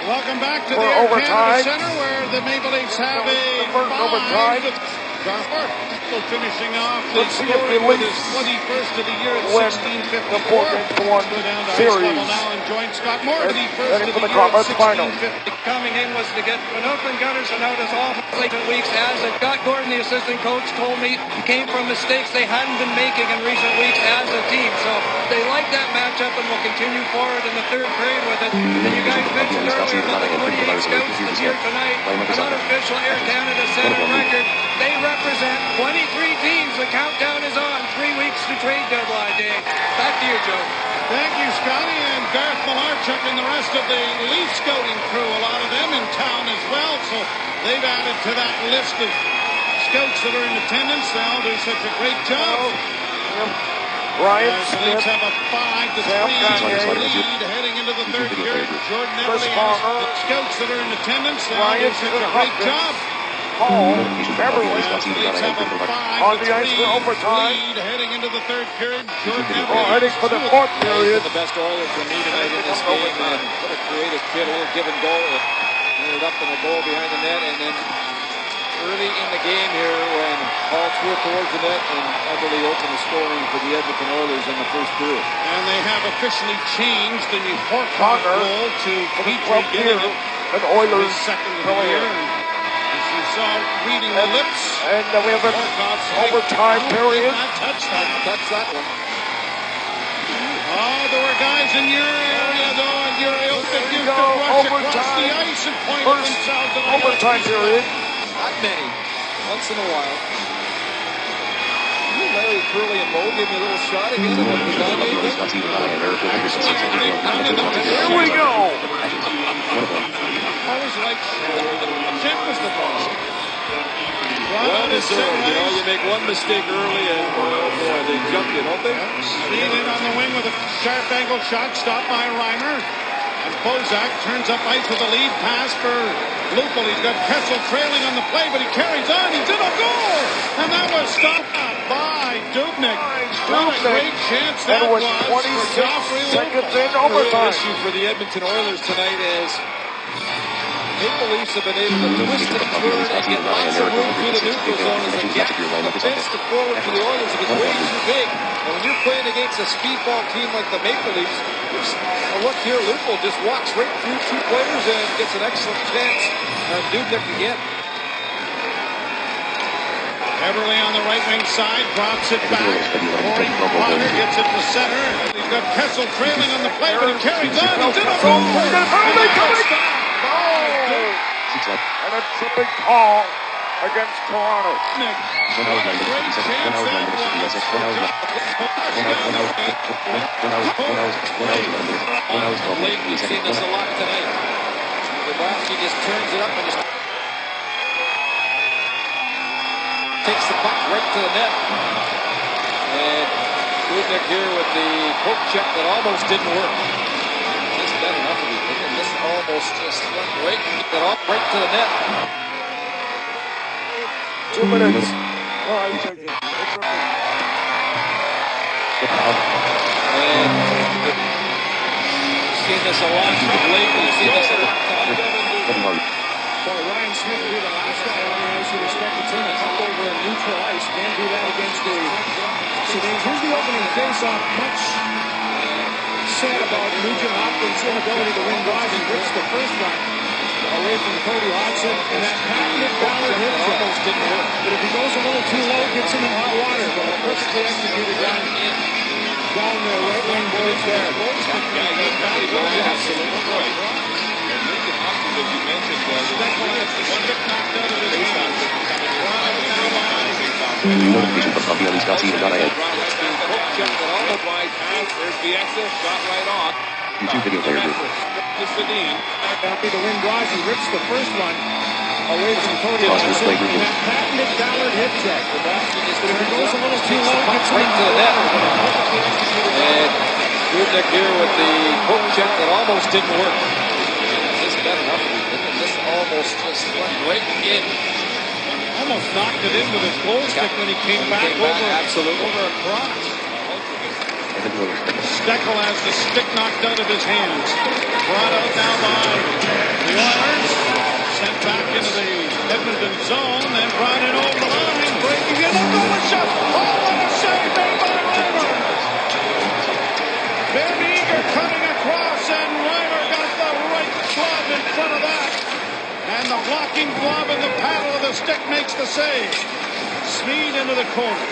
welcome back to the Air Canada Center where the Maple Leafs have a 5-3 Still finishing off the Let's see if scoring the with Leafs his 21st of the year at win 16:54. the 4-1 Go down to ice series. level now and join Scott Moore. And 21st heading of for the the year at conference final. 16:50. Coming in was to get Panoka and Gunnarsson out as all recent weeks. As Scott Gordon, the assistant coach, told me came from mistakes they hadn't been making in recent weeks as a team. So they like that matchup and will continue forward in the third period with it. And you guys mentioned earlier about the 28 scouts this year tonight. An unofficial Air Canada Center record. They represent 23 teams. The countdown is on. 3 weeks to trade deadline day. Back to you, Joe. Thank you, Scotty, and Garth Malarchuk and the rest of the Leaf scouting crew, a lot of them in town as well, so they've added to that list of scouts that are in attendance. They all do such a great job. Ryan The Smith, Leafs have a 5-3 lead heading into the third period. Jordan Everly has the scouts that are in attendance. They all do such a great job. Paul, Beverly, Leafs have a 5-3 on the ice for overtime. lead heading into the third period. Jordan Heading for the fourth He's period. been the best Oiler for me tonight in this game. And what a creative kid, a little give and go. It ended up in a goal behind the net. And then early in the game here, when Paul threw it towards the net and Everly opened the scoring for the Edmonton Oilers in the first period. And they have officially changed the Horcock goal to Petrie getting it an Oilers his second of the year. And as you saw reading the lips, and we have an overtime period. Touch that one. Oh, there were guys in your area, though, and your ilk that used to rush across the ice and point at themselves. Overtime period. Not many. Once in a while. Larry, Curly, and Mo give me a little shot again. Here we go. Always like Jeff was the boss. Well deserved. You know, you make one mistake early and, oh boy, they jumped you, don't they? Speed in on the wing with a sharp angle shot, stopped by Reimer. And Bozak turns up ice with a lead pass for Lupul. He's got Kessel trailing on the play, but he carries on. He's in a goal! And that was stopped by Dubnyk. What a great chance that was for Joffrey seconds in The real overtime. issue for the Edmonton Oilers tonight is Maple Leafs have been able to twist and turn and get lots of room through the neutral zone as the gap defense to forward for the Oilers is way too big. And when you're playing against a speedball team like the Maple Leafs, look here, Lupul just walks right through two players and gets an excellent chance on Dubnyk again. Everly on the right wing side, drops it back. Corey Potter gets it to center. He's got Kessel trailing on the play, but he carries on. He's in a goal! And a tripping call against Toronto. We've seen this a lot tonight. Grabowski just turns it up and just takes the puck right to the net. And Dubnyk here with the poke check that almost didn't work. Just bad enough of it. This almost just went right to the net. 2 minutes. Oh, he's taking it. And we've seen this a lot lately. We've seen this a lot tonight. Well, Ryan Smith will be the last guy on the ice with respect to turn the puck over in neutral ice. Can't do that against the Sedins. Here's the opening face-off. Much said about Nugent Hopkins' inability to win draws. He rips the first one away from Cody Hodgson, and that patented Ballard hit almost didn't work. But if he goes a little too low, gets him in hot water. But a perfectly executed down the right wing boards there. Absolutely right. And Nugent Hopkins, as you mentioned, there's Bieksa, shot right off. YouTube video player group. After the wind draws, he rips the first one away from Cody Hodgson. And that patented Ballard hip check. But if it goes a little too low, gets right to the net. And Dubnyk here with the poke check that almost didn't work. Just bad enough of it. This almost just went right in. Almost knocked it in with his goal stick when he came back over a cross. Steckel has the stick knocked out of his hands. Brought out now by the Oilers. Sent back into the Edmonton zone, then brought in over the line. shot. Oh, what a save made by Reimer. Ben Eager coming across, and Reimer got the right glove in front of that. And the blocking glove and the paddle of the stick makes the save. Smeed into the corner.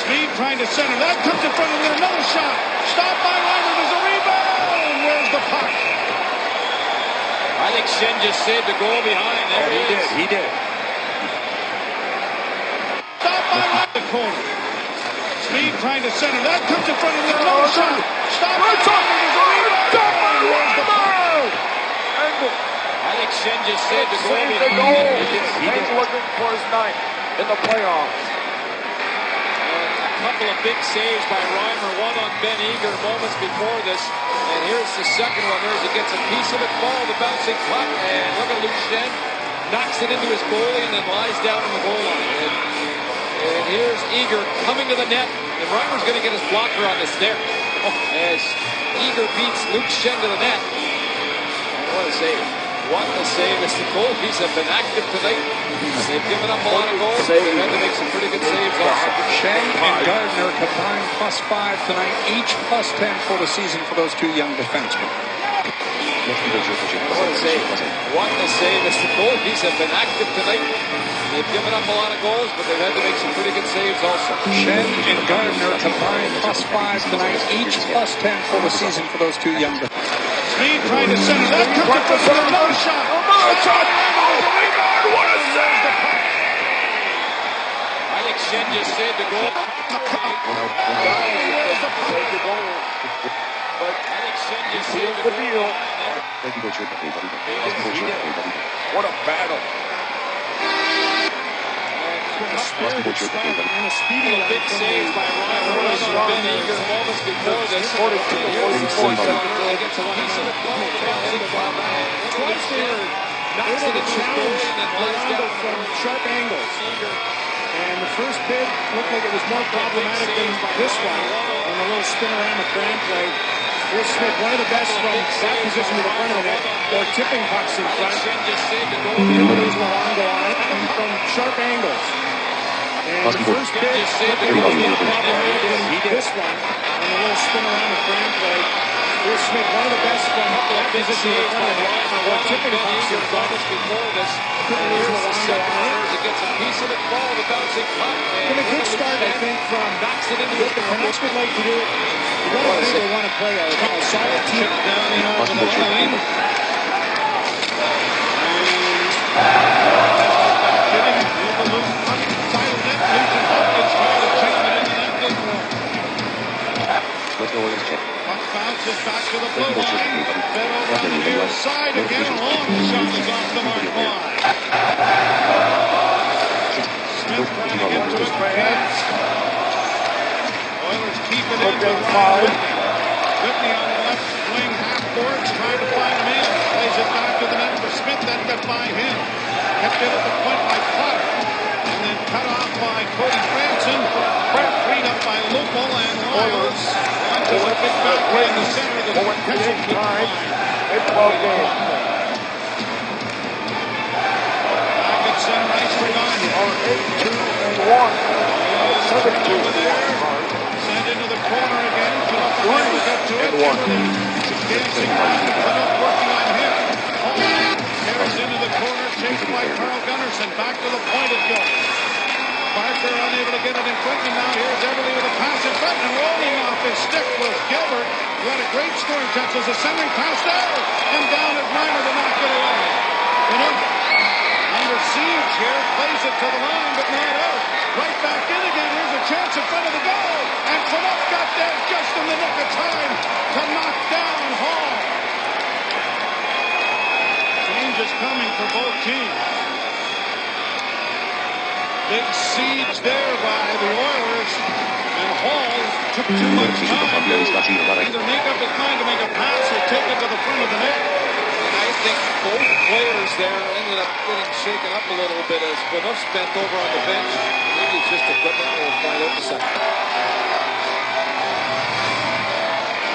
Smeed trying to center. That comes in front of him. Another shot. Stopped by Reimer. There's a rebound. Where's the puck? I think Schenn just saved the goal behind. There He did. Stopped by Reimer. The corner. Smeed trying to center. That comes in front of him. Another shot. Stopped by Reimer. There's a rebound. Where's the puck? I think Schenn just saved the goal behind. He's looking for his ninth in the playoffs. A couple of big saves by Reimer, one on Ben Eager moments before this. And here's the second one. He gets a piece of it, ball, the bouncing puck, and look at Luke Schenn. Knocks it into his goalie and then lies down on the goal line. And here's Eager coming to the net. And Reimer's going to get his blocker on this there. As Eager beats Luke Schenn to the net. And what a save. What a save as the goalies have been active tonight. They've given up a lot of goals. They've had to make some pretty good saves also. Schenn and Gardner combined +5 tonight, each +10 for the season for those two young defensemen. What a save. What a save as the goalies have been active tonight. They've given up a lot of goals, but they've had to make some pretty good saves also. Schenn and Gardner combined +5 tonight, each +10 for the season for those two young defensemen. Smeed trying to center. That comes in front of him. Another shot. Another shot. Oh, my God. What a save. I think Schenn just saved the goal. But I think Schenn just saved the goal. What a battle. And a speedy A big save by Reimer. One on Ben Eager moments before this. He gets a piece of the ball. twice they were able to challenge Orlando from sharp angles. And the first bid looked like it was more problematic than this one on a little spin-around cram play. Will Smith, one of the best from that position to the front of the net, or tipping pucks in front. There's Luongo on it from sharp angles. And the first bid looked like it was more problematic than this one on a little spin-around cram play. Will Smith, one of the best from that position to the front of the net, or tipping pucks in front. Couldn't lose Luongo on it. Gets a piece of it, ball, the bouncing puck. Been a good start, I think, from knocks it into what the Canucks would like to do. You got to think they want to play a solid team down in over the line. Puck bounces back to the blue line. Fed over on the near side again. A long shot is off the mark line. Smith trying to get to his heads. Oilers keep it in with Ryan. Whitney on the left wing half boards trying to find him in. Plays it back to the net for Smith, then to find him. Kept it at the point by Potter. And then cut off by Cody Franson. Freed up by Lupel and Oilers. Launches a big back play in the center. The Kessel time. It's ball game. Back at center ice for Goniey. 8-2-1. 7-2-1. Send into the corner again. Put up get to it. Dancing back. Put up working on him. Carries into the corner. Chased by Carl Gunnarsson. Back to the point it goes. Parker unable to get it in front. And now here's Everly with a pass in front. And rolling off his stick was Gilbert. Who had a great scoring touch as a centering pass there. And down at Reimer to knock it away. Under siege here. Plays it to the line but not out. Right back in again. Here's a chance in front of the goal. And Canuck got there just in the nick of time to knock down Hall. Changes coming for both teams. Big siege there by the Oilers. And Hall took too much time to either make up his mind to make a pass or take it to the front of the net. And I think both players there ended up getting shaken up a little bit as Benoit's bent over on the bench. Maybe it's just equipment. We'll find out in a second.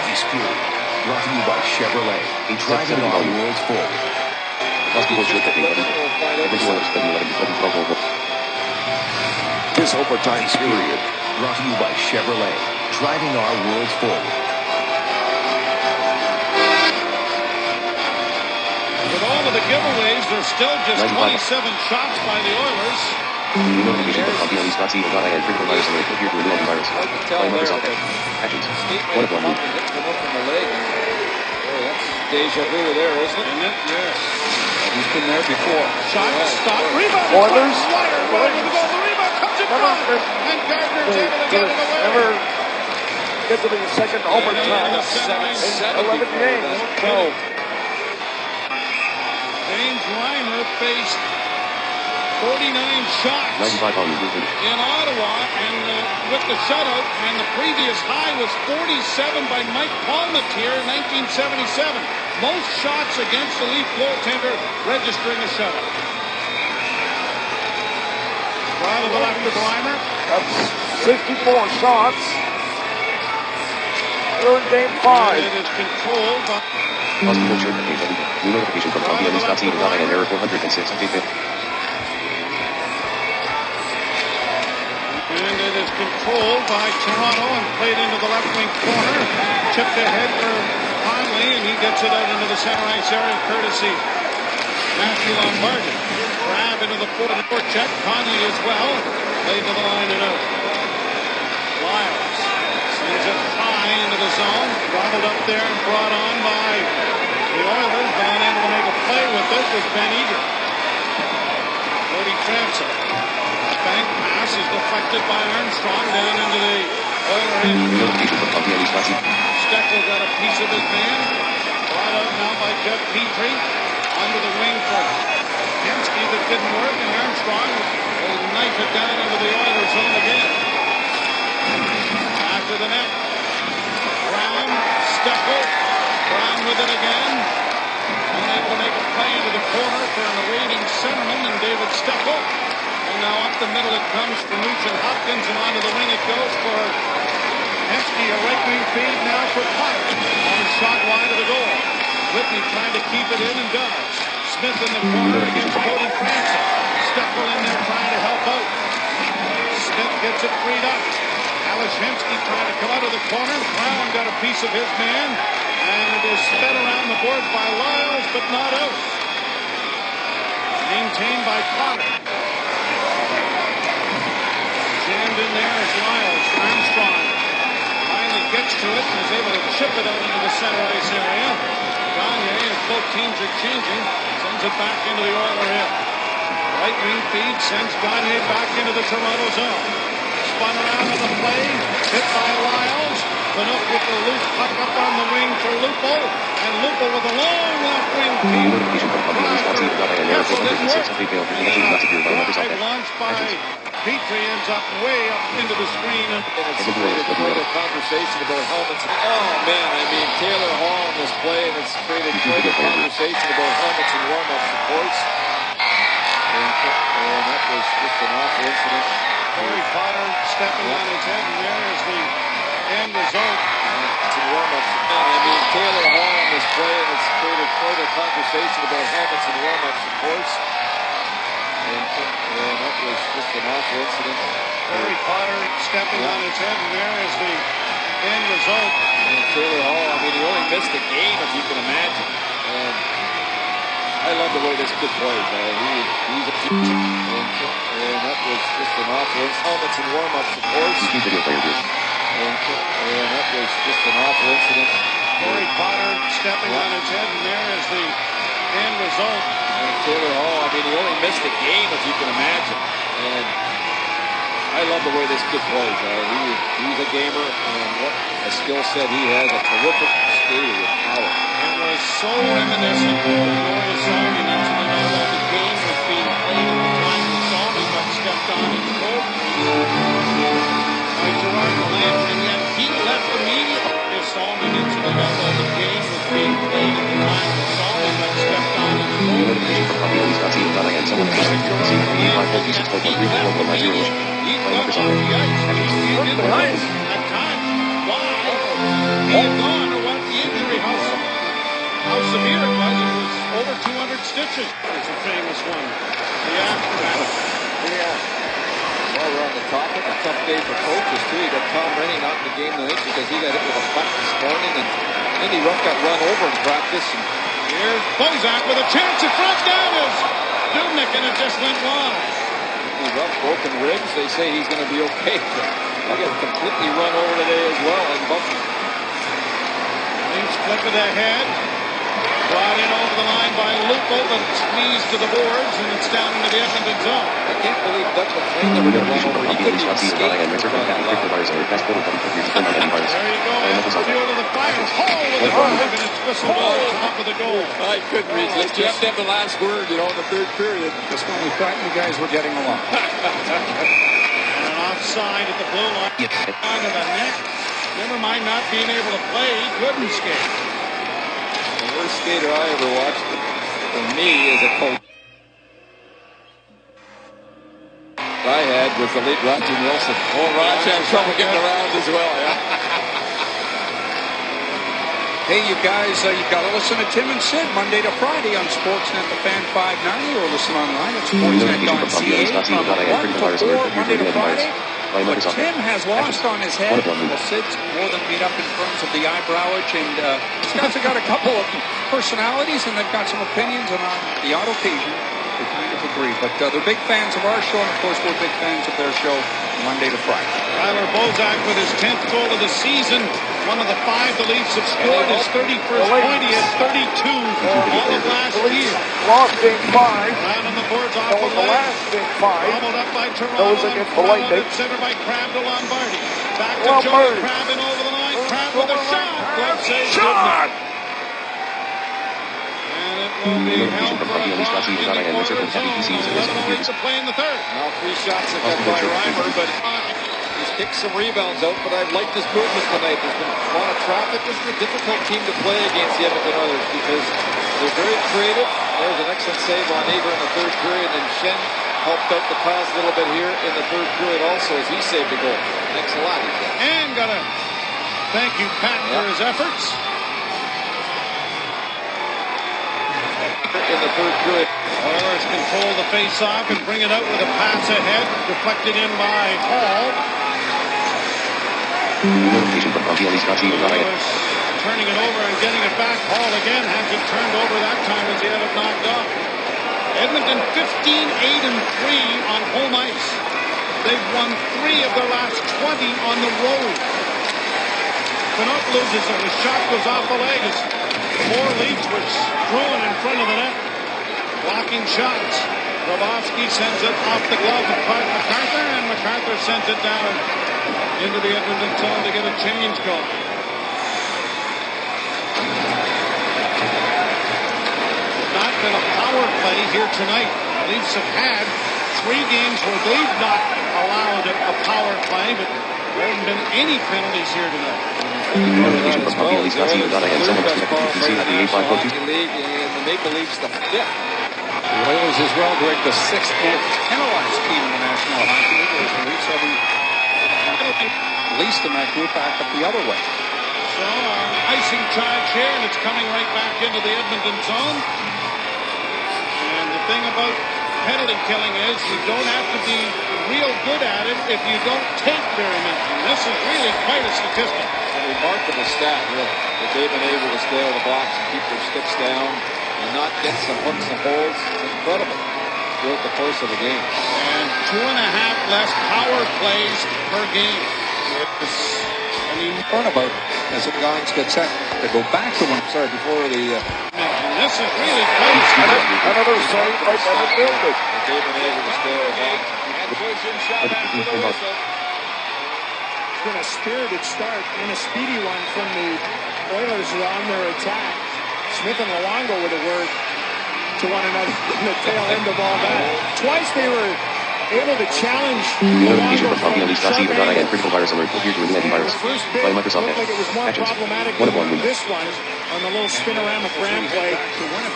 This period brought to you by Chevrolet. A driving our worlds forward. Maybe it's just equipment. We'll find out in a second. This this overtime period. Brought to you by Chevrolet, driving our world forward. With all of the giveaways, there's still just 27 shots by the Oilers. New notification from Goniey and critical virus alert appeared to reveal antivirus. Play Microsoft Edge. Actions. One of one move. Come up from the leg. Oh, that's deja vu there, isn't it? Isn't it? Yes. He's been there before. Shot, stop, rebound. Oilers. Right to the goal. The rebound comes in front. And Gardner's able to get it away. Never get to the second overtime. 11 games. So, James Reimer faced 49 shots 95 volume movement. in Ottawa, and with the shutout, and the previous high was 47 by Mike Palmatier in 1977. Most shots against the Leaf goaltender registering a shutout. Right to the left of Reimer. that's 64 shots. They're in game 5. And it is controlled by... Boston Gold shirt page every day. New notification from Goniey and error 406 update 50. And it is controlled by Toronto and played into the left wing corner. Chipped ahead for Conley, and he gets it out into the center ice area courtesy Matthew Lombardi. Grab into the forecheck. Conley as well. Played to the line and out. Lyles sends it high into the zone. Gobbled up there and brought on by the Oilers, but unable to make a play with it was Ben Eager. Cody Francis. Bank pass is deflected by Armstrong down into the Oiler end. New notification from Goniey. Steckel got a piece of his man. Brought out now by Jeff Petrie. Onto the wing for Hensky that didn't work, and Armstrong will knife it down into the Oilers zone again. Back to the net. Brown, Steckel. Brown with it again. Unable to make a play into the corner for an awaiting centerman and David Steckel. And now up the middle it comes for Nugent Hopkins, and onto the wing it goes for Hensky. A right wing feed now for Potter. On a shot wide of the goal. Whitney trying to keep it in and does. Smith in the corner against Cody Francis. Steckel in there trying to help out. Smith gets it freed up. Alex Hensky trying to come out of the corner. Brown got a piece of his man. And it is sped around the boards by Lyles, but not out. Maintained by Potter. Jammed in there is Lyles. Armstrong finally gets to it and is able to chip it out into the center ice area. Goniey, as both teams are changing, sends it back into the Oiler end. Right wing feed sends Goniey back into the Toronto zone. Spun around on the play, hit by Lyles. Benook with the loose puck up on the wing for Lupo, and Lupo with a long left wing feed. New notification from Goniey and error 406 update failed. Connection was not secured by Microsoft Edge. Launched by Petrie, ends up way up into the screen. And it's created quite a conversation about helmets. Oh, man, I mean, Taylor Hall in this play, and it's created quite a conversation about helmets and warm-ups, of course. And that was just an awful incident. Corey Potter stepping on his head, and there is the end result. It's a warm-ups. I mean, Taylor Hall in this play, and it's created quite a conversation about helmets and warm-ups, of course. And that was just an awful incident. Corey Potter stepping on his head, and there is the end result. And Taylor Hall, I mean, he only missed a game, if you can imagine. And I love the way this kid plays. He's a future. And that was just an awful incident. Helmets and warm-ups, of course. Video player group. And that was just an awful incident. Corey Potter stepping on his head, and there is the end result. And Taylor Hall, I mean, he only missed a game, if you can imagine. And I love the way this kid plays. He's a gamer, and what a skill set he has. A terrific skater with power. It was so reminiscent of the glorious Salmon incident, although the game was being played at the time that Salmon got stepped on in the goal by Gerard Gallant, and yet he left immediately. The Salmon incident, although the game was being played at the time that Salmon got stepped on in the goal. Notification from Goniey and someone finished the PC. 85 He got off the ice. He did nice at times. Wow. He had gone or what the injury, how severe it was. It was over 200 stitches. It's a famous one. The aftermath. Yeah. While we're on the topic, a tough day for coaches, too. You got Tom Rennie not in the game tonight because he got hit with a puck this morning, and Andy Ruff got run over in practice. And here's Bozak with a chance in front. Down is Dubnyk, and it just went wide. Andy Ruff, broken ribs. They say he's going to be okay. He got completely run over today as well. And Leafs flip it ahead. Brought in over the line by Lupo, but squeezed to the boards, and it's down into the Edmonton zone. I can't believe Doug McLean never got run over. He couldn't even skate. There you go. Fuel to the fire. Hall with the drive, and it's whistled over the top of the goal. I couldn't read this. You have to have the last word, in the third period. Just when we thought you guys were getting along. And an offside at the blue line. Onto the net. Never mind not being able to play. He couldn't skate. The worst skater I ever watched for me as a coach I had was the late Roger Wilson. Oh, Roger had trouble getting around as well. Yeah. Hey, you guys, you got to listen to Tim and Sid Monday to Friday on Sportsnet, the Fan 590, or listen online at sportsnet.ca from 1 to 4 Monday to Friday. But Tim has lost on his head. Well, Sid's more than beat up in terms of the eyebrowage, and these guys have got a couple of personalities, and they've got some opinions, and on the odd occasion, they kind of agree. But they're big fans of our show, and of course, we're big fans of their show Monday to Friday. Tyler Bozak with his 10th goal of the season. One of the 5 the Leafs have scored. His 31st point. He had 32 all of last year. Lost game 5. Round on the boards off That was the last game 5. Followed up by Toronto. Those against the Lightning. Center by Crabbe to Lombardi. Back to Joey Crabbe in over the line. Crabbe with a shot. Glove save. Shot! And it will be held for a cross in the corner zone. 11:08 to play in the third. Now 3 shots again by Reimer, but he's kicked some rebounds out, but I've liked his movement tonight. There's been a lot of traffic. This is a difficult team to play against the Edmonton Oilers because they're very creative. There's an excellent save on Eber in the third period, and Shen helped out the cause a little bit here in the third period also as he saved a goal. Thanks a lot, Ethan. And got to thank you, Pat, for his efforts. In the third period. Oilers control the face-off and bring it out with a pass ahead, deflected in by Hall. Oilers turning it over and getting it back. Hall again has it turned over that time as he had it knocked off. Edmonton 15-8-3 on home ice. They've won 3 of their last 20 on the road. Pinot loses it. The shot goes off the leg as more Leafs were screwing in front of the net. Blocking shots. Grabowski sends it off the glove of MacArthur, and MacArthur sends it down into the Edmonton zone to get a change going. Not been a power play here tonight. The Leafs have had 3 games where they've not allowed a power play, but there haven't been any penalties here tonight. Notification from Hockey Leagues.ca and someone must have PC at the A542. League in the Maple Leafs, the 5th. The Oilers as well, Greg, the 6th most penalized team in the National Hockey League. The Leafs having least in that group back up the other way. So, icing charge here, and it's coming right back into the Edmonton zone. And the thing about penalty killing is you don't have to be real good at it if you don't take very many. And this is really quite a statistic. It's a remarkable stat, really, that they've been able to stay on the box and keep their sticks down and not get some hooks and holes. It's incredible throughout the course of the game. And 2.5 less power plays per game. Turnabout as it gets set to go back to one. Sorry, before the... this is really close. Another save by Evan Gilbert. They've been able to stay on the box. It's been a spirited start and a speedy one from the Oilers on their attack. Smith and Luongo with a word to one another in the tail end of all that. Twice they were able to challenge Notification from Hockey Leagues.ca and critical virus alert will hear to remove antivirus by Microsoft Edge. Like it was more Actions. problematic One of one than wins. this one on the little spinorama brand play.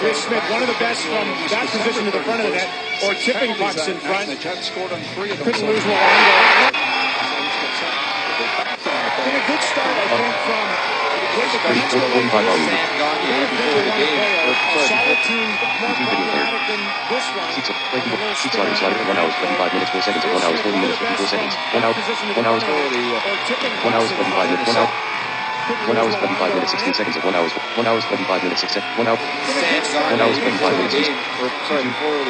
Chris Smith, one of the best from that position to the front of the net, or tipping pucks in front. Couldn't lose Luongo. Been a good start, I think, from 45 volume. Sam Goniey before the game. Solid team, more problematic than this one. 6 slider, 1 hour, 25 minutes, 4 seconds, 1 hour, 40 minutes, 54 seconds. 1 hour, 1 hour, 1 hour, 25 minutes, 1 hour, 25 minutes, 16 seconds, 1 hour, 1 hour, 25 minutes, 6 seconds, 1 hour, Sam 1 hour, 25 minutes. Before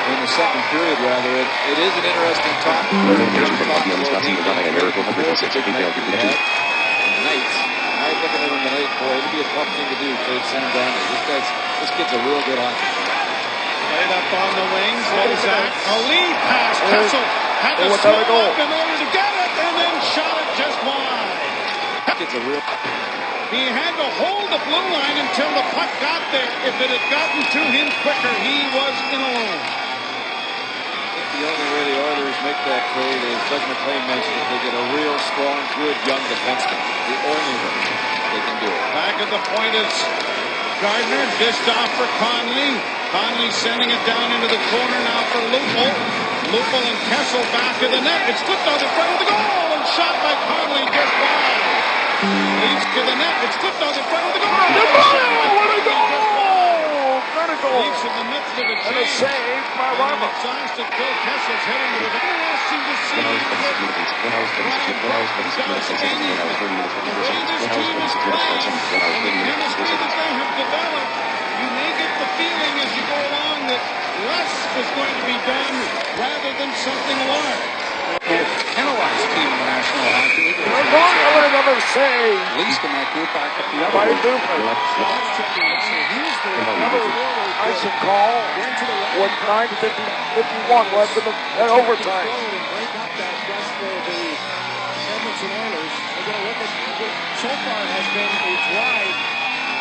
in the second period, rather, it is an interesting talk. Notification from Hockey on Wisconsin, Goniey, and Eric 106, email to connection. Tonight, I'm looking at him tonight, boy, it'll be a tough thing to do for Sam Goniey. This kid's a real good hockey. Played up on the wings, Bozak, a lead pass, Kessel had to slow up in order to get it, and then shot it just wide. Kid's a real... He had to hold the blue line until the puck got there. If it had gotten to him quicker, he was in alone. The only way the Oilers make that trade is, Doug McLean mentioned, if they get a real strong, good, young defenseman. The only way they can do it. Back at the point is Gardner, dished off for Conley. Conley sending it down into the corner now for Lupel. Lupel and Kessel back of the net. It's flipped on the front of the goal and shot by Conley just wide. Leads to the net. It's flipped on the front of the goal. What a goal! Leaves in the midst of a And a save by Ramos. Exhausted Phil Kessel's heading to the interesting to see. 1 hour, 26 minutes, 1 hour, 26 minutes, 6 seconds, 1 hour, 30 minutes, 54 seconds, 1 hour, 26 minutes, 5 seconds, 1 hour, 30 minutes, 4 seconds. They have developed. You may get the feeling as you go along that less is going to be done rather than something large. Penalized team in the National Hockey League. We're going for another save. Least in that group back up the other By way. Dupin. Another icing call with 9:51 left in overtime. Break up that rush for the Edmonton Oilers. They're going to look at what so far has been a dry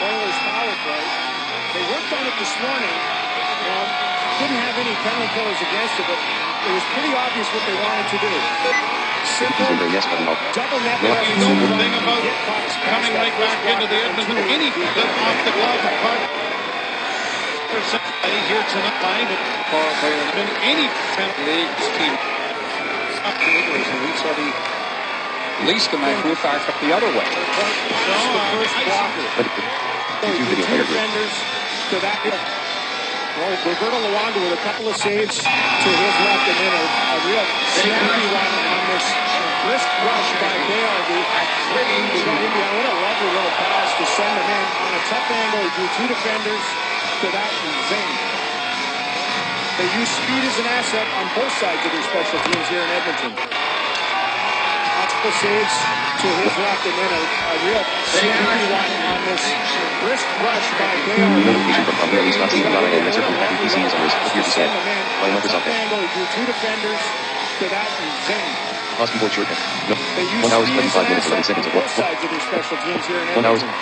Oilers power play. They worked on it this morning. Didn't have any penalty killers against it, but it was pretty obvious what they wanted to do. Simple, double net. You know the thing about coming right back into the Edmonton, any flip off the glove puck. Here tonight, but any penalty team. Least in that group back up the other way. The first blocker. Defenders to that. Well, Roberto Luongo with a couple of saves to his left, and then a real snappy one on this wrist rush by Gale. What a lovely little pass to send him in on a tough angle. He drew two defenders to that and zing. They use speed as an asset on both sides of their special teams here in Edmonton. Couple saves to his left, and then a real snappy one on this wrist rush by Gale. Notification from Hockey on Wisconsin, Goniey, and certain PPC users appear to say, by Microsoft. He drew two defenders to that and zing. Hockey board short. No. They use 1 hour, speed as 25 an minutes, 11 asset seconds. on both sides of their special teams here in 1 hour. Edmonton.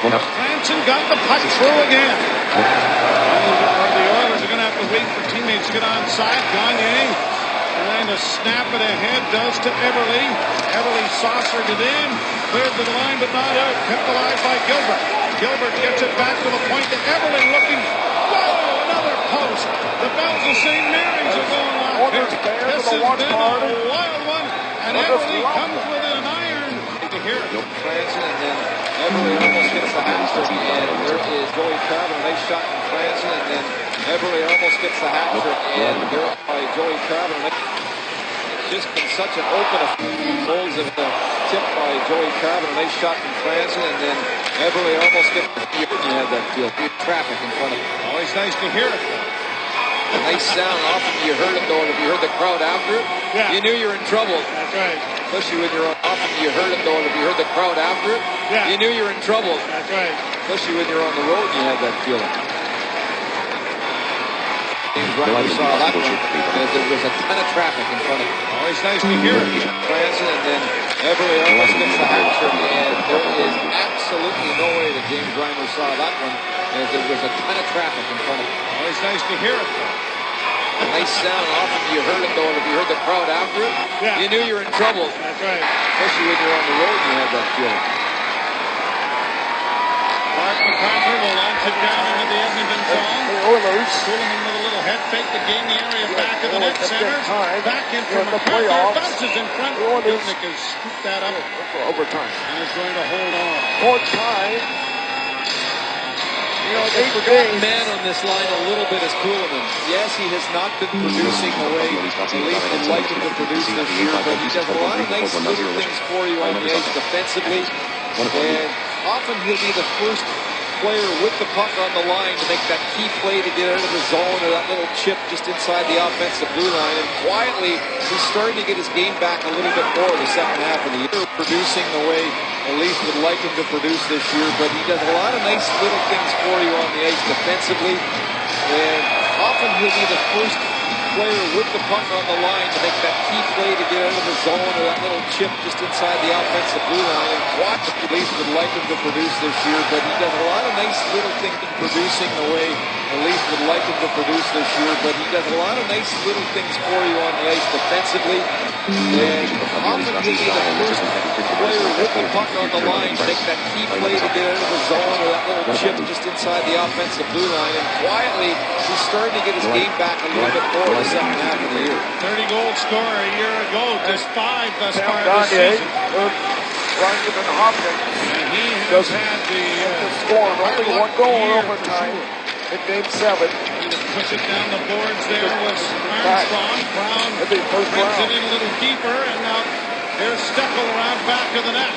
1 hour. Franson got the puck through again. The Oilers are going to have to wait for teammates to get onside. Goniey trying to snap it ahead, does to Everly. Everly saucered it in, cleared to the line, but not out. Kept alive by Gilbert. Gilbert gets it back to the point to Everly, looking. Whoa, another post. The bells of St. Mary's are going off here. This has been a wild one, and Everly comes with an iron. To hear it. Franson, and then Everly almost gets the hat trick, and there is Joey Craven, a nice shot from Franson, and then Everly almost gets the hat trick, and there by Joey Craven. It's just been such an open folds of the tip by Joey Craven, a nice shot from Franson, and then Everly almost gets the you had that field. Traffic in front of him. Always nice to hear it. A nice sound. Often you heard it though, and if you heard the crowd after it, you knew you were in trouble. That's right. Especially when you're on. Often you heard it though, and if you heard the crowd after it, you knew you were in trouble. That's right. Especially when you're on the road, you had that feeling. James Ryan saw that one. There was a ton of traffic in front of him. Always nice to hear it. Franson, and then Everly almost gets the hat trick, and there is absolutely no way that James Reimer saw that one, as there was a ton of traffic in front of him. Always nice to hear it. A nice sound. Often you heard it though, and if you heard the crowd after it, you knew you were in trouble. That's right. Especially when you're on the road, you had that feeling. Mark McCarthy will launch it down into the Edmonton zone. The Oilers. Coolman with a little head fake to gain the area back of the net centers. Back in in from the McCarthy. playoffs. Bounces in front. The Oilers Dubnyk has scooped that up for overtime. and is going to hold on. Fourth time. You know, the forgotten man on this line a little bit is Coolman. Yes, he has not been producing the way Leaf would like him to produce this year, but he does a lot of nice little things for you on the ice defensively. And often he'll be the first player with the puck on the line to make that key play to get out of the zone or that little chip just inside the offensive blue line. And quietly, he's starting to get his game back a little bit more in the second half of the year, producing the way the Leafs would like him to produce this year. But he does a lot of nice little things for you on the ice defensively. And often he'll be the first player with the puck on the line to make that key play to get out of the zone or that little chip just inside the offensive blue line. And watch the Leafs would like him to produce this year, but he does a lot of nice little things in producing the way the Leafs would like him to produce this year, but he does a lot of nice little things for you on the ice defensively. And often he'll be the first player with the puck on the line to make that key play to get out of the zone or that little chip just inside the offensive blue line. And quietly, he's starting to get his game back a little bit more in the second half of the year. 30-goal scorer a year ago, just 5 thus Sam far this Goniey, season. Ryan and Hopkins. And he has had the scored only one goal in overtime in Game 7. He would push it down the boards there was Armstrong. Brown brings it in a little deeper, and now there's Steckel around back of the net.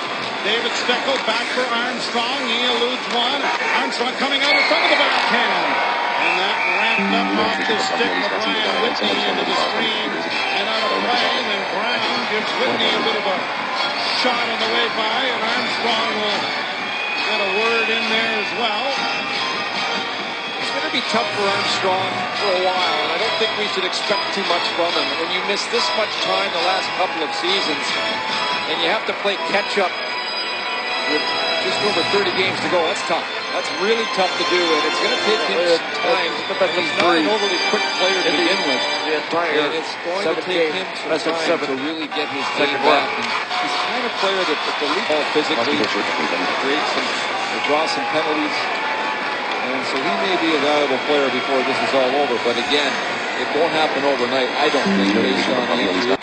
David Steckel back for Armstrong. He eludes one. Armstrong coming out in front of the backhand. And that ramped up off the stick of Ryan Whitney into the screen and out of play. And then Brown gives Whitney a bit of a shot on the way by, and Armstrong will get a word in there as well. It's going to be tough for Armstrong for a while, and I don't think we should expect too much from him. When you miss this much time the last couple of seasons, and you have to play catch-up with just over 30 games to go, that's tough. That's really tough to do, and it's going to take him some time. He's not an overly quick player to begin with, and it's going to take him some time to really get his game back. And he's the kind of player that the league ball physically creates and draw some penalties, and so he may be a valuable player before this is all over. But again, it won't happen overnight, I don't think, based on the injury.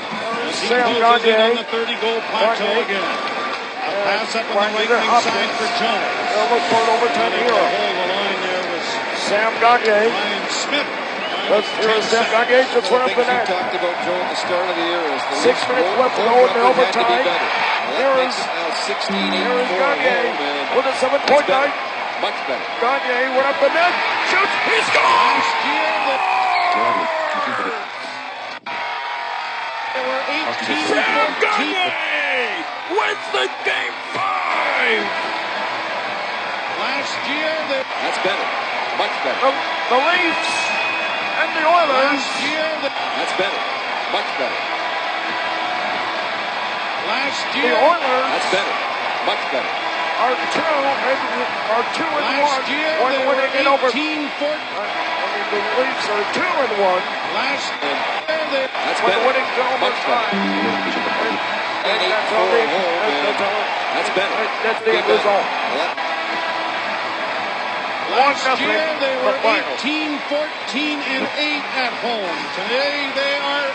Sam Goniey on the 30-goal plateau again. A pass up on the right-wing side for Jones. They'll look for an overtime hero. The line there was Sam Goniey. Ryan Smith. Let's hear Sam Goniey just went up the net. We talked about Joe at the start of the year. 6 minutes left to go in the overtime. Here is Goniey with a 7-point night. Much better. Goniey went up the net. Shoots. He scores! There were 18. Sam Goniey wins the Game 5. Last year, that's better. Much better. The Leafs and the Oilers. Last year, that's better. Much better. Last The year, Oilers. That's better. Much better. Are 2 and 1 year, when they winning in were over. 18-14. The Leafs are 2 and 1. Last year, they That's when better. winning to overtime. And 8-4 at home. That's better. That's the end result. Last 1-0 year they were the final. 18-14 and 8 at home. Today they are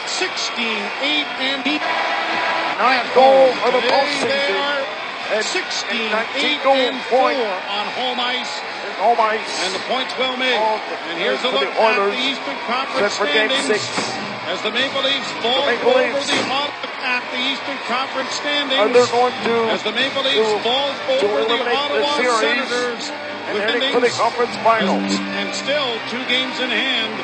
16-8 and 8 at goal home. for the Today postseason. they are And 16-8 goal and 4 point. on home ice. Home ice. And the points well made. And here's a for look the at Oilers. the Eastern Set Conference for Game standings 6. as the Maple Leafs fall Maple over Leafs. the at the Eastern Conference standings. And they're going to as the Maple Leafs fall over the eliminate Ottawa the series Senators and with heading for the conference finals. and still 2 games in hand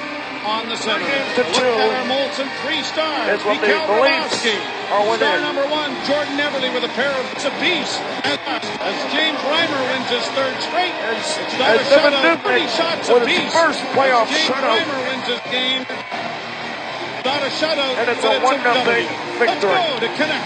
on the Senators. To Look 2 at our Molson 3 stars. is what the Mikhail Leafs Grabowski. are winning. Star number 1, Jordan Everly with a pair of apiece. As James Reimer wins his 3rd straight. It's not a shutout, 30 shots with apiece. his first playoff James shutout. Reimer wins his game. Not a shutout, And it's but a 1-0 W. victory. Let's go to Connect.